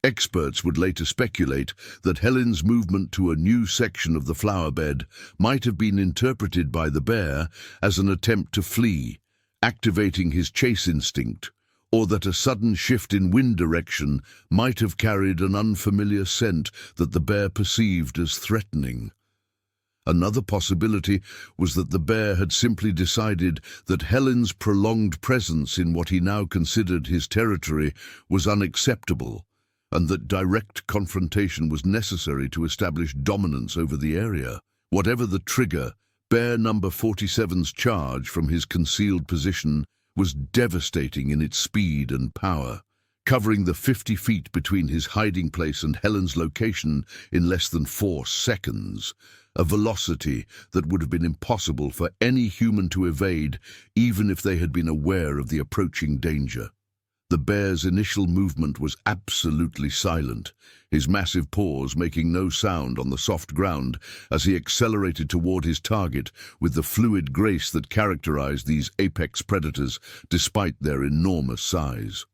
Experts would later speculate that Helen's movement to a new section of the flower bed might have been interpreted by the bear as an attempt to flee, activating his chase instinct, or that a sudden shift in wind direction might have carried an unfamiliar scent that the bear perceived as threatening. Another possibility was that the bear had simply decided that Helen's prolonged presence in what he now considered his territory was unacceptable, and that direct confrontation was necessary to establish dominance over the area. Whatever the trigger, bear number 47's charge from his concealed position was devastating in its speed and power, covering the 50 feet between his hiding place and Helen's location in less than 4 seconds, a velocity that would have been impossible for any human to evade, even if they had been aware of the approaching danger. The bear's initial movement was absolutely silent, his massive paws making no sound on the soft ground as he accelerated toward his target with the fluid grace that characterized these apex predators despite their enormous size.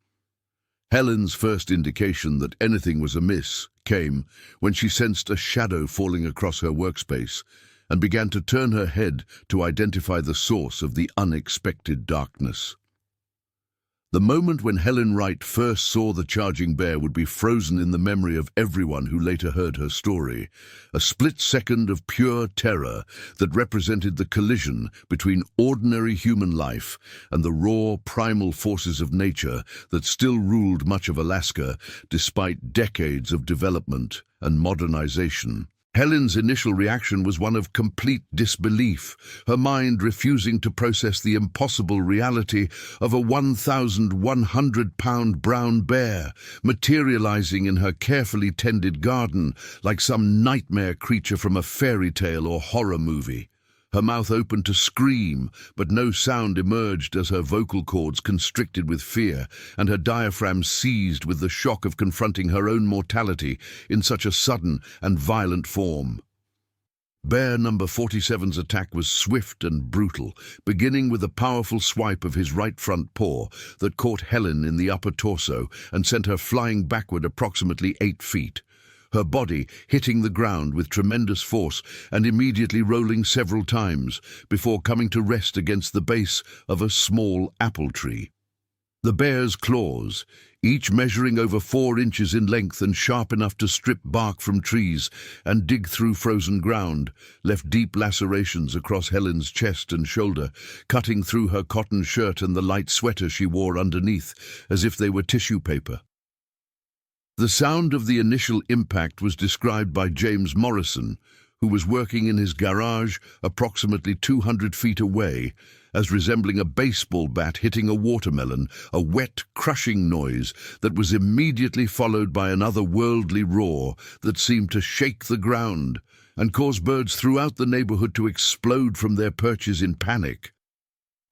Helen's first indication that anything was amiss came when she sensed a shadow falling across her workspace and began to turn her head to identify the source of the unexpected darkness. The moment when Helen Wright first saw the charging bear would be frozen in the memory of everyone who later heard her story, a split second of pure terror that represented the collision between ordinary human life and the raw, primal forces of nature that still ruled much of Alaska despite decades of development and modernization. Helen's initial reaction was one of complete disbelief, her mind refusing to process the impossible reality of a 1,100-pound brown bear materializing in her carefully tended garden like some nightmare creature from a fairy tale or horror movie. Her mouth opened to scream, but no sound emerged as her vocal cords constricted with fear and her diaphragm seized with the shock of confronting her own mortality in such a sudden and violent form. Bear number 47's attack was swift and brutal, beginning with a powerful swipe of his right front paw that caught Helen in the upper torso and sent her flying backward approximately 8 feet. Her body hitting the ground with tremendous force and immediately rolling several times before coming to rest against the base of a small apple tree. The bear's claws, each measuring over 4 inches in length and sharp enough to strip bark from trees and dig through frozen ground, left deep lacerations across Helen's chest and shoulder, cutting through her cotton shirt and the light sweater she wore underneath, as if they were tissue paper. The sound of the initial impact was described by James Morrison, who was working in his garage approximately 200 feet away, as resembling a baseball bat hitting a watermelon, a wet, crushing noise that was immediately followed by an otherworldly roar that seemed to shake the ground and cause birds throughout the neighborhood to explode from their perches in panic.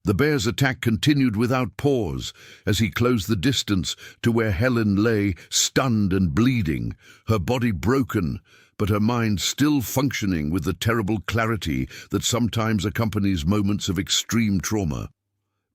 The bear's attack continued without pause as he closed the distance to where Helen lay, stunned and bleeding, her body broken, but her mind still functioning with the terrible clarity that sometimes accompanies moments of extreme trauma.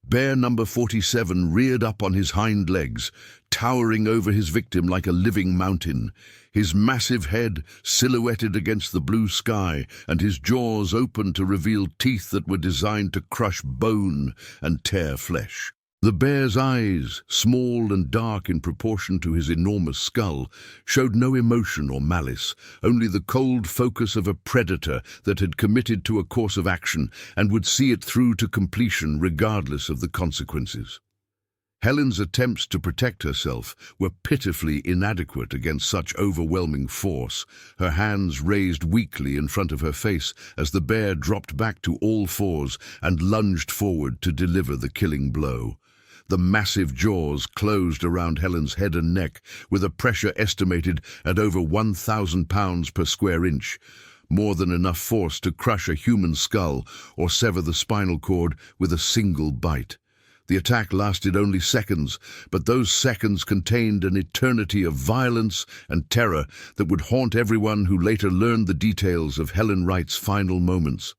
Bear number 47 reared up on his hind legs, towering over his victim like a living mountain, his massive head silhouetted against the blue sky and his jaws open to reveal teeth that were designed to crush bone and tear flesh. The bear's eyes, small and dark in proportion to his enormous skull, showed no emotion or malice, only the cold focus of a predator that had committed to a course of action and would see it through to completion regardless of the consequences. Helen's attempts to protect herself were pitifully inadequate against such overwhelming force, her hands raised weakly in front of her face as the bear dropped back to all fours and lunged forward to deliver the killing blow. The massive jaws closed around Helen's head and neck with a pressure estimated at over 1,000 pounds per square inch, more than enough force to crush a human skull or sever the spinal cord with a single bite. The attack lasted only seconds, but those seconds contained an eternity of violence and terror that would haunt everyone who later learned the details of Helen Wright's final moments.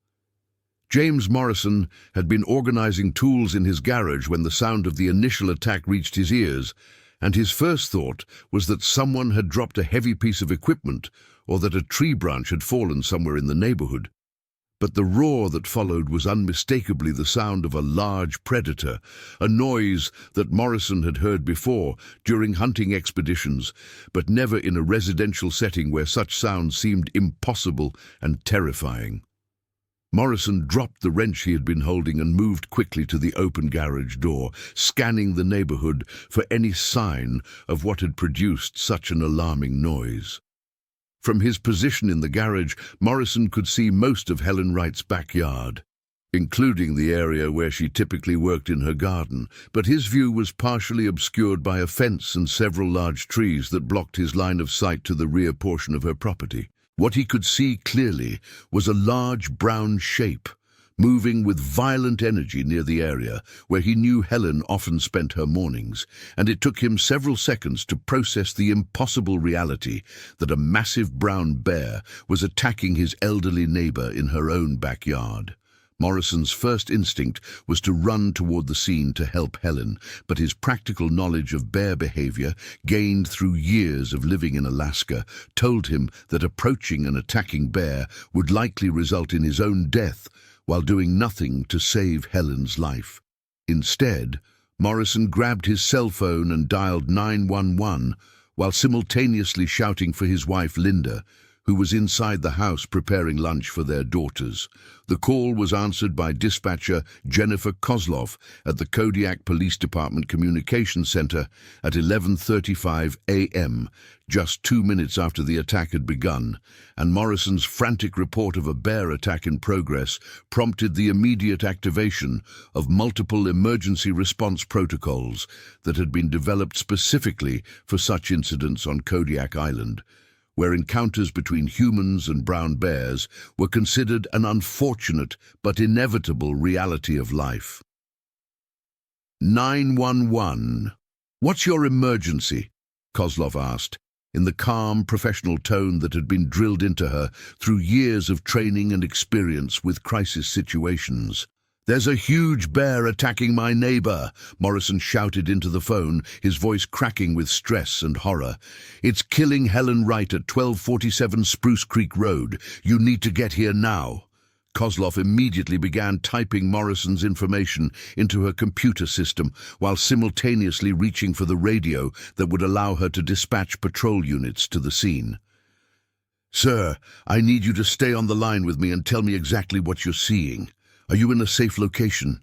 James Morrison had been organizing tools in his garage when the sound of the initial attack reached his ears, and his first thought was that someone had dropped a heavy piece of equipment or that a tree branch had fallen somewhere in the neighborhood. But the roar that followed was unmistakably the sound of a large predator, a noise that Morrison had heard before during hunting expeditions, but never in a residential setting where such sounds seemed impossible and terrifying. Morrison dropped the wrench he had been holding and moved quickly to the open garage door, scanning the neighborhood for any sign of what had produced such an alarming noise. From his position in the garage, Morrison could see most of Helen Wright's backyard, including the area where she typically worked in her garden, but his view was partially obscured by a fence and several large trees that blocked his line of sight to the rear portion of her property. What he could see clearly was a large brown shape, moving with violent energy near the area where he knew Helen often spent her mornings, and it took him several seconds to process the impossible reality that a massive brown bear was attacking his elderly neighbor in her own backyard. Morrison's first instinct was to run toward the scene to help Helen, but his practical knowledge of bear behavior, gained through years of living in Alaska, told him that approaching an attacking bear would likely result in his own death while doing nothing to save Helen's life. Instead, Morrison grabbed his cell phone and dialed 911 while simultaneously shouting for his wife Linda, who was inside the house preparing lunch for their daughters. The call was answered by dispatcher Jennifer Kozlov at the Kodiak Police Department Communications Center at 11:35 a.m., just 2 minutes after the attack had begun, and Morrison's frantic report of a bear attack in progress prompted the immediate activation of multiple emergency response protocols that had been developed specifically for such incidents on Kodiak Island, where encounters between humans and brown bears were considered an unfortunate but inevitable reality of life. 911. "What's your emergency?" Kozlov asked, in the calm, professional tone that had been drilled into her through years of training and experience with crisis situations. "There's a huge bear attacking my neighbor," Morrison shouted into the phone, his voice cracking with stress and horror. "It's killing Helen Wright at 1247 Spruce Creek Road. You need to get here now." Kozlov immediately began typing Morrison's information into her computer system while simultaneously reaching for the radio that would allow her to dispatch patrol units to the scene. "Sir, I need you to stay on the line with me and tell me exactly what you're seeing. Are you in a safe location?"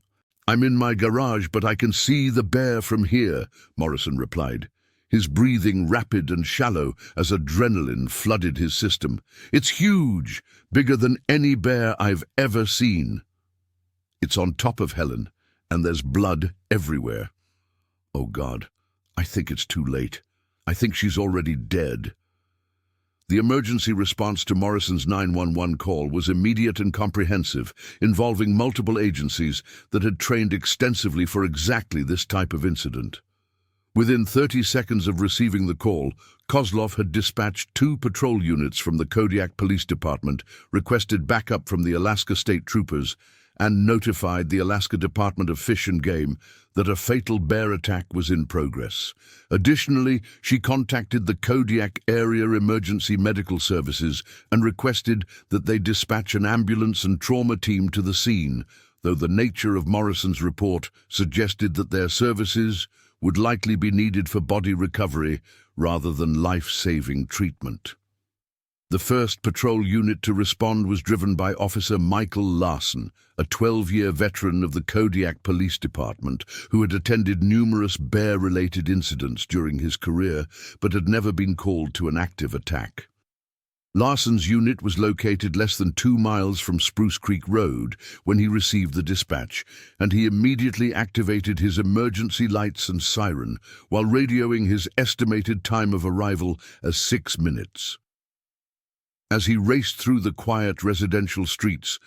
"I'm in my garage, but I can see the bear from here," Morrison replied, his breathing rapid and shallow as adrenaline flooded his system. "It's huge, bigger than any bear I've ever seen. It's on top of Helen, and there's blood everywhere. Oh God, I think it's too late. I think she's already dead." The emergency response to Morrison's 911 call was immediate and comprehensive, involving multiple agencies that had trained extensively for exactly this type of incident. Within 30 seconds of receiving the call, Kozlov had dispatched 2 patrol units from the Kodiak Police Department, requested backup from the Alaska State Troopers, and notified the Alaska Department of Fish and Game that a fatal bear attack was in progress. Additionally, she contacted the Kodiak Area Emergency Medical Services and requested that they dispatch an ambulance and trauma team to the scene, though the nature of Morrison's report suggested that their services would likely be needed for body recovery rather than life-saving treatment. The first patrol unit to respond was driven by Officer Michael Larson, a 12-year veteran of the Kodiak Police Department who had attended numerous bear-related incidents during his career but had never been called to an active attack. Larson's unit was located less than 2 miles from Spruce Creek Road when he received the dispatch, and he immediately activated his emergency lights and siren while radioing his estimated time of arrival as 6 minutes. As he raced through the quiet residential streets,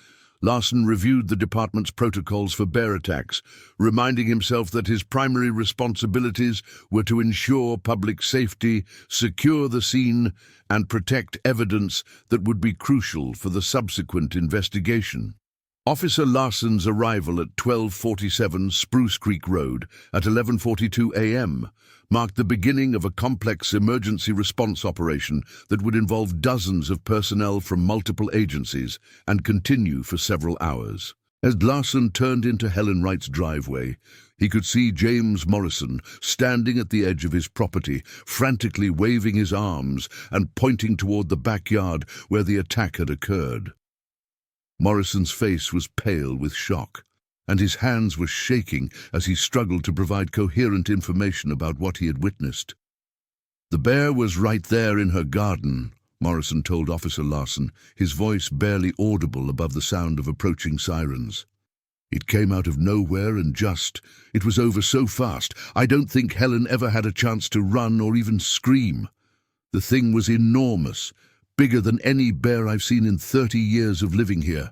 Larson reviewed the department's protocols for bear attacks, reminding himself that his primary responsibilities were to ensure public safety, secure the scene, and protect evidence that would be crucial for the subsequent investigation. Officer Larson's arrival at 1247 Spruce Creek Road at 11:42 a.m. marked the beginning of a complex emergency response operation that would involve dozens of personnel from multiple agencies and continue for several hours. As Larson turned into Helen Wright's driveway, he could see James Morrison standing at the edge of his property, frantically waving his arms and pointing toward the backyard where the attack had occurred. Morrison's face was pale with shock, and his hands were shaking as he struggled to provide coherent information about what he had witnessed. "The bear was right there in her garden," Morrison told Officer Larson, his voice barely audible above the sound of approaching sirens. "It came out of nowhere and it was over so fast, I don't think Helen ever had a chance to run or even scream. The thing was enormous, bigger than any bear I've seen in 30 years of living here."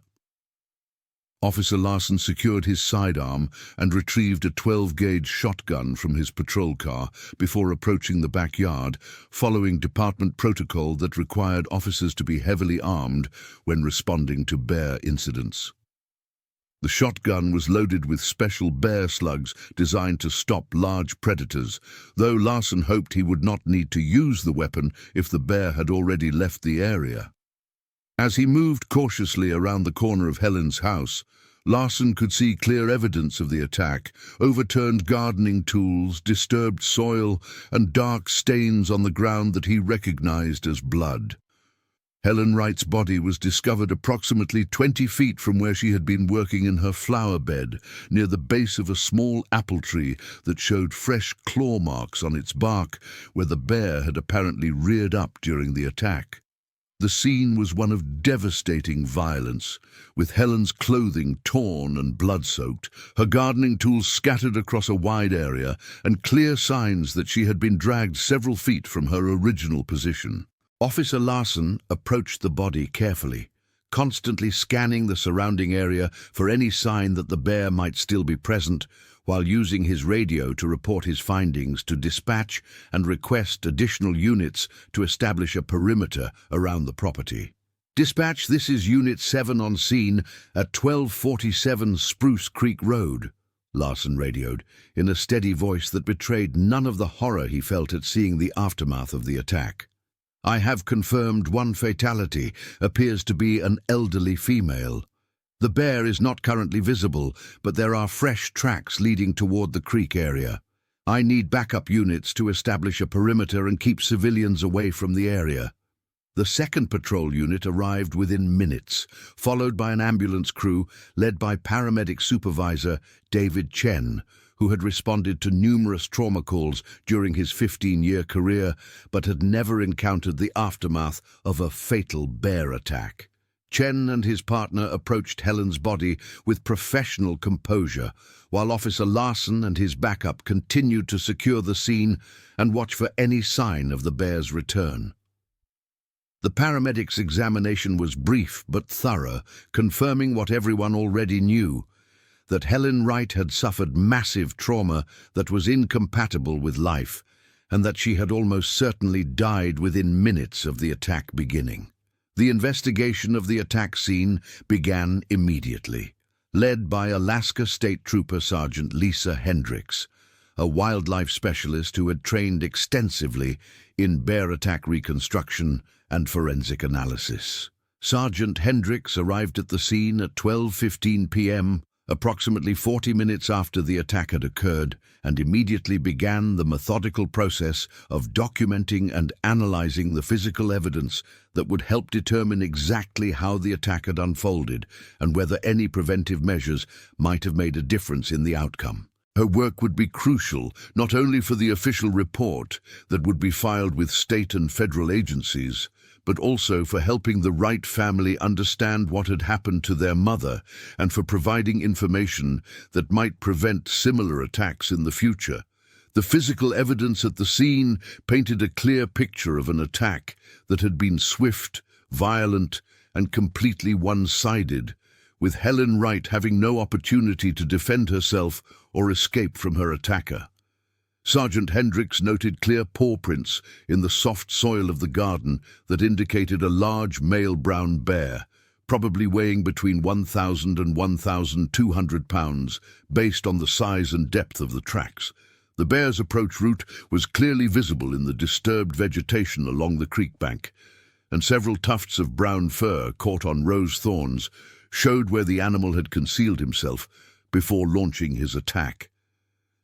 Officer Larson secured his sidearm and retrieved a 12-gauge shotgun from his patrol car before approaching the backyard, following department protocol that required officers to be heavily armed when responding to bear incidents. The shotgun was loaded with special bear slugs designed to stop large predators, though Larsen hoped he would not need to use the weapon if the bear had already left the area. As he moved cautiously around the corner of Helen's house, Larsen could see clear evidence of the attack: overturned gardening tools, disturbed soil, and dark stains on the ground that he recognized as blood. Helen Wright's body was discovered approximately 20 feet from where she had been working in her flower bed, near the base of a small apple tree that showed fresh claw marks on its bark, where the bear had apparently reared up during the attack. The scene was one of devastating violence, with Helen's clothing torn and blood-soaked, her gardening tools scattered across a wide area, and clear signs that she had been dragged several feet from her original position. Officer Larsen approached the body carefully, constantly scanning the surrounding area for any sign that the bear might still be present, while using his radio to report his findings to dispatch and request additional units to establish a perimeter around the property. "Dispatch, this is Unit 7 on scene at 1247 Spruce Creek Road," Larsen radioed, in a steady voice that betrayed none of the horror he felt at seeing the aftermath of the attack. "I have confirmed one fatality, appears to be an elderly female. The bear is not currently visible, but there are fresh tracks leading toward the creek area. I need backup units to establish a perimeter and keep civilians away from the area." The second patrol unit arrived within minutes, followed by an ambulance crew led by paramedic supervisor David Chen, who had responded to numerous trauma calls during his 15-year career, but had never encountered the aftermath of a fatal bear attack. Chen and his partner approached Helen's body with professional composure, while Officer Larsen and his backup continued to secure the scene and watch for any sign of the bear's return. The paramedics' examination was brief but thorough, confirming what everyone already knew: that Helen Wright had suffered massive trauma that was incompatible with life, and that she had almost certainly died within minutes of the attack beginning. The investigation of the attack scene began immediately, led by Alaska State Trooper Sergeant Lisa Hendricks, a wildlife specialist who had trained extensively in bear attack reconstruction and forensic analysis. Sergeant Hendricks arrived at the scene at 12:15 p.m., approximately 40 minutes after the attack had occurred, and immediately began the methodical process of documenting and analyzing the physical evidence that would help determine exactly how the attack had unfolded and whether any preventive measures might have made a difference in the outcome. Her work would be crucial not only for the official report that would be filed with state and federal agencies, but also for helping the Wright family understand what had happened to their mother and for providing information that might prevent similar attacks in the future. The physical evidence at the scene painted a clear picture of an attack that had been swift, violent, and completely one-sided, with Helen Wright having no opportunity to defend herself or escape from her attacker. Sergeant Hendricks noted clear paw prints in the soft soil of the garden that indicated a large male brown bear, probably weighing between 1,000 and 1,200 pounds, based on the size and depth of the tracks. The bear's approach route was clearly visible in the disturbed vegetation along the creek bank, and several tufts of brown fur caught on rose thorns showed where the animal had concealed himself before launching his attack.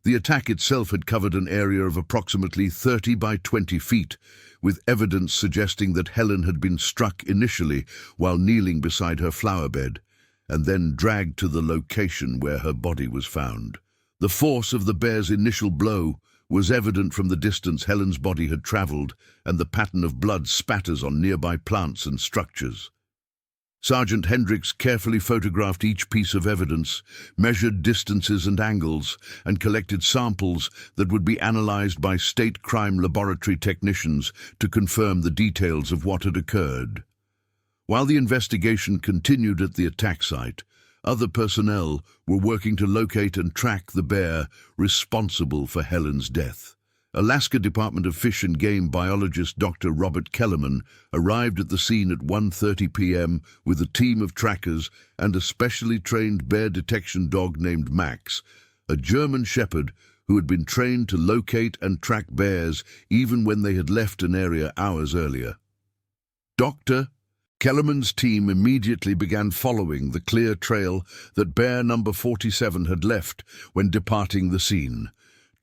The attack itself had covered an area of approximately 30 by 20 feet, with evidence suggesting that Helen had been struck initially while kneeling beside her flower bed, and then dragged to the location where her body was found. The force of the bear's initial blow was evident from the distance Helen's body had traveled and the pattern of blood spatters on nearby plants and structures. Sergeant Hendricks carefully photographed each piece of evidence, measured distances and angles, and collected samples that would be analyzed by state crime laboratory technicians to confirm the details of what had occurred. While the investigation continued at the attack site, other personnel were working to locate and track the bear responsible for Helen's death. Alaska Department of Fish and Game biologist Dr. Robert Kellerman arrived at the scene at 1:30 p.m. with a team of trackers and a specially trained bear detection dog named Max, a German shepherd who had been trained to locate and track bears even when they had left an area hours earlier. Dr. Kellerman's team immediately began following the clear trail that bear number 47 had left when departing the scene,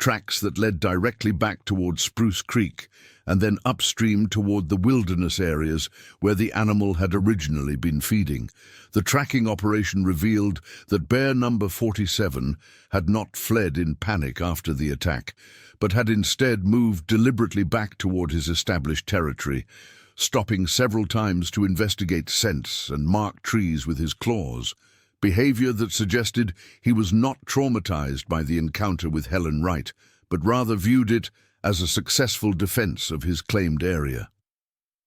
tracks that led directly back toward Spruce Creek and then upstream toward the wilderness areas where the animal had originally been feeding. The tracking operation revealed that bear number 47 had not fled in panic after the attack, but had instead moved deliberately back toward his established territory, stopping several times to investigate scents and mark trees with his claws, behavior that suggested he was not traumatized by the encounter with Helen Wright, but rather viewed it as a successful defense of his claimed area.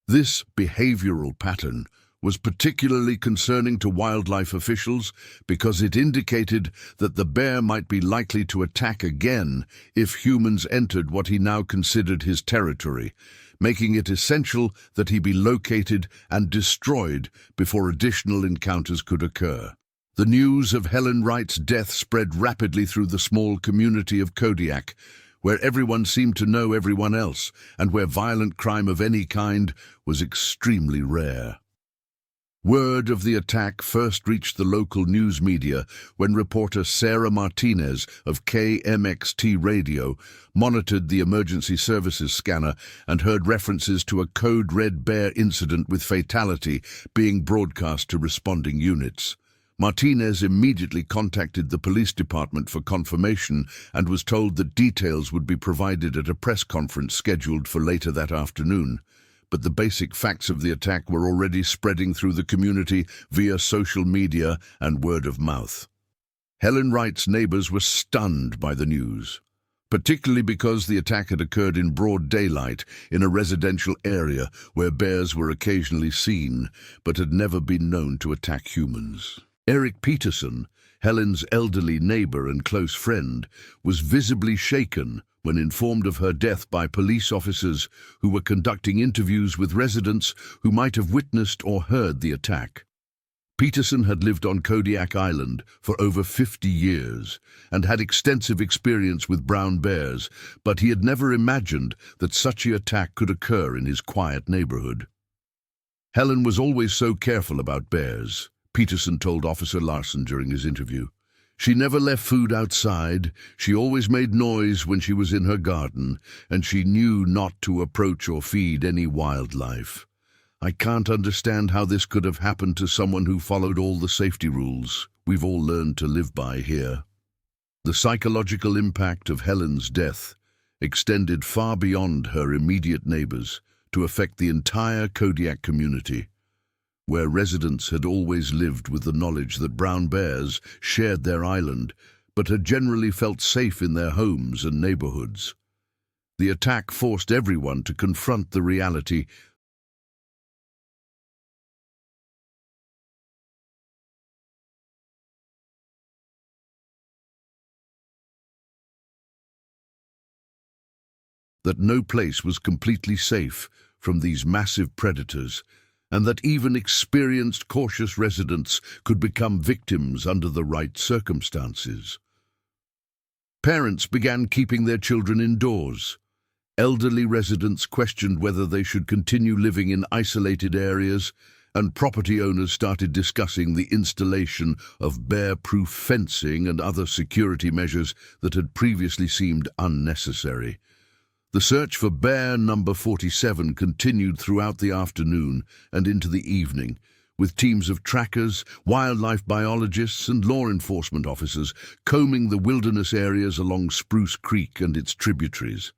This behavioral pattern was particularly concerning to wildlife officials because it indicated that the bear might be likely to attack again if humans entered what he now considered his territory, making it essential that he be located and destroyed before additional encounters could occur. The news of Helen Wright's death spread rapidly through the small community of Kodiak, where everyone seemed to know everyone else and where violent crime of any kind was extremely rare. Word of the attack first reached the local news media when reporter Sarah Martinez of KMXT Radio monitored the emergency services scanner and heard references to a code red bear incident with fatality being broadcast to responding units. Martinez immediately contacted the police department for confirmation and was told that details would be provided at a press conference scheduled for later that afternoon. But the basic facts of the attack were already spreading through the community via social media and word of mouth. Helen Wright's neighbors were stunned by the news, particularly because the attack had occurred in broad daylight in a residential area where bears were occasionally seen but had never been known to attack humans. Eric Peterson, Helen's elderly neighbor and close friend, was visibly shaken when informed of her death by police officers who were conducting interviews with residents who might have witnessed or heard the attack. Peterson had lived on Kodiak Island for over 50 years and had extensive experience with brown bears, but he had never imagined that such an attack could occur in his quiet neighborhood. Helen was always so careful about bears, Peterson told Officer Larson during his interview. She never left food outside, she always made noise when she was in her garden, and she knew not to approach or feed any wildlife. I can't understand how this could have happened to someone who followed all the safety rules we've all learned to live by here. The psychological impact of Helen's death extended far beyond her immediate neighbors to affect the entire Kodiak community, where residents had always lived with the knowledge that brown bears shared their island, but had generally felt safe in their homes and neighborhoods. The attack forced everyone to confront the reality that no place was completely safe from these massive predators, and that even experienced, cautious residents could become victims under the right circumstances. Parents began keeping their children indoors. Elderly residents questioned whether they should continue living in isolated areas, and property owners started discussing the installation of bear-proof fencing and other security measures that had previously seemed unnecessary. The search for bear number 47 continued throughout the afternoon and into the evening, with teams of trackers, wildlife biologists, and law enforcement officers combing the wilderness areas along Spruce Creek and its tributaries.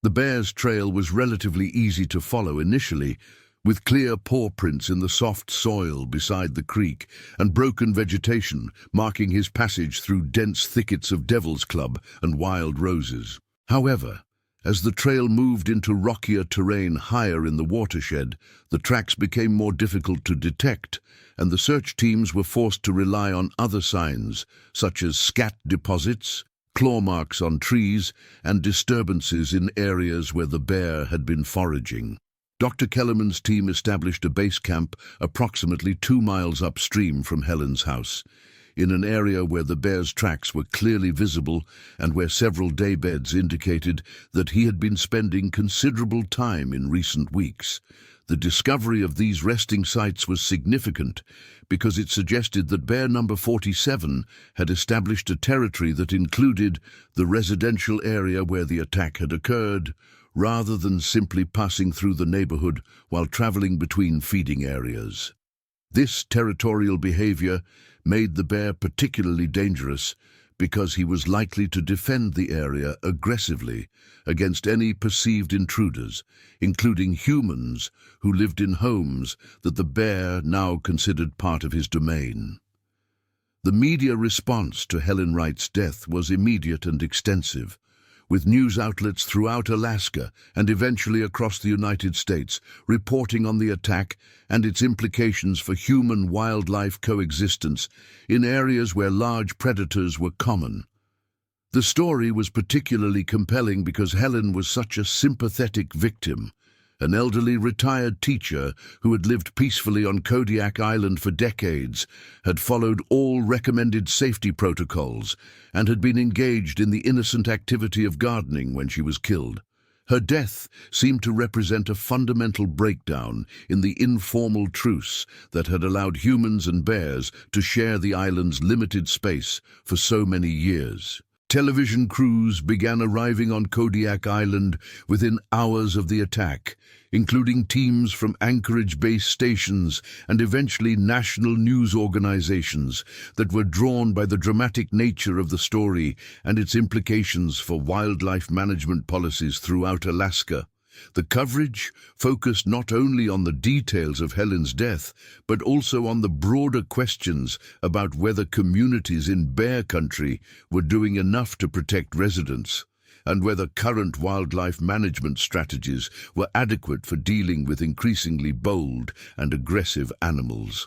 The bear's trail was relatively easy to follow initially, with clear paw prints in the soft soil beside the creek and broken vegetation marking his passage through dense thickets of devil's club and wild roses. However, as the trail moved into rockier terrain higher in the watershed, the tracks became more difficult to detect, and the search teams were forced to rely on other signs, such as scat deposits, claw marks on trees, and disturbances in areas where the bear had been foraging. Dr. Kellerman's team established a base camp approximately 2 miles upstream from Helen's house, in an area where the bear's tracks were clearly visible and where several daybeds indicated that he had been spending considerable time in recent weeks. The discovery of these resting sites was significant because it suggested that bear number 47 had established a territory that included the residential area where the attack had occurred, rather than simply passing through the neighborhood while traveling between feeding areas. This territorial behavior made the bear particularly dangerous because he was likely to defend the area aggressively against any perceived intruders, including humans who lived in homes that the bear now considered part of his domain. The media response to Helen Wright's death was immediate and extensive, with news outlets throughout Alaska and eventually across the United States reporting on the attack and its implications for human-wildlife coexistence in areas where large predators were common. The story was particularly compelling because Helen was such a sympathetic victim, an elderly retired teacher who had lived peacefully on Kodiak Island for decades, had followed all recommended safety protocols, and had been engaged in the innocent activity of gardening when she was killed. Her death seemed to represent a fundamental breakdown in the informal truce that had allowed humans and bears to share the island's limited space for so many years. Television crews began arriving on Kodiak Island within hours of the attack, including teams from Anchorage-based stations and eventually national news organizations that were drawn by the dramatic nature of the story and its implications for wildlife management policies throughout Alaska. The coverage focused not only on the details of Helen's death, but also on the broader questions about whether communities in bear country were doing enough to protect residents, and whether current wildlife management strategies were adequate for dealing with increasingly bold and aggressive animals.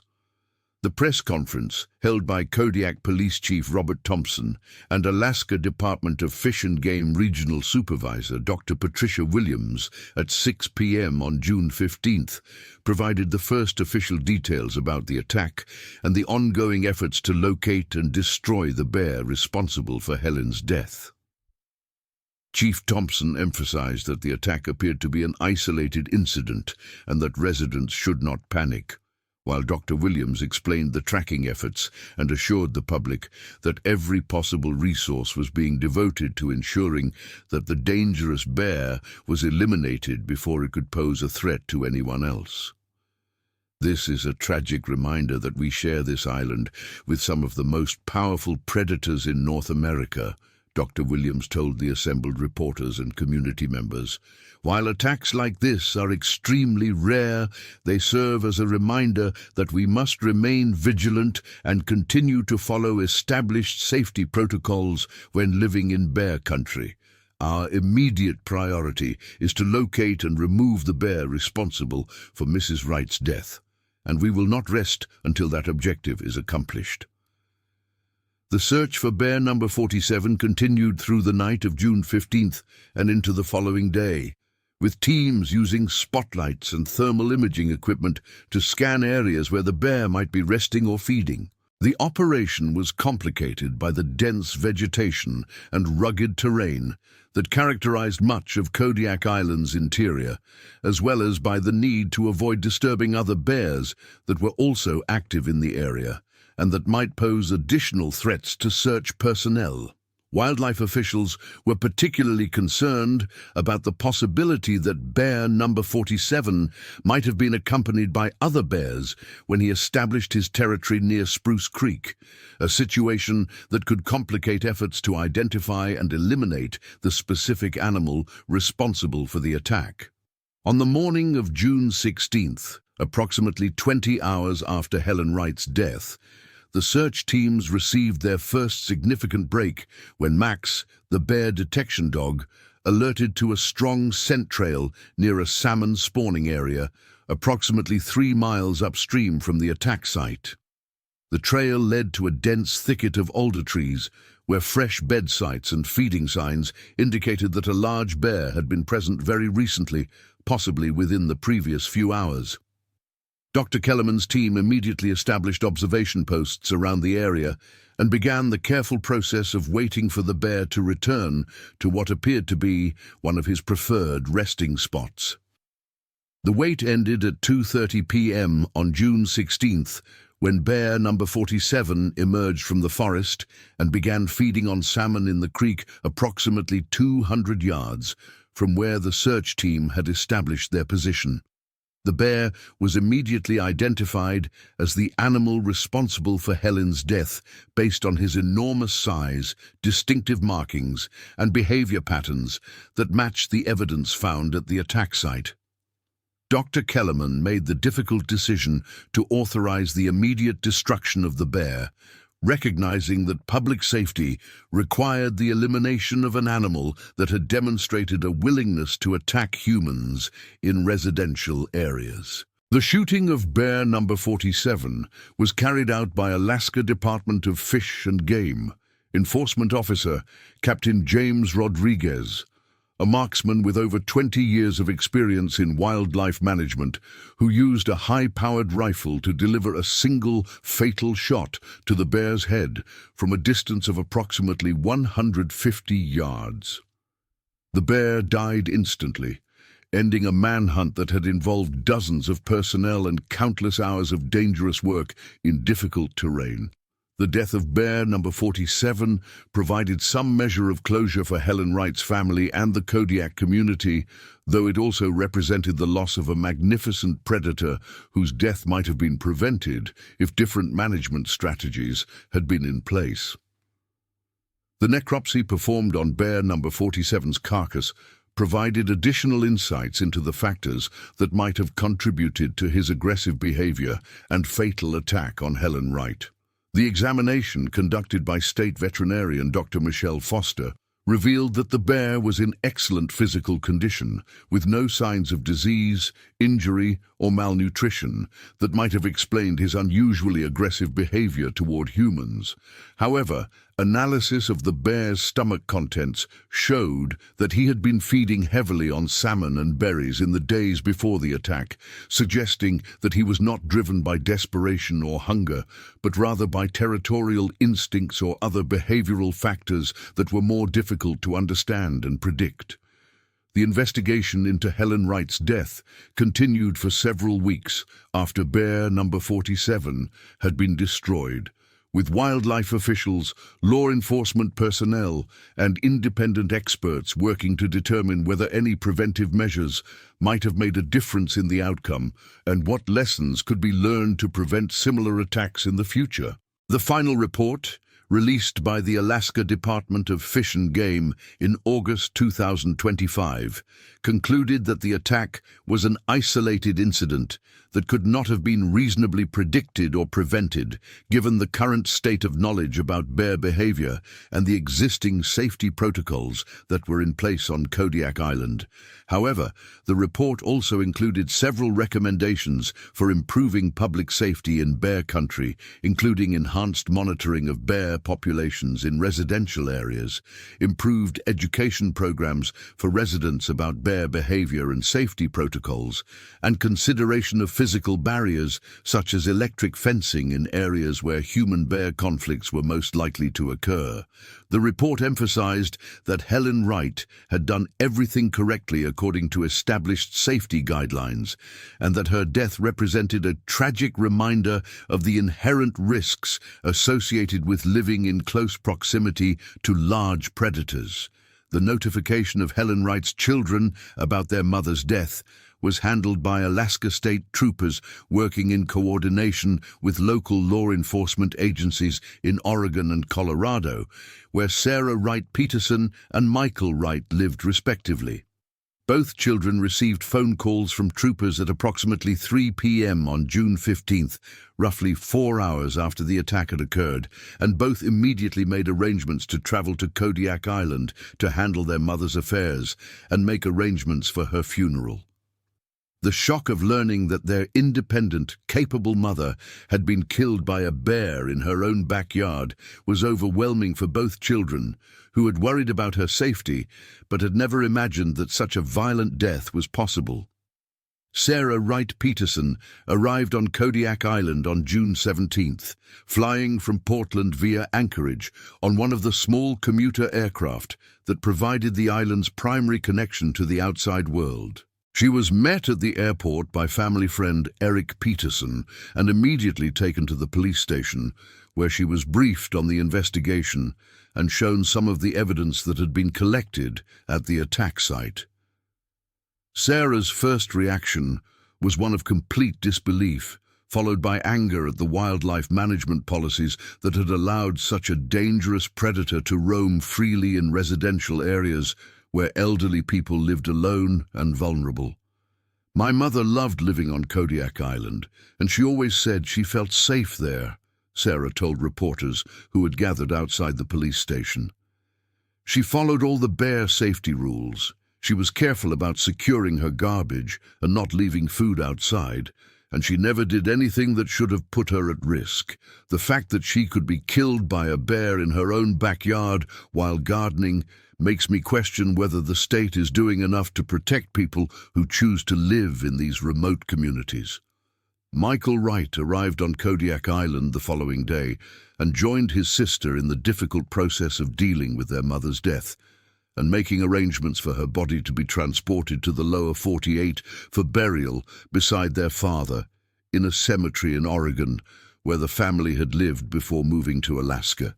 The press conference, held by Kodiak Police Chief Robert Thompson and Alaska Department of Fish and Game Regional Supervisor Dr. Patricia Williams at 6 p.m. on June 15th, provided the first official details about the attack and the ongoing efforts to locate and destroy the bear responsible for Helen's death. Chief Thompson emphasized that the attack appeared to be an isolated incident and that residents should not panic, while Dr. Williams explained the tracking efforts and assured the public that every possible resource was being devoted to ensuring that the dangerous bear was eliminated before it could pose a threat to anyone else. This is a tragic reminder that we share this island with some of the most powerful predators in North America, Dr. Williams told the assembled reporters and community members. While attacks like this are extremely rare, they serve as a reminder that we must remain vigilant and continue to follow established safety protocols when living in bear country. Our immediate priority is to locate and remove the bear responsible for Mrs. Wright's death, and we will not rest until that objective is accomplished. The search for bear number 47 continued through the night of June 15th and into the following day, with teams using spotlights and thermal imaging equipment to scan areas where the bear might be resting or feeding. The operation was complicated by the dense vegetation and rugged terrain that characterized much of Kodiak Island's interior, as well as by the need to avoid disturbing other bears that were also active in the area and that might pose additional threats to search personnel. Wildlife officials were particularly concerned about the possibility that bear number 47 might have been accompanied by other bears when he established his territory near Spruce Creek, a situation that could complicate efforts to identify and eliminate the specific animal responsible for the attack. On the morning of June 16th, approximately 20 hours after Helen Wright's death, the search teams received their first significant break when Max, the bear detection dog, alerted to a strong scent trail near a salmon spawning area approximately 3 miles upstream from the attack site. The trail led to a dense thicket of alder trees where fresh bed sites and feeding signs indicated that a large bear had been present very recently, possibly within the previous few hours. Dr. Kellerman's team immediately established observation posts around the area and began the careful process of waiting for the bear to return to what appeared to be one of his preferred resting spots. The wait ended at 2:30 p.m. on June 16th, when bear number 47 emerged from the forest and began feeding on salmon in the creek approximately 200 yards from where the search team had established their position. The bear was immediately identified as the animal responsible for Helen's death based on his enormous size, distinctive markings, and behavior patterns that matched the evidence found at the attack site. Dr. Kellerman made the difficult decision to authorize the immediate destruction of the bear, recognizing that public safety required the elimination of an animal that had demonstrated a willingness to attack humans in residential areas. The shooting of bear number 47 was carried out by Alaska Department of Fish and Game Enforcement Officer Captain James Rodriguez, a marksman with over 20 years of experience in wildlife management, who used a high-powered rifle to deliver a single fatal shot to the bear's head from a distance of approximately 150 yards. The bear died instantly, ending a manhunt that had involved dozens of personnel and countless hours of dangerous work in difficult terrain. The death of bear number 47 provided some measure of closure for Helen Wright's family and the Kodiak community, though it also represented the loss of a magnificent predator whose death might have been prevented if different management strategies had been in place. The necropsy performed on bear number 47's carcass provided additional insights into the factors that might have contributed to his aggressive behavior and fatal attack on Helen Wright. The examination, conducted by State Veterinarian Dr. Michelle Foster, revealed that the bear was in excellent physical condition, with no signs of disease, injury, or malnutrition that might have explained his unusually aggressive behavior toward humans. However, analysis of the bear's stomach contents showed that he had been feeding heavily on salmon and berries in the days before the attack, suggesting that he was not driven by desperation or hunger, but rather by territorial instincts or other behavioral factors that were more difficult to understand and predict. The investigation into Helen Wright's death continued for several weeks after bear number 47 had been destroyed, with wildlife officials, law enforcement personnel, and independent experts working to determine whether any preventive measures might have made a difference in the outcome and what lessons could be learned to prevent similar attacks in the future. The final report, released by the Alaska Department of Fish and Game in August 2025, concluded that the attack was an isolated incident that could not have been reasonably predicted or prevented, given the current state of knowledge about bear behavior and the existing safety protocols that were in place on Kodiak Island. However, the report also included several recommendations for improving public safety in bear country, including enhanced monitoring of bear populations in residential areas, improved education programs for residents about bear behavior and safety protocols, and consideration of physical barriers such as electric fencing in areas where human-bear conflicts were most likely to occur. The report emphasized that Helen Wright had done everything correctly according to established safety guidelines, and that her death represented a tragic reminder of the inherent risks associated with living in close proximity to large predators. The notification of Helen Wright's children about their mother's death was handled by Alaska State troopers working in coordination with local law enforcement agencies in Oregon and Colorado, where Sarah Wright Peterson and Michael Wright lived respectively. Both children received phone calls from troopers at approximately 3 p.m. on June 15th, roughly 4 hours after the attack had occurred, and both immediately made arrangements to travel to Kodiak Island to handle their mother's affairs and make arrangements for her funeral. The shock of learning that their independent, capable mother had been killed by a bear in her own backyard was overwhelming for both children, who had worried about her safety but had never imagined that such a violent death was possible. Sarah Wright Peterson arrived on Kodiak Island on June 17th, flying from Portland via Anchorage on one of the small commuter aircraft that provided the island's primary connection to the outside world. She was met at the airport by family friend Eric Peterson and immediately taken to the police station, where she was briefed on the investigation and shown some of the evidence that had been collected at the attack site. Sarah's first reaction was one of complete disbelief, followed by anger at the wildlife management policies that had allowed such a dangerous predator to roam freely in residential areas where elderly people lived alone and vulnerable. "My mother loved living on Kodiak Island, and she always said she felt safe there," Sarah told reporters who had gathered outside the police station. "She followed all the bear safety rules. She was careful about securing her garbage and not leaving food outside, and she never did anything that should have put her at risk. The fact that she could be killed by a bear in her own backyard while gardening makes me question whether the state is doing enough to protect people who choose to live in these remote communities." Michael Wright arrived on Kodiak Island the following day and joined his sister in the difficult process of dealing with their mother's death and making arrangements for her body to be transported to the lower 48 for burial beside their father in a cemetery in Oregon, where the family had lived before moving to Alaska.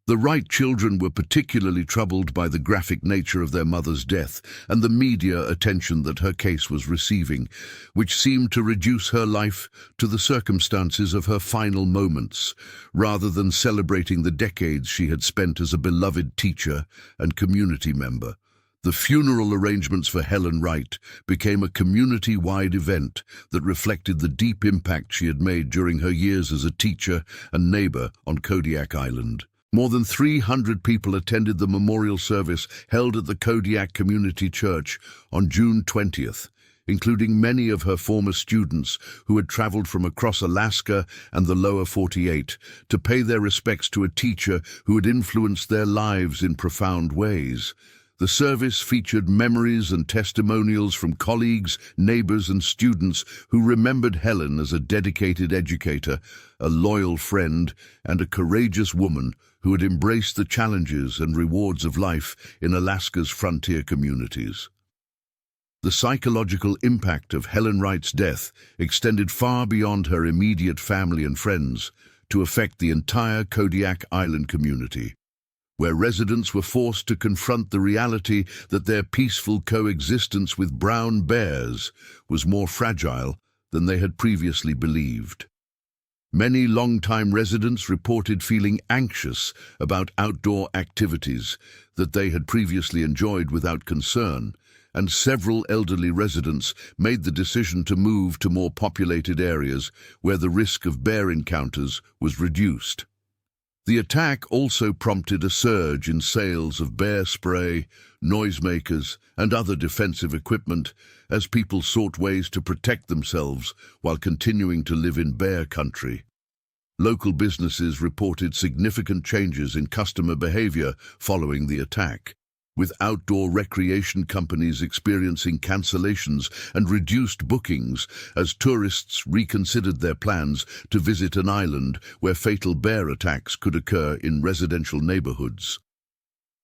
The Wright children were particularly troubled by the graphic nature of their mother's death and the media attention that her case was receiving, which seemed to reduce her life to the circumstances of her final moments, rather than celebrating the decades she had spent as a beloved teacher and community member. The funeral arrangements for Helen Wright became a community-wide event that reflected the deep impact she had made during her years as a teacher and neighbor on Kodiak Island. More than 300 people attended the memorial service held at the Kodiak Community Church on June 20th, including many of her former students who had traveled from across Alaska and the lower 48 to pay their respects to a teacher who had influenced their lives in profound ways. The service featured memories and testimonials from colleagues, neighbors, and students who remembered Helen as a dedicated educator, a loyal friend, and a courageous woman who had embraced the challenges and rewards of life in Alaska's frontier communities. The psychological impact of Helen Wright's death extended far beyond her immediate family and friends to affect the entire Kodiak Island community, where residents were forced to confront the reality that their peaceful coexistence with brown bears was more fragile than they had previously believed. Many longtime residents reported feeling anxious about outdoor activities that they had previously enjoyed without concern, and several elderly residents made the decision to move to more populated areas where the risk of bear encounters was reduced. The attack also prompted a surge in sales of bear spray, noisemakers, and other defensive equipment as people sought ways to protect themselves while continuing to live in bear country. Local businesses reported significant changes in customer behavior following the attack, with outdoor recreation companies experiencing cancellations and reduced bookings as tourists reconsidered their plans to visit an island where fatal bear attacks could occur in residential neighborhoods.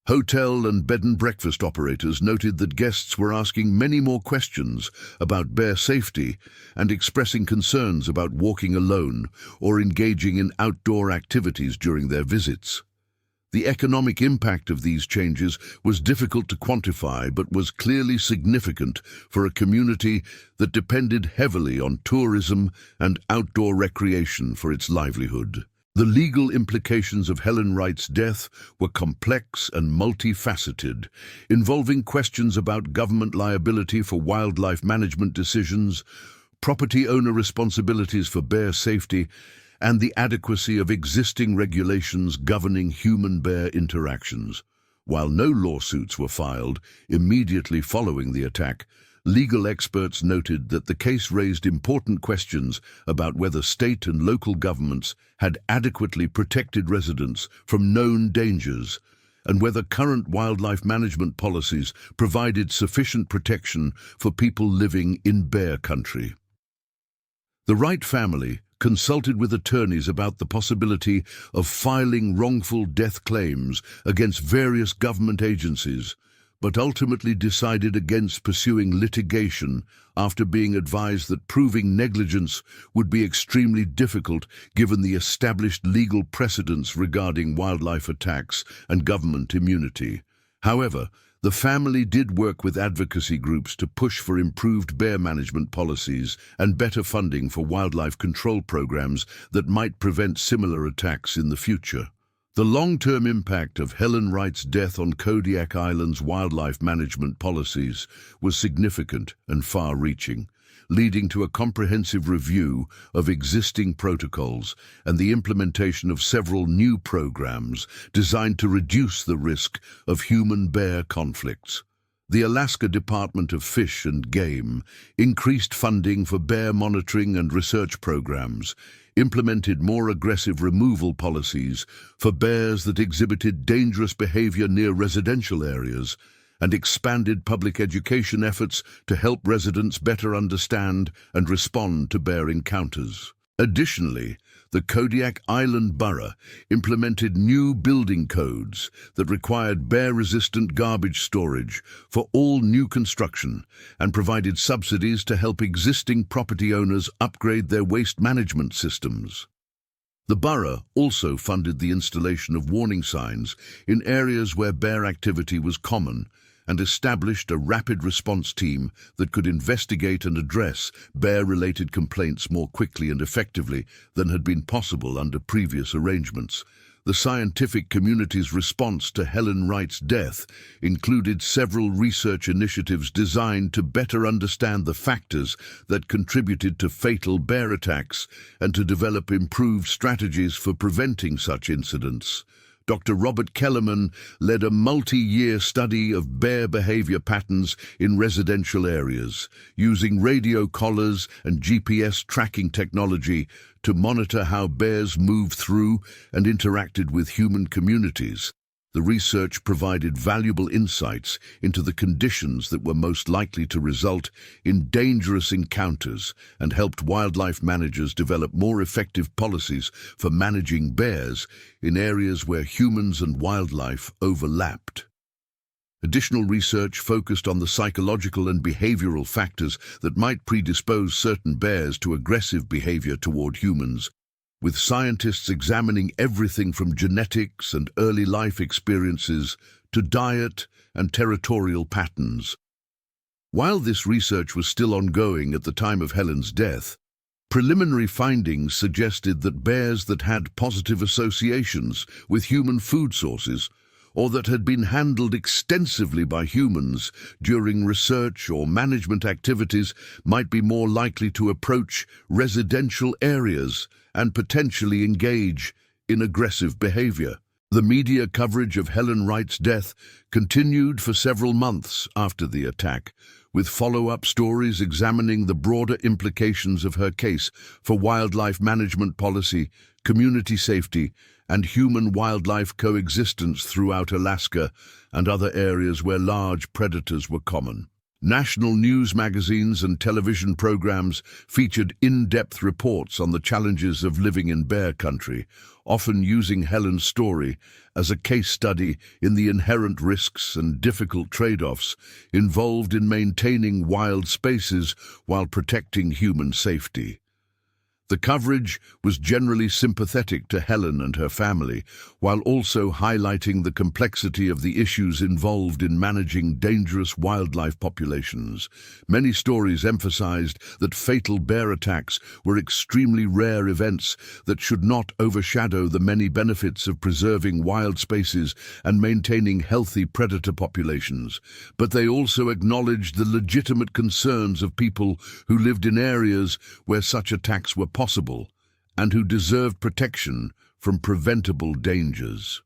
Hotel and bed and breakfast operators noted that guests were asking many more questions about bear safety and expressing concerns about walking alone or engaging in outdoor activities during their visits. The economic impact of these changes was difficult to quantify, but was clearly significant for a community that depended heavily on tourism and outdoor recreation for its livelihood. The legal implications of Helen Wright's death were complex and multifaceted, involving questions about government liability for wildlife management decisions, property owner responsibilities for bear safety, and the adequacy of existing regulations governing human-bear interactions. While no lawsuits were filed immediately following the attack, Legal experts noted that the case raised important questions about whether state and local governments had adequately protected residents from known dangers and whether current wildlife management policies provided sufficient protection for people living in bear country. The Wright family consulted with attorneys about the possibility of filing wrongful death claims against various government agencies, but ultimately decided against pursuing litigation after being advised that proving negligence would be extremely difficult given the established legal precedents regarding wildlife attacks and government immunity. However, the family did work with advocacy groups to push for improved bear management policies and better funding for wildlife control programs that might prevent similar attacks in the future. The long-term impact of Helen Wright's death on Kodiak Island's wildlife management policies was significant and far-reaching, leading to a comprehensive review of existing protocols and the implementation of several new programs designed to reduce the risk of human-bear conflicts. The Alaska Department of Fish and Game increased funding for bear monitoring and research programs, implemented more aggressive removal policies for bears that exhibited dangerous behavior near residential areas, and expanded public education efforts to help residents better understand and respond to bear encounters. Additionally, the Kodiak Island Borough implemented new building codes that required bear-resistant garbage storage for all new construction and provided subsidies to help existing property owners upgrade their waste management systems. The borough also funded the installation of warning signs in areas where bear activity was common and established a rapid response team that could investigate and address bear-related complaints more quickly and effectively than had been possible under previous arrangements. The scientific community's response to Helen Wright's death included several research initiatives designed to better understand the factors that contributed to fatal bear attacks and to develop improved strategies for preventing such incidents. Dr. Robert Kellerman led a multi-year study of bear behavior patterns in residential areas, using radio collars and GPS tracking technology to monitor how bears moved through and interacted with human communities. The research provided valuable insights into the conditions that were most likely to result in dangerous encounters and helped wildlife managers develop more effective policies for managing bears in areas where humans and wildlife overlapped. Additional research focused on the psychological and behavioral factors that might predispose certain bears to aggressive behavior toward humans, with scientists examining everything from genetics and early life experiences to diet and territorial patterns. While this research was still ongoing at the time of Helen's death, preliminary findings suggested that bears that had positive associations with human food sources or that had been handled extensively by humans during research or management activities might be more likely to approach residential areas and potentially engage in aggressive behavior. The media coverage of Helen Wright's death continued for several months after the attack, with follow-up stories examining the broader implications of her case for wildlife management policy, community safety, and human-wildlife coexistence throughout Alaska and other areas where large predators were common. National news magazines and television programs featured in-depth reports on the challenges of living in bear country, often using Helen's story as a case study in the inherent risks and difficult trade-offs involved in maintaining wild spaces while protecting human safety. The coverage was generally sympathetic to Helen and her family, while also highlighting the complexity of the issues involved in managing dangerous wildlife populations. Many stories emphasized that fatal bear attacks were extremely rare events that should not overshadow the many benefits of preserving wild spaces and maintaining healthy predator populations. But they also acknowledged the legitimate concerns of people who lived in areas where such attacks were possible and who deserved protection from preventable dangers.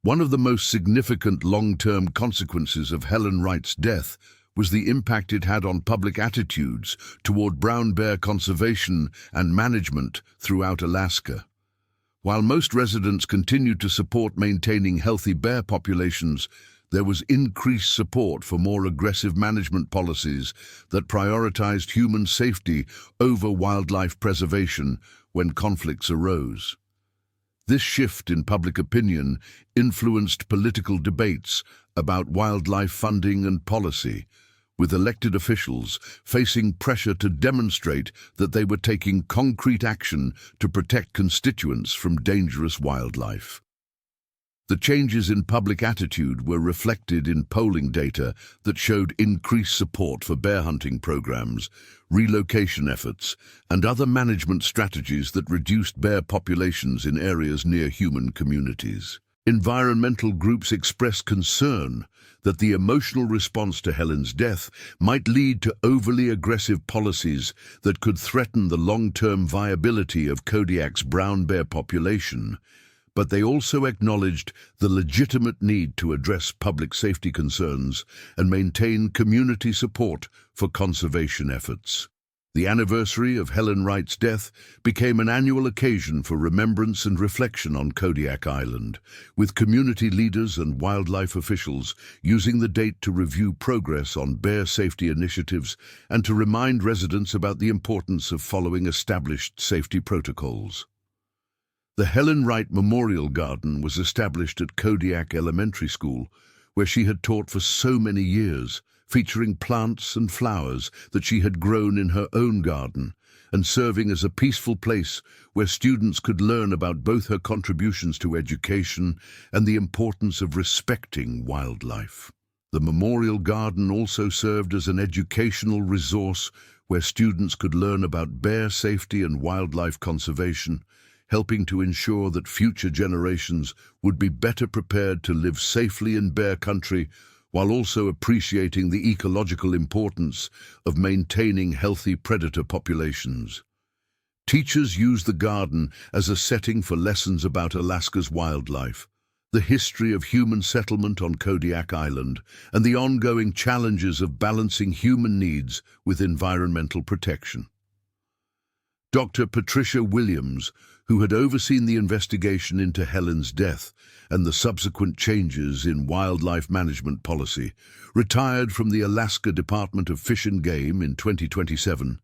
One of the most significant long-term consequences of Helen Wright's death was the impact it had on public attitudes toward brown bear conservation and management throughout Alaska. While most residents continued to support maintaining healthy bear populations, there was increased support for more aggressive management policies that prioritized human safety over wildlife preservation when conflicts arose. This shift in public opinion influenced political debates about wildlife funding and policy, with elected officials facing pressure to demonstrate that they were taking concrete action to protect constituents from dangerous wildlife. The changes in public attitude were reflected in polling data that showed increased support for bear hunting programs, relocation efforts, and other management strategies that reduced bear populations in areas near human communities. Environmental groups expressed concern that the emotional response to Helen's death might lead to overly aggressive policies that could threaten the long-term viability of Kodiak's brown bear population, but they also acknowledged the legitimate need to address public safety concerns and maintain community support for conservation efforts. The anniversary of Helen Wright's death became an annual occasion for remembrance and reflection on Kodiak Island, with community leaders and wildlife officials using the date to review progress on bear safety initiatives and to remind residents about the importance of following established safety protocols. The Helen Wright Memorial Garden was established at Kodiak Elementary School, where she had taught for so many years, featuring plants and flowers that she had grown in her own garden, and serving as a peaceful place where students could learn about both her contributions to education and the importance of respecting wildlife. The Memorial Garden also served as an educational resource where students could learn about bear safety and wildlife conservation, helping to ensure that future generations would be better prepared to live safely in bear country while also appreciating the ecological importance of maintaining healthy predator populations. Teachers used the garden as a setting for lessons about Alaska's wildlife, the history of human settlement on Kodiak Island, and the ongoing challenges of balancing human needs with environmental protection. Dr. Patricia Williams, who had overseen the investigation into Helen's death and the subsequent changes in wildlife management policy, retired from the Alaska Department of Fish and Game in 2027,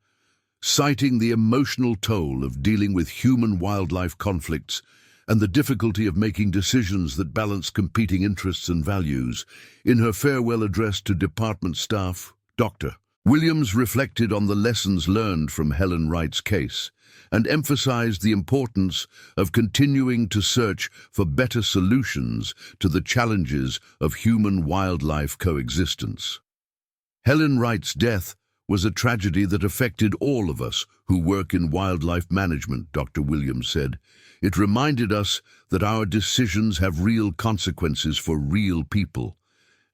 citing the emotional toll of dealing with human-wildlife conflicts and the difficulty of making decisions that balance competing interests and values. In her farewell address to department staff, Dr. Williams reflected on the lessons learned from Helen Wright's case and emphasized the importance of continuing to search for better solutions to the challenges of human-wildlife coexistence. Helen Wright's death was a tragedy that affected all of us who work in wildlife management, Dr. Williams said. It reminded us that our decisions have real consequences for real people,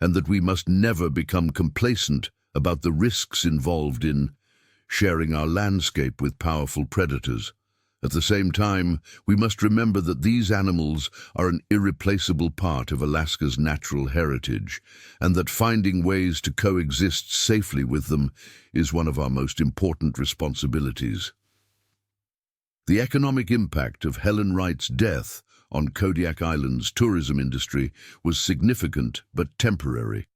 and that we must never become complacent about the risks involved in sharing our landscape with powerful predators. At the same time, we must remember that these animals are an irreplaceable part of Alaska's natural heritage, and that finding ways to coexist safely with them is one of our most important responsibilities. The economic impact of Helen Wright's death on Kodiak Island's tourism industry was significant but temporary,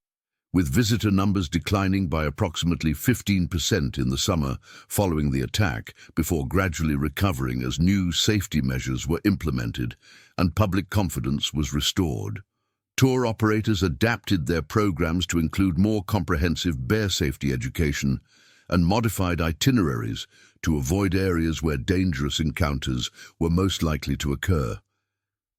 with visitor numbers declining by approximately 15% in the summer following the attack, before gradually recovering as new safety measures were implemented and public confidence was restored. Tour operators adapted their programs to include more comprehensive bear safety education and modified itineraries to avoid areas where dangerous encounters were most likely to occur.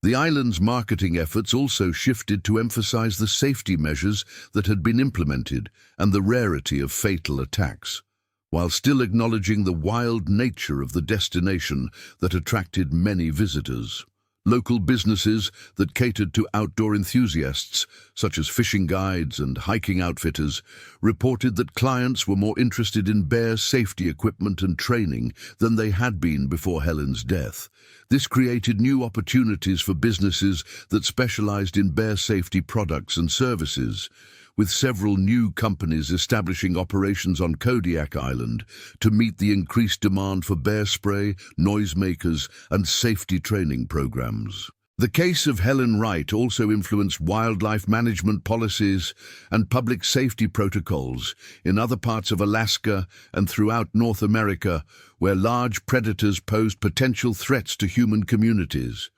The island's marketing efforts also shifted to emphasize the safety measures that had been implemented and the rarity of fatal attacks, while still acknowledging the wild nature of the destination that attracted many visitors. Local businesses that catered to outdoor enthusiasts, such as fishing guides and hiking outfitters, reported that clients were more interested in bear safety equipment and training than they had been before Helen's death. This created new opportunities for businesses that specialized in bear safety products and services, with several new companies establishing operations on Kodiak Island to meet the increased demand for bear spray, noisemakers, and safety training programs. The case of Helen Wright also influenced wildlife management policies and public safety protocols in other parts of Alaska and throughout North America, where large predators posed potential threats to human communities.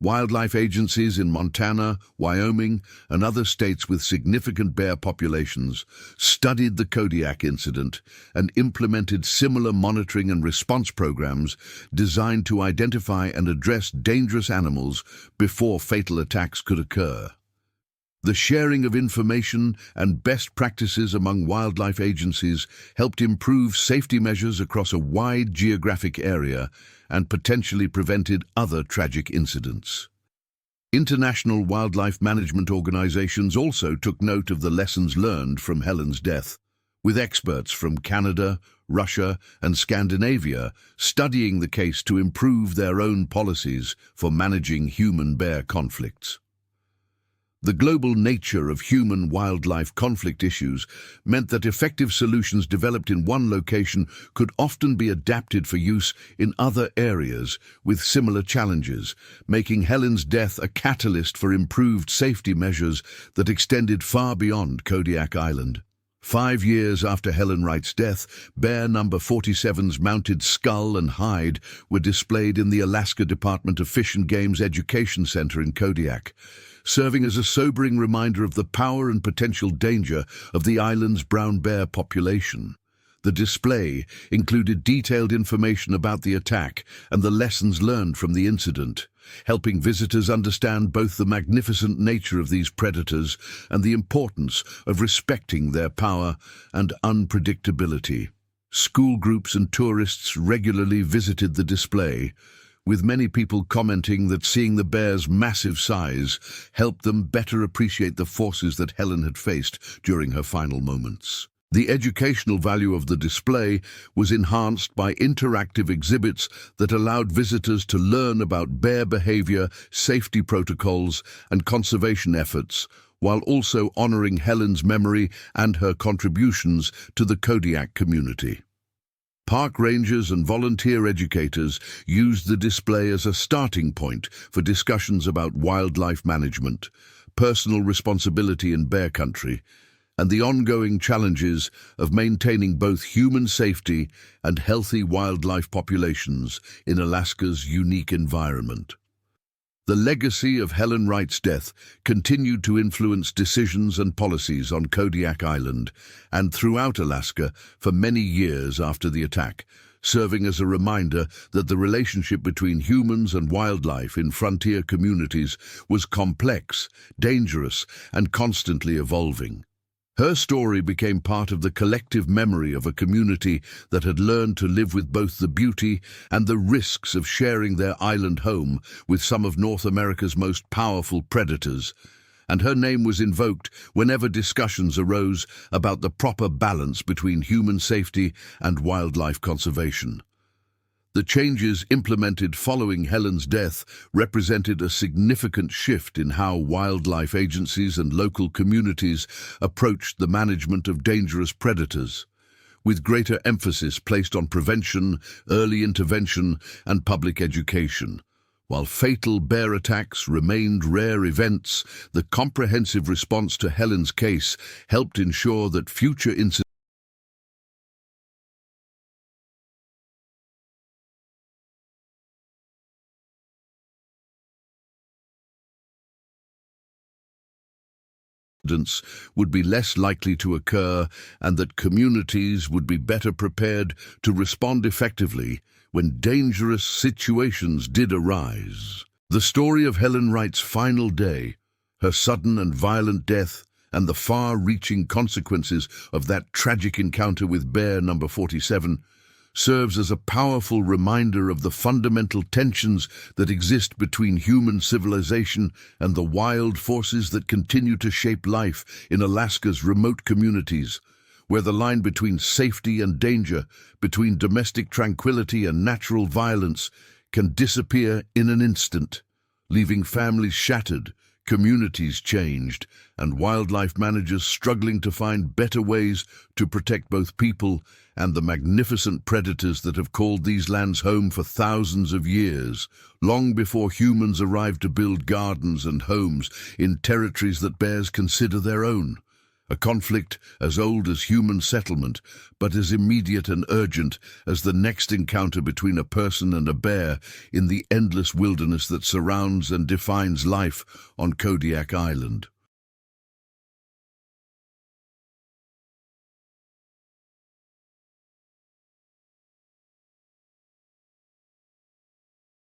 Wildlife agencies in Montana, Wyoming, and other states with significant bear populations studied the Kodiak incident and implemented similar monitoring and response programs designed to identify and address dangerous animals before fatal attacks could occur. The sharing of information and best practices among wildlife agencies helped improve safety measures across a wide geographic area and potentially prevented other tragic incidents. International wildlife management organizations also took note of the lessons learned from Helen's death, with experts from Canada, Russia, and Scandinavia studying the case to improve their own policies for managing human-bear conflicts. The global nature of human-wildlife conflict issues meant that effective solutions developed in one location could often be adapted for use in other areas with similar challenges, making Helen's death a catalyst for improved safety measures that extended far beyond Kodiak Island. 5 years after Helen Wright's death, bear number 47's mounted skull and hide were displayed in the Alaska Department of Fish and Game's Education Center in Kodiak, serving as a sobering reminder of the power and potential danger of the island's brown bear population. The display included detailed information about the attack and the lessons learned from the incident, helping visitors understand both the magnificent nature of these predators and the importance of respecting their power and unpredictability. School groups and tourists regularly visited the display, with many people commenting that seeing the bear's massive size helped them better appreciate the forces that Helen had faced during her final moments. The educational value of the display was enhanced by interactive exhibits that allowed visitors to learn about bear behavior, safety protocols, and conservation efforts, while also honoring Helen's memory and her contributions to the Kodiak community. Park rangers and volunteer educators used the display as a starting point for discussions about wildlife management, personal responsibility in bear country, and the ongoing challenges of maintaining both human safety and healthy wildlife populations in Alaska's unique environment. The legacy of Helen Wright's death continued to influence decisions and policies on Kodiak Island and throughout Alaska for many years after the attack, serving as a reminder that the relationship between humans and wildlife in frontier communities was complex, dangerous, and constantly evolving. Her story became part of the collective memory of a community that had learned to live with both the beauty and the risks of sharing their island home with some of North America's most powerful predators, and her name was invoked whenever discussions arose about the proper balance between human safety and wildlife conservation. The changes implemented following Helen's death represented a significant shift in how wildlife agencies and local communities approached the management of dangerous predators, with greater emphasis placed on prevention, early intervention, and public education. While fatal bear attacks remained rare events, the comprehensive response to Helen's case helped ensure that future incidents would be less likely to occur and that communities would be better prepared to respond effectively when dangerous situations did arise. The story of Helen Wright's final day, her sudden and violent death, and the far-reaching consequences of that tragic encounter with bear number 47 serves as a powerful reminder of the fundamental tensions that exist between human civilization and the wild forces that continue to shape life in Alaska's remote communities, where the line between safety and danger, between domestic tranquility and natural violence, can disappear in an instant, leaving families shattered, communities changed, and wildlife managers struggling to find better ways to protect both people and the magnificent predators that have called these lands home for thousands of years, long before humans arrived to build gardens and homes in territories that bears consider their own. A conflict as old as human settlement, but as immediate and urgent as the next encounter between a person and a bear in the endless wilderness that surrounds and defines life on Kodiak Island.